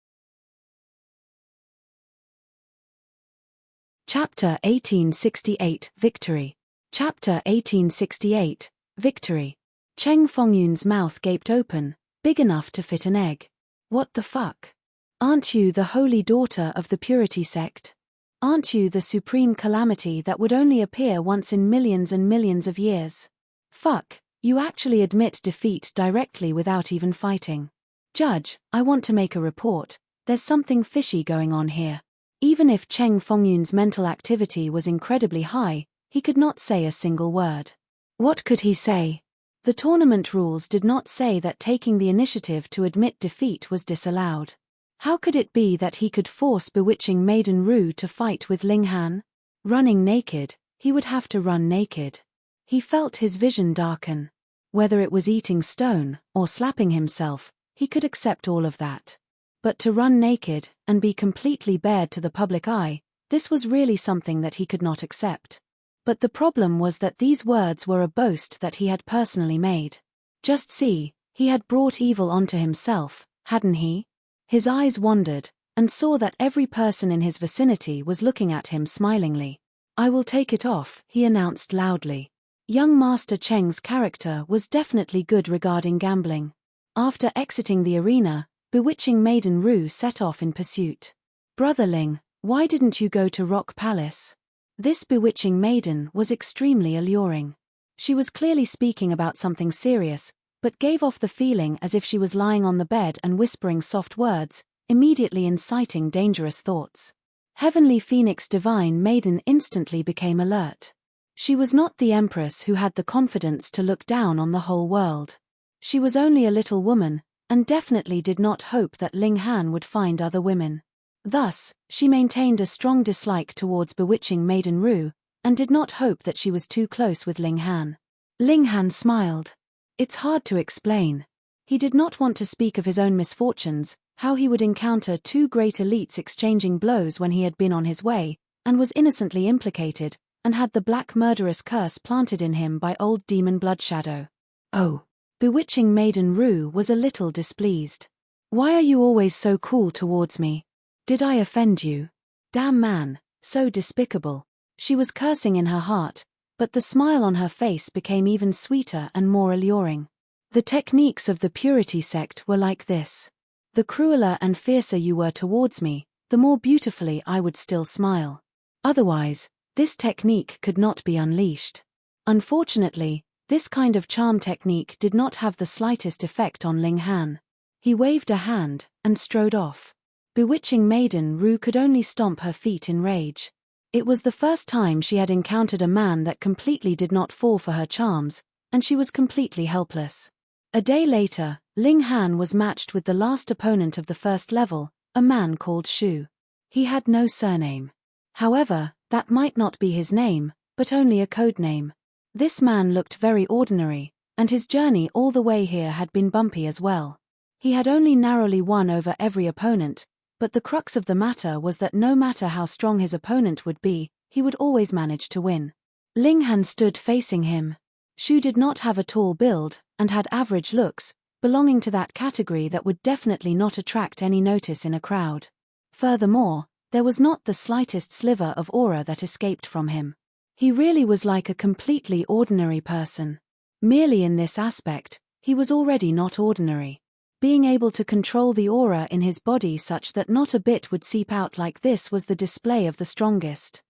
Chapter 1868, Victory. Chapter 1868, Victory. Cheng Fengyun's mouth gaped open, big enough to fit an egg. What the fuck? Aren't you the holy daughter of the Purity sect? Aren't you the supreme calamity that would only appear once in millions and millions of years? Fuck, you actually admit defeat directly without even fighting. Judge, I want to make a report. There's something fishy going on here. Even if Cheng Fengyun's mental activity was incredibly high, he could not say a single word. What could he say? The tournament rules did not say that taking the initiative to admit defeat was disallowed. How could it be that he could force bewitching Maiden Ru to fight with Ling Han? Running naked, he would have to run naked. He felt his vision darken. Whether it was eating stone, or slapping himself, he could accept all of that. But to run naked, and be completely bared to the public eye, this was really something that he could not accept. But the problem was that these words were a boast that he had personally made. Just see, he had brought evil onto himself, hadn't he? His eyes wandered, and saw that every person in his vicinity was looking at him smilingly. "I will take it off," he announced loudly. Young Master Cheng's character was definitely good regarding gambling. After exiting the arena, bewitching Maiden Ru set off in pursuit. "Brother Ling, why didn't you go to Rock Palace?" This bewitching maiden was extremely alluring. She was clearly speaking about something serious, but gave off the feeling as if she was lying on the bed and whispering soft words, immediately inciting dangerous thoughts. Heavenly Phoenix Divine Maiden instantly became alert. She was not the empress who had the confidence to look down on the whole world. She was only a little woman, and definitely did not hope that Ling Han would find other women. Thus, she maintained a strong dislike towards bewitching Maiden Ru, and did not hope that she was too close with Ling Han. Ling Han smiled. It's hard to explain. He did not want to speak of his own misfortunes, how he would encounter two great elites exchanging blows when he had been on his way, and was innocently implicated, and had the black murderous curse planted in him by old demon Bloodshadow. Oh. Bewitching Maiden Ru was a little displeased. Why are you always so cool towards me? Did I offend you? Damn man, so despicable. She was cursing in her heart, but the smile on her face became even sweeter and more alluring. The techniques of the purity sect were like this. The crueler and fiercer you were towards me, the more beautifully I would still smile. Otherwise, this technique could not be unleashed. Unfortunately, this kind of charm technique did not have the slightest effect on Ling Han. He waved a hand, and strode off. Bewitching Maiden Ru could only stomp her feet in rage. It was the first time she had encountered a man that completely did not fall for her charms, and she was completely helpless. A day later, Ling Han was matched with the last opponent of the first level, a man called Shu. He had no surname. However, that might not be his name, but only a code name. This man looked very ordinary, and his journey all the way here had been bumpy as well. He had only narrowly won over every opponent, but the crux of the matter was that no matter how strong his opponent would be, he would always manage to win. Ling Han stood facing him. Shu did not have a tall build, and had average looks, belonging to that category that would definitely not attract any notice in a crowd. Furthermore, there was not the slightest sliver of aura that escaped from him. He really was like a completely ordinary person. Merely in this aspect, he was already not ordinary. Being able to control the aura in his body such that not a bit would seep out like this was the display of the strongest.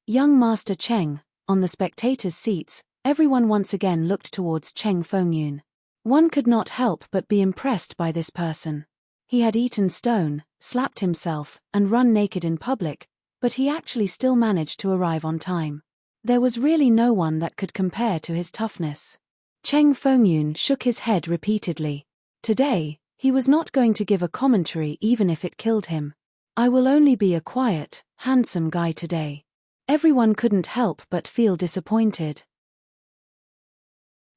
Young Master Cheng, on the spectators' seats, everyone once again looked towards Cheng Fengyun. One could not help but be impressed by this person. He had eaten stone, slapped himself, and run naked in public, but he actually still managed to arrive on time. There was really no one that could compare to his toughness. Cheng Fengyun shook his head repeatedly. Today, he was not going to give a commentary even if it killed him. I will only be a quiet, handsome guy today. Everyone couldn't help but feel disappointed.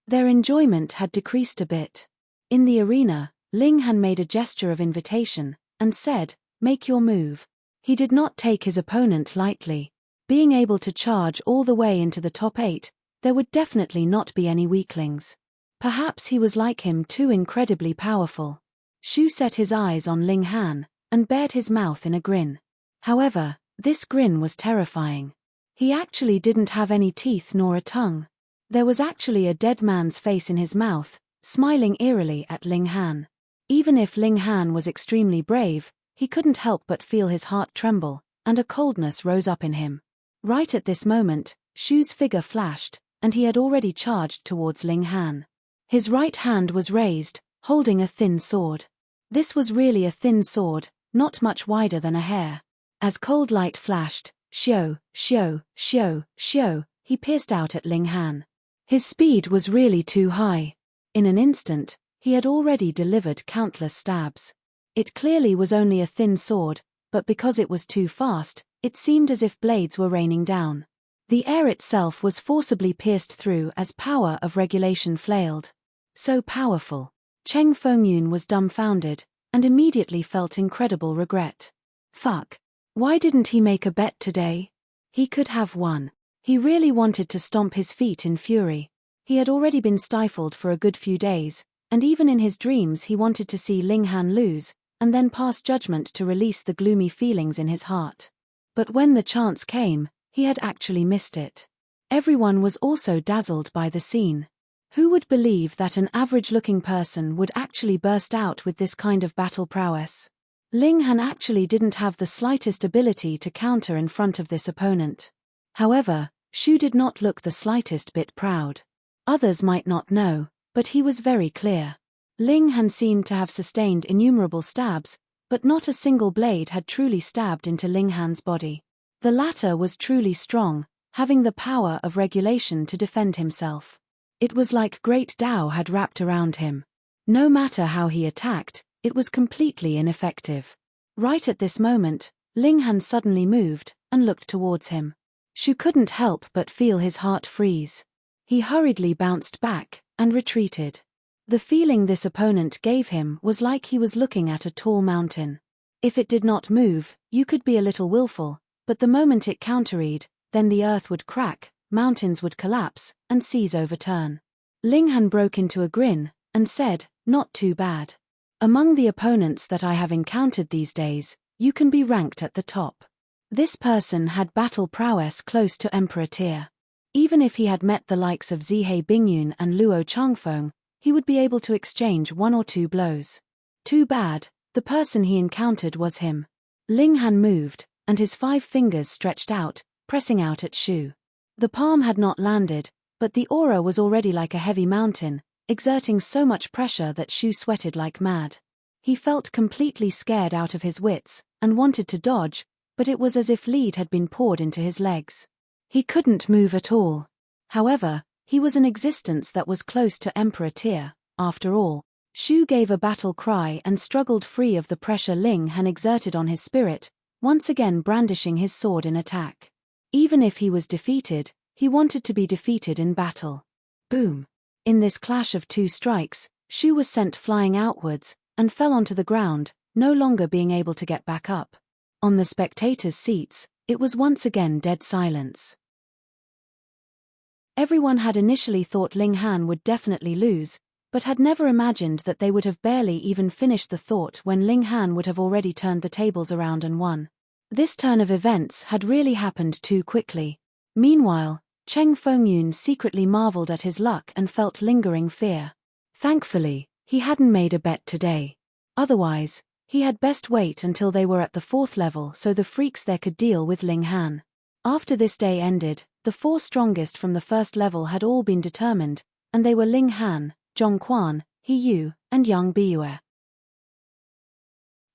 Their enjoyment had decreased a bit. In the arena, Ling Han made a gesture of invitation, and said, "Make your move." He did not take his opponent lightly. Being able to charge all the way into the top 8, there would definitely not be any weaklings. Perhaps he was like him, too incredibly powerful. Shu set his eyes on Ling Han, and bared his mouth in a grin. However, this grin was terrifying. He actually didn't have any teeth nor a tongue. There was actually a dead man's face in his mouth, smiling eerily at Ling Han. Even if Ling Han was extremely brave, he couldn't help but feel his heart tremble, and a coldness rose up in him. Right at this moment, Shu's figure flashed, and he had already charged towards Ling Han. His right hand was raised, holding a thin sword. This was really a thin sword, not much wider than a hair. As cold light flashed, shio, shio, shio, shio, he pierced out at Ling Han. His speed was really too high. In an instant, he had already delivered countless stabs. It clearly was only a thin sword, but because it was too fast, it seemed as if blades were raining down. The air itself was forcibly pierced through as power of regulation flailed. So powerful. Cheng Fengyun was dumbfounded, and immediately felt incredible regret. Fuck. Why didn't he make a bet today? He could have won. He really wanted to stomp his feet in fury. He had already been stifled for a good few days, and even in his dreams he wanted to see Ling Han lose, and then pass judgment to release the gloomy feelings in his heart. But when the chance came, he had actually missed it. Everyone was also dazzled by the scene. Who would believe that an average-looking person would actually burst out with this kind of battle prowess? Ling Han actually didn't have the slightest ability to counter in front of this opponent. However, Shu did not look the slightest bit proud. Others might not know, but he was very clear. Ling Han seemed to have sustained innumerable stabs, but not a single blade had truly stabbed into Ling Han's body. The latter was truly strong, having the power of regulation to defend himself. It was like great Tao had wrapped around him. No matter how he attacked, it was completely ineffective. Right at this moment, Ling Han suddenly moved and looked towards him. Shu couldn't help but feel his heart freeze. He hurriedly bounced back and retreated. The feeling this opponent gave him was like he was looking at a tall mountain. If it did not move, you could be a little willful, but the moment it counteried, then the earth would crack, mountains would collapse, and seas overturn. Ling Han broke into a grin and said, "Not too bad. Among the opponents that I have encountered these days, you can be ranked at the top." This person had battle prowess close to Emperor tier. Even if he had met the likes of Zihei Bingyun and Luo Changfeng, he would be able to exchange one or two blows. Too bad, the person he encountered was him. Ling Han moved, and his 5 fingers stretched out, pressing out at Shu. The palm had not landed, but the aura was already like a heavy mountain, exerting so much pressure that Shu sweated like mad. He felt completely scared out of his wits, and wanted to dodge, but it was as if lead had been poured into his legs. He couldn't move at all. However, he was an existence that was close to Emperor tier, after all. Shu gave a battle cry and struggled free of the pressure Ling Han exerted on his spirit, once again brandishing his sword in attack. Even if he was defeated, he wanted to be defeated in battle. Boom! In this clash of 2 strikes, Shu was sent flying outwards, and fell onto the ground, no longer being able to get back up. On the spectators' seats, it was once again dead silence. Everyone had initially thought Ling Han would definitely lose, but had never imagined that they would have barely even finished the thought when Ling Han would have already turned the tables around and won. This turn of events had really happened too quickly. Meanwhile, Cheng Fengyun secretly marveled at his luck and felt lingering fear. Thankfully, he hadn't made a bet today. Otherwise, he had best wait until they were at the 4th level so the freaks there could deal with Ling Han. After this day ended, the 4 strongest from the 1st level had all been determined, and they were Ling Han, Zhong Quan, He Yu, and Yang Biue.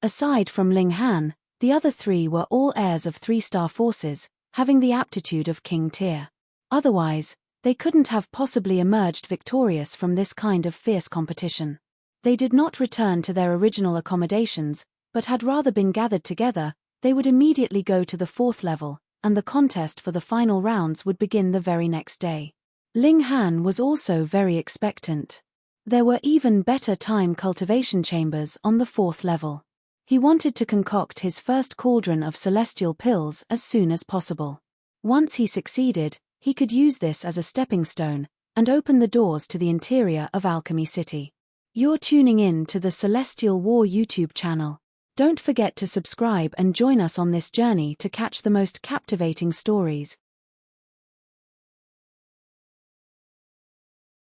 Aside from Ling Han, the other 3 were all heirs of 3-star forces, having the aptitude of King tier. Otherwise, they couldn't have possibly emerged victorious from this kind of fierce competition. They did not return to their original accommodations, but had rather been gathered together. They would immediately go to the 4th level, and the contest for the final rounds would begin the very next day. Ling Han was also very expectant. There were even better time cultivation chambers on the 4th level. He wanted to concoct his first cauldron of celestial pills as soon as possible. Once he succeeded, he could use this as a stepping stone, and open the doors to the interior of Alchemy City. You're tuning in to the Celestial War YouTube channel. Don't forget to subscribe and join us on this journey to catch the most captivating stories,